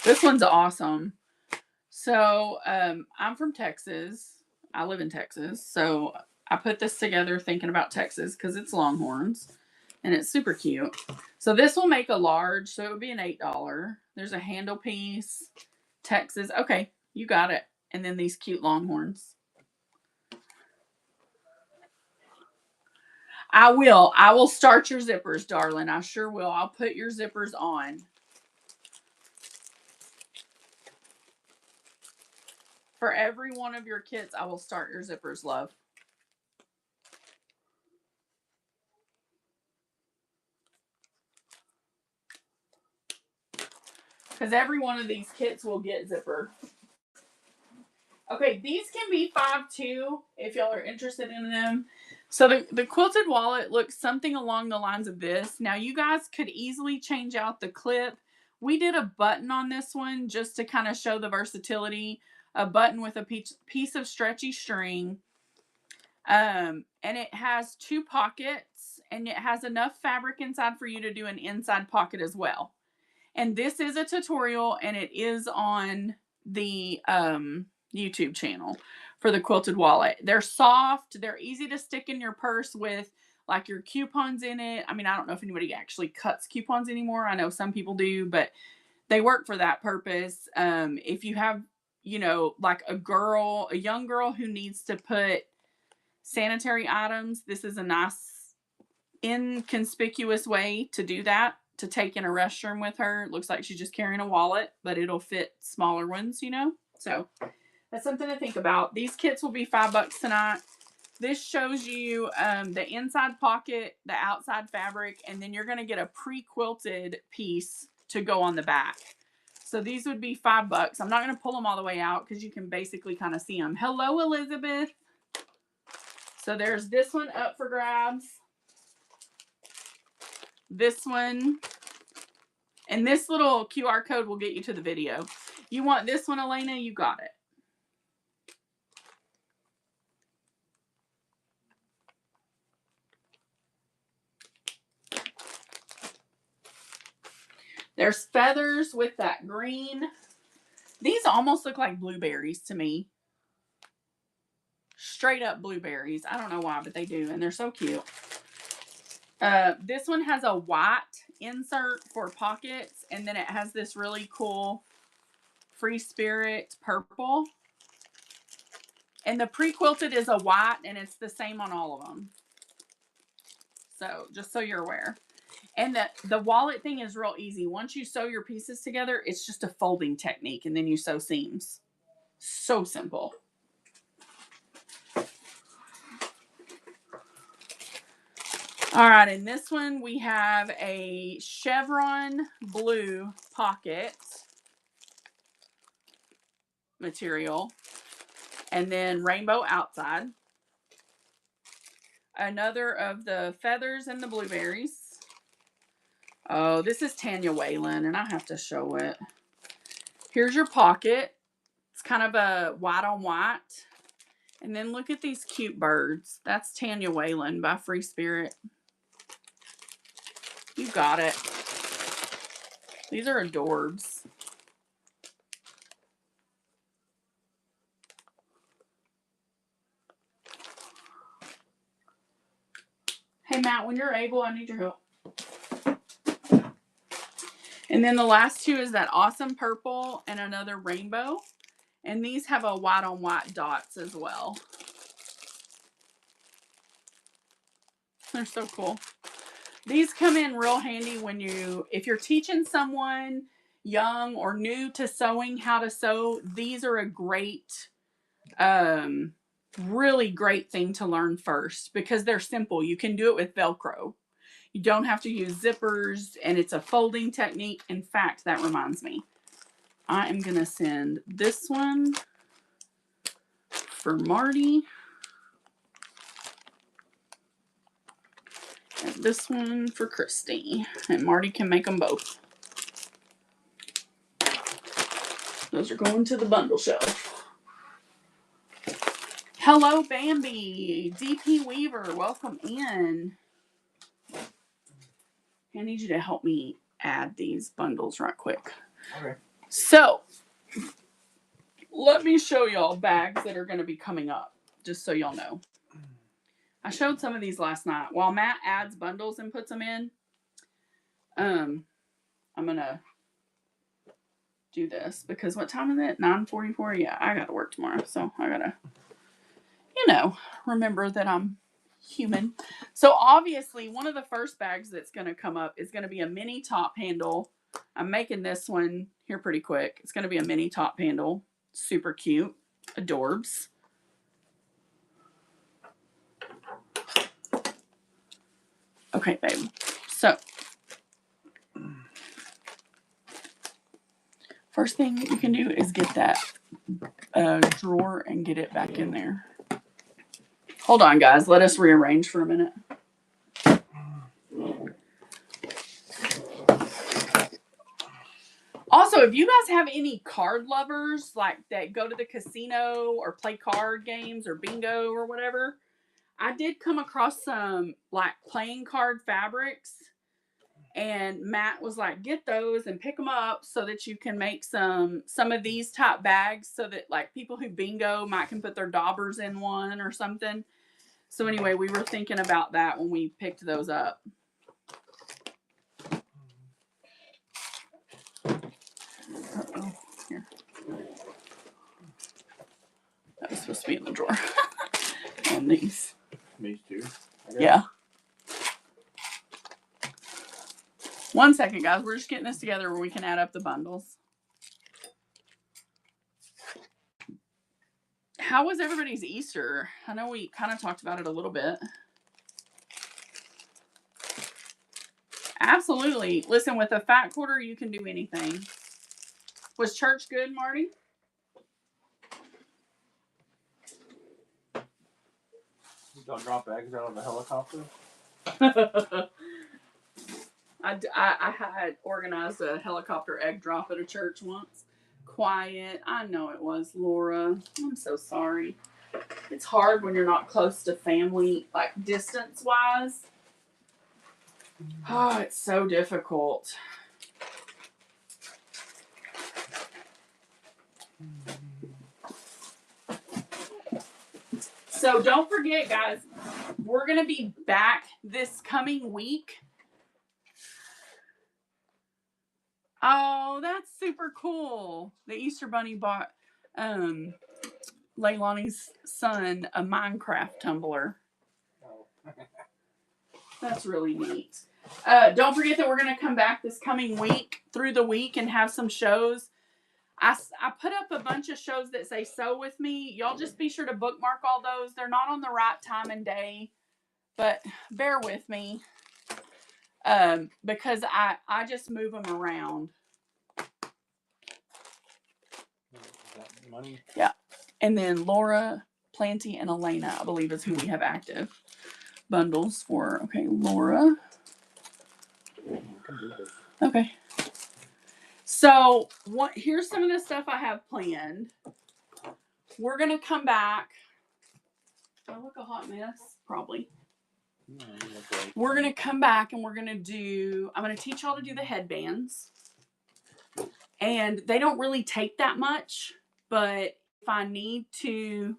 This one's awesome. So I'm from Texas. I live in Texas. So I put this together thinking about Texas because it's Longhorns and it's super cute. So this will make a large, so it would be an $8. There's a handle piece, Texas. Okay, you got it. And then these cute Longhorns. I will. I will start your zippers, darling. I sure will. I'll put your zippers on. For every one of your kits, I will start your zippers, love. Because every one of these kits will get zipper. Okay, these can be 5 if y'all are interested in them. So the quilted wallet looks something along the lines of this. Now you guys could easily change out the clip. We did a button on this one just to kind of show the versatility. A button with a piece of stretchy string. And it has 2 pockets and it has enough fabric inside for you to do an inside pocket as well. And this is a tutorial and it is on the YouTube channel for the quilted wallet. They're soft. They're easy to stick in your purse with like your coupons in it. I mean, I don't know if anybody actually cuts coupons anymore. I know some people do, but they work for that purpose. If you have, you know, like a young girl who needs to put sanitary items, this is a nice inconspicuous way to do that, to take in a restroom with her. It looks like she's just carrying a wallet, but it'll fit smaller ones, you know? So that's something to think about. These kits will be $5 tonight. This shows you the inside pocket, the outside fabric, and then you're going to get a pre-quilted piece to go on the back. So these would be $5. I'm not going to pull them all the way out because you can basically kind of see them. Hello, Elizabeth. So there's this one up for grabs. This one. And this little QR code will get you to the video. You want this one, Elena? You got it. There's feathers with that green. These almost look like blueberries to me. Straight up blueberries. I don't know why, but they do. And they're so cute. This one has a white insert for pockets. And then it has this really cool Free Spirit purple. And the pre-quilted is a white. And it's the same on all of them. So just so you're aware. And the wallet thing is real easy. Once you sew your pieces together, it's just a folding technique. And then you sew seams. So simple. All right, in this one, we have a chevron blue pocket material. And then rainbow outside. Another of the feathers and the blueberries. Oh, this is Tanya Whalen, and I have to show it. Here's your pocket. It's kind of a white on white. And then look at these cute birds. That's Tanya Whalen by Free Spirit. You got it. These are adorbs. Hey, Matt, when you're able, I need your help. And then the last two is that awesome purple and another rainbow. And these have a white on white dots as well. They're so cool. These come in real handy when if you're teaching someone young or new to sewing how to sew, these are a great, really great thing to learn first because they're simple. You can do it with Velcro. You don't have to use zippers and it's a folding technique. In fact, that reminds me. I am going to send this one for Marty. And this one for Christy. And Marty can make them both. Those are going to the bundle shelf. Hello, Bambi. DP Weaver, welcome in. I need you to help me add these bundles right quick. Okay. So, let me show y'all bags that are going to be coming up, just so y'all know. I showed some of these last night. While Matt adds bundles and puts them in, I'm gonna do this because what time is it? 9:44. Yeah, I gotta work tomorrow, so I gotta, remember that I'm human. So obviously, one of the first bags that's gonna come up is gonna be a mini top handle. I'm making this one here pretty quick. It's gonna be a mini top handle, super cute, adorbs. Okay, babe. So first thing you can do is get that drawer and get it back in there. Hold on, guys. Let us rearrange for a minute. Also, if you guys have any card lovers like that go to the casino or play card games or bingo or whatever, I did come across some like playing card fabrics, and Matt was like, get those and pick them up so that you can make some of these type bags so that like people who bingo might can put their daubers in one or something. So anyway, we were thinking about that when we picked those up. Uh-oh. Here. That was supposed to be in the drawer. And these. These two. Yeah. One second, guys. We're just getting this together where we can add up the bundles. How was everybody's Easter? I know we kind of talked about it a little bit. Absolutely. Listen, with a fat quarter, you can do anything. Was church good, Marty? Y'all drop eggs out of the helicopter? I had organized a helicopter egg drop at a church once. Quiet. I know it was, Laura. I'm so sorry. It's hard when you're not close to family, like distance-wise. Oh, it's so difficult. So don't forget, guys, we're going to be back this coming week. Oh, that's super cool. The Easter Bunny bought Leilani's son a Minecraft tumbler. That's really neat. Don't forget that we're going to come back this coming week through the week and have some shows. I put up a bunch of shows that say sew with me. Y'all just be sure to bookmark all those. They're not on the right time and day, but bear with me because I just move them around. Is that money? Yeah. And then Laura, Planty, and Elena, I believe is who we have active bundles for. Okay, Laura. Okay. So here's some of the stuff I have planned. We're going to come back. Do I look a hot mess? Probably. Yeah, you look right. We're going to come back and I'm going to teach y'all to do the headbands. And they don't really take that much, but if I need to,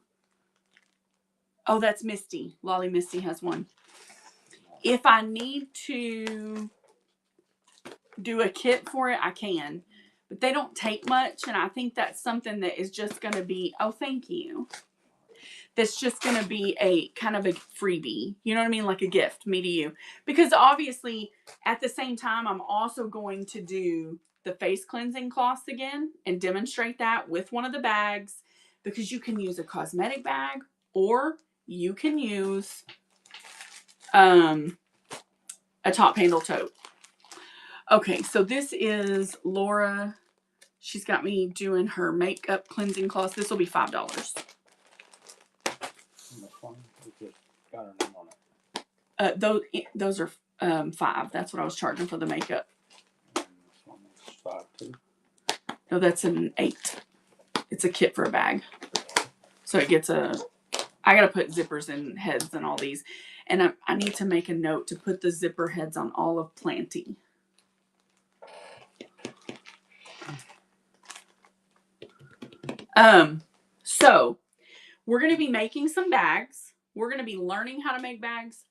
oh, that's Misty. Lolly Misty has one. If I need to do a kit for it, I can. But they don't take much, and I think that's something that is just going to be, oh, thank you. That's just going to be a kind of a freebie. You know what I mean? Like a gift, me to you. Because obviously, at the same time, I'm also going to do the face cleansing cloths again and demonstrate that with one of the bags. Because you can use a cosmetic bag or you can use a top handle tote. Okay, so this is Laura. She's got me doing her makeup cleansing cloths. This will be $5. Got her name on it. Those are $5. That's what I was charging for the makeup. And this one is 5 too. No, that's an 8. It's a kit for a bag. So it gets I got to put zippers and heads and all these. And I need to make a note to put the zipper heads on all of Planty. So we're going to be making some bags. We're going to be learning how to make bags.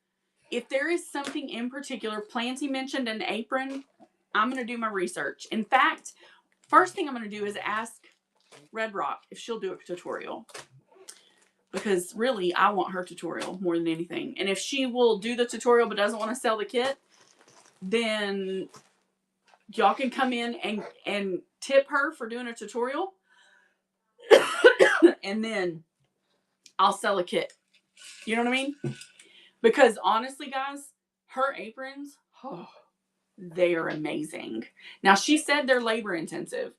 If there is something in particular, Planty mentioned an apron, I'm going to do my research. In fact, first thing I'm going to do is ask Red Rock if she'll do a tutorial. Because really, I want her tutorial more than anything. And if she will do the tutorial but doesn't want to sell the kit, then y'all can come in and tip her for doing a tutorial. And then I'll sell a kit. You know what I mean? Because honestly, guys, her aprons, oh, they are amazing. Now, she said they're labor intensive.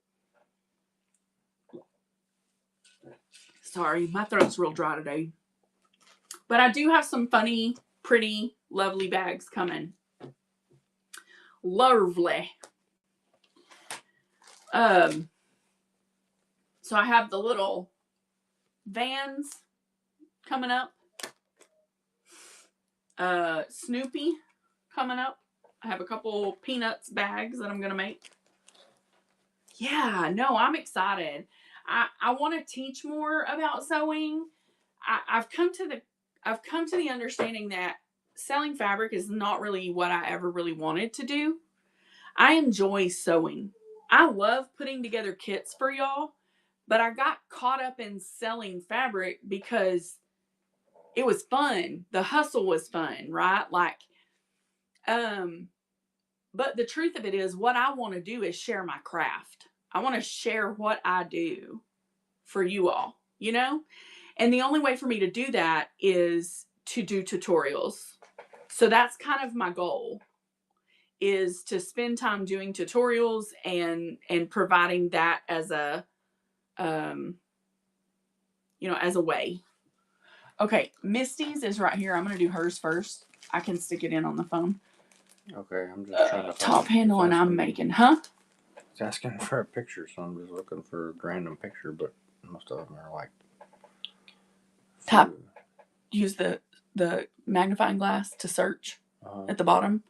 Sorry, my throat's real dry today. But I do have some funny, pretty, lovely bags coming. Lovely. So I have the little Vans coming up. Snoopy coming up. I have a couple Peanuts bags that I'm going to make. Yeah, no, I'm excited. I want to teach more about sewing. I've come to the understanding that selling fabric is not really what I ever really wanted to do. I enjoy sewing. I love putting together kits for y'all, but I got caught up in selling fabric because it was fun. The hustle was fun, right? Like, but the truth of it is what I want to do is share my craft. I want to share what I do for you all, you know? And the only way for me to do that is to do tutorials. So that's kind of my goal, is to spend time doing tutorials and providing that as a as a way. Okay, Misty's is right here. I'm going to do hers first. I can stick it in on the phone. Okay, I'm just trying to top handle, and I'm making, huh? It's asking for a picture, so I'm just looking for a random picture, but most of them are like top. Use the magnifying glass to search at the bottom,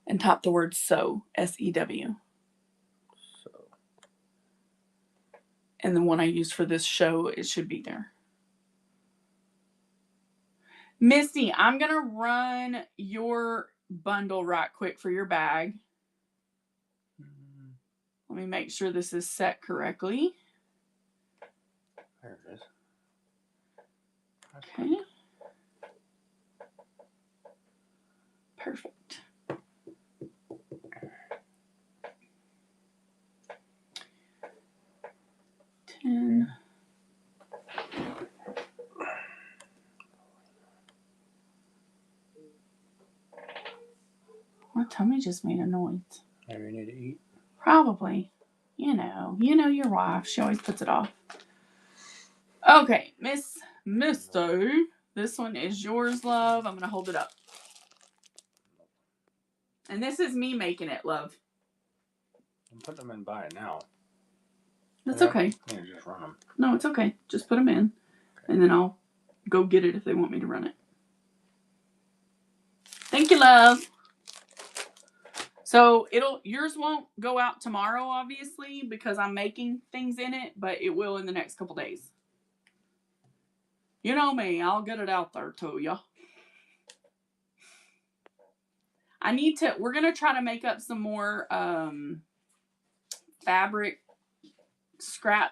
and top the word sew, SEW. So. And the one I used for this show, it should be there. Misty, I'm gonna run your bundle right quick for your bag. Let me make sure this is set correctly. There it is. Okay. Perfect. $10. My tummy just made a noise. Maybe you need to eat. Probably. You know your wife. She always puts it off. Okay, Miss Misto. This one is yours, love. I'm going to hold it up. And this is me making it, love. I'm putting them in by it now. That's okay. You just run them. No, it's okay. Just put them in. Okay. And then I'll go get it if they want me to run it. Thank you, love. So yours won't go out tomorrow, obviously, because I'm making things in it, but it will in the next couple days. You know me, I'll get it out there to you. We're going to try to make up some more fabric scrap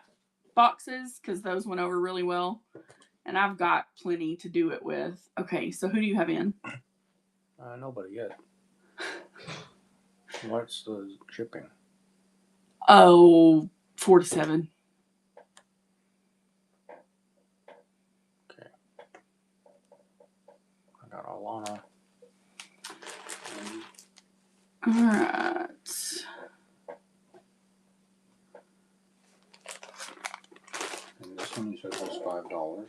boxes, because those went over really well. And I've got plenty to do it with. Okay, so who do you have in? Nobody yet. What's the shipping? Oh, 4 to 7. Okay. I got Alana. Alright. And this one you said was $5.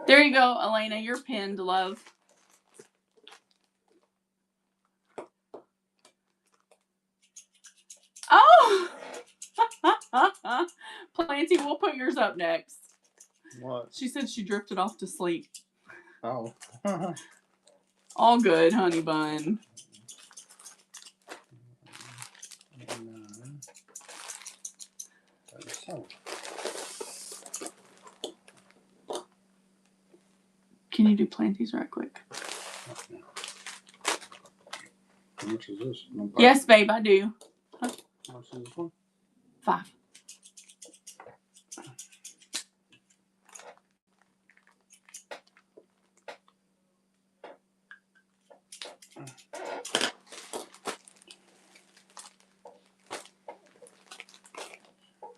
There you go, Elena. You're pinned, love. Oh! Planty, we'll put yours up next. What? She said she drifted off to sleep. Oh. All good, honey bun. Can you do planties right quick? Okay. How much is this? No pipe. Yes, babe, I do. How much is this one? 5.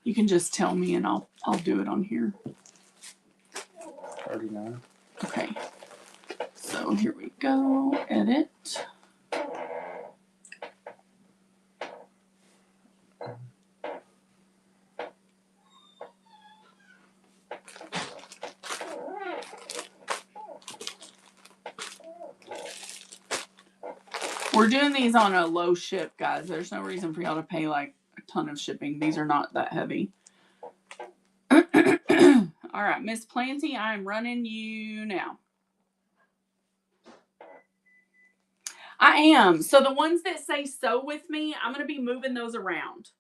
You can just tell me and I'll do it on here. 39. Okay. So here we go. Edit. We're doing these on a low ship, guys. There's no reason for y'all to pay like a ton of shipping. These are not that heavy. All right, Miss Planty, I'm running you now. I am. So the ones that say sew with me, I'm going to be moving those around.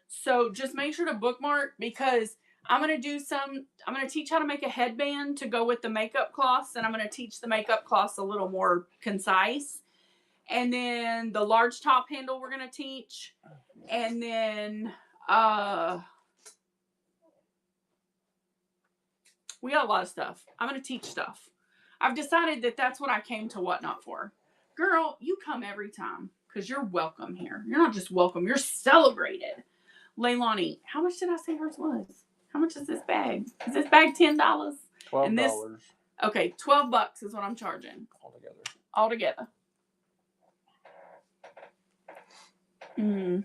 So just make sure to bookmark because I'm going to teach how to make a headband to go with the makeup cloths. And I'm going to teach the makeup cloths a little more concise. And then the large top handle we're going to teach. And then we got a lot of stuff. I'm going to teach stuff. I've decided that that's what I came to Whatnot for. Girl, you come every time because you're welcome here. You're not just welcome, you're celebrated. Leilani, how much did I say hers was? How much is this bag? Is this bag $10? $12. And this, okay, $12 is what I'm charging. Altogether. Mm-hmm.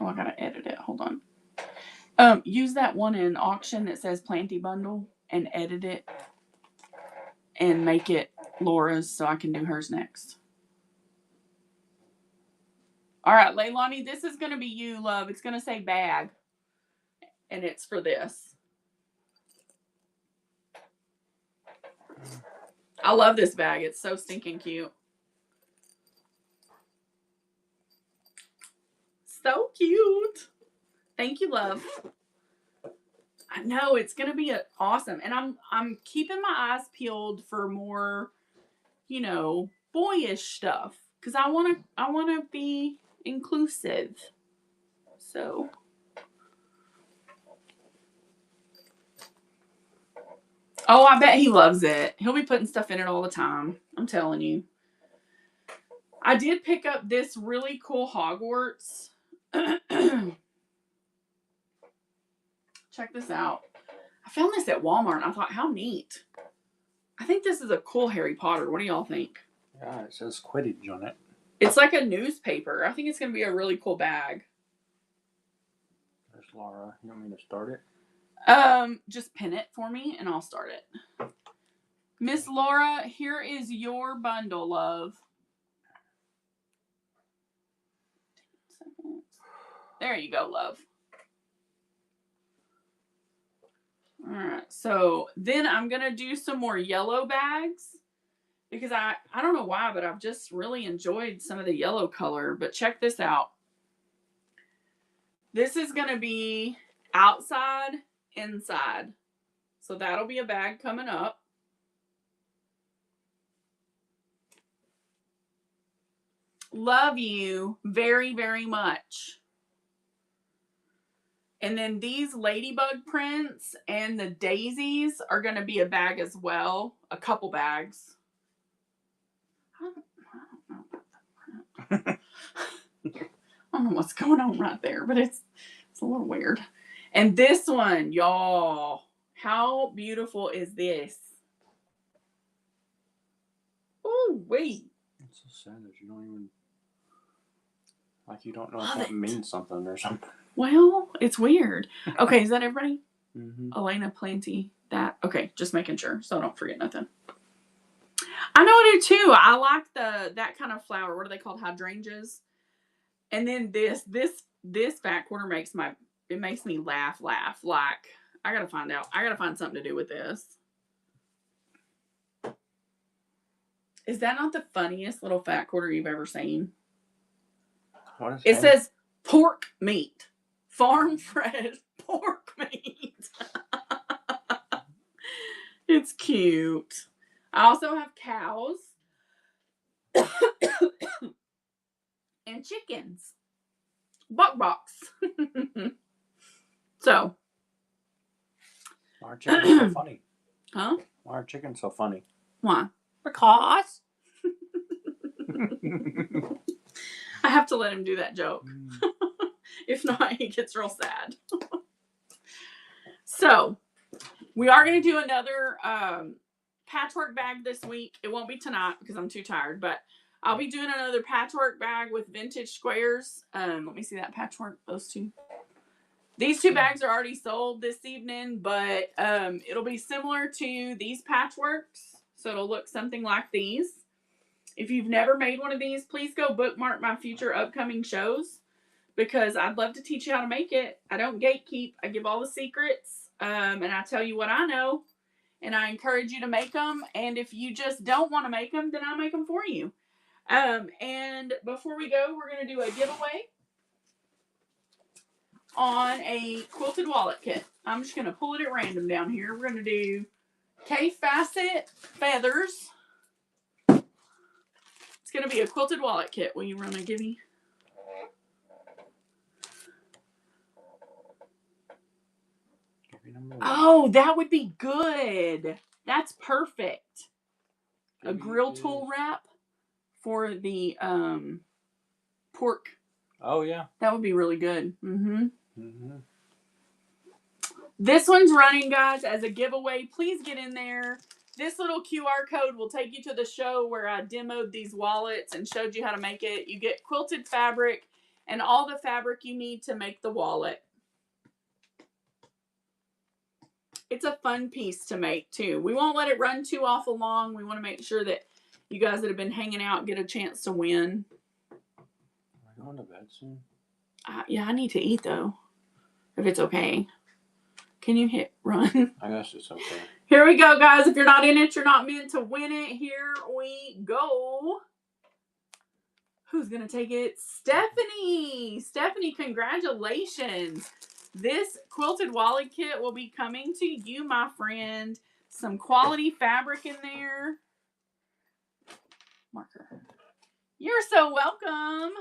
Oh, I gotta edit it. Hold on. Use that one in auction that says Planty Bundle and edit it and make it Laura's so I can do hers next. All right, Leilani, this is going to be you, love. It's going to say bag. And it's for this. I love this bag. It's so stinking cute. So cute. Thank you, love. I know it's going to be awesome. And I'm keeping my eyes peeled for more, you know, boyish stuff cuz I want to be inclusive. So oh, I bet he loves it. He'll be putting stuff in it all the time. I'm telling you. I did pick up this really cool Hogwarts. Check this out. I found this at Walmart and I thought, how neat. I think this is a cool Harry Potter. What do y'all think? Yeah, it says Quidditch on it. It's like a newspaper. I think it's going to be a really cool bag. There's Laura. You want me to start it? Just pin it for me and I'll start it. Miss Laura, here is your bundle, love. There you go, love. All right. So then I'm going to do some more yellow bags because I don't know why, but I've just really enjoyed some of the yellow color. But check this out. This is going to be outside, inside. So that'll be a bag coming up. Love you very, very much. And then these ladybug prints and the daisies are going to be a bag as well. A couple bags. I don't know about that print. I don't know what's going on right there, but it's a little weird. And this one, y'all, how beautiful is this? Ooh, wait. It's so sad that you don't even, like, you don't know Love if that it. means something or something. Well, it's weird. Okay, is that everybody? Mm-hmm. Elena Planty, that. Okay, just making sure so I don't forget nothing. I know I do too. I like that kind of flower. What are they called? Hydrangeas. And then this fat quarter makes me laugh. Like, I gotta find out. I gotta find something to do with this. Is that not the funniest little fat quarter you've ever seen? What is it? Says pork meat. Farm fresh pork meat. It's cute. I also have cows and chickens. Box. So. Why are chickens so funny? Huh? Why are chickens so funny? Why? Because. I have to let him do that joke. If not, he gets real sad. So, we are going to do another patchwork bag this week. It won't be tonight because I'm too tired, but I'll be doing another patchwork bag with vintage squares. Let me see that patchwork, those two. These two bags are already sold this evening, but it'll be similar to these patchworks. So it'll look something like these. If you've never made one of these, please go bookmark my future upcoming shows because I'd love to teach you how to make it. I don't gatekeep. I give all the secrets and I tell you what I know. And I encourage you to make them. And if you just don't want to make them, then I'll make them for you. And before we go, we're going to do a giveaway on a quilted wallet kit. I'm just going to pull it at random down here. We're going to do K-Facet feathers. It's going to be a quilted wallet kit. Will you run a give me? Oh, that would be good. That's perfect. A grill tool wrap for the pork. Oh, yeah. That would be really good. This one's running, guys, as a giveaway. Please get in there. This little QR code will take you to the show where I demoed these wallets and showed you how to make it. You get quilted fabric and all the fabric you need to make the wallet. It's a fun piece to make, too. We won't let it run too awful long. We want to make sure that you guys that have been hanging out get a chance to win. Are we going to bed soon? Yeah, I need to eat, though, if it's okay. Can you hit run? I guess it's okay. Here we go, guys. If you're not in it, you're not meant to win it. Here we go. Who's going to take it? Stephanie. Stephanie, congratulations. This quilted wallet kit will be coming to you, my friend. Some quality fabric in there. Marker. You're so welcome.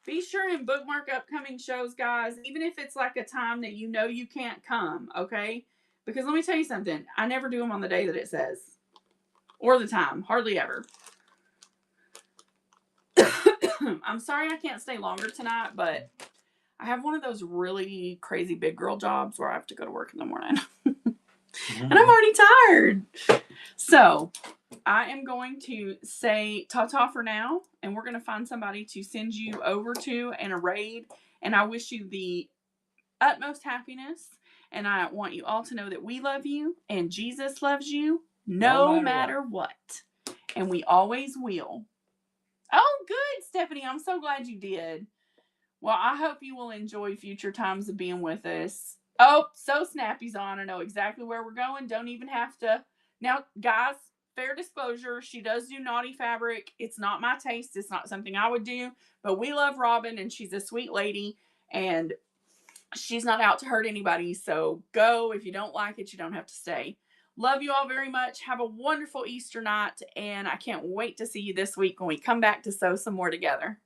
Be sure and bookmark upcoming shows, guys, even if it's like a time that you know you can't come, okay? Because let me tell you something. I never do them on the day that it says. Or the time. Hardly ever. I'm sorry I can't stay longer tonight, but I have one of those really crazy big girl jobs where I have to go to work in the morning. And I'm already tired. So, I am going to say ta-ta for now, and we're going to find somebody to send you over to in a raid, and I wish you the utmost happiness, and I want you all to know that we love you, and Jesus loves you no matter what. And we always will. Oh, good, Stephanie. I'm so glad you did. Well, I hope you will enjoy future times of being with us. Oh, so Snappy's on. I know exactly where we're going. Don't even have to. Now, guys, fair disclosure, she does do naughty fabric. It's not my taste. It's not something I would do. But we love Robin, and she's a sweet lady. And she's not out to hurt anybody. So go. If you don't like it, you don't have to stay. Love you all very much. Have a wonderful Easter night. And I can't wait to see you this week when we come back to sew some more together.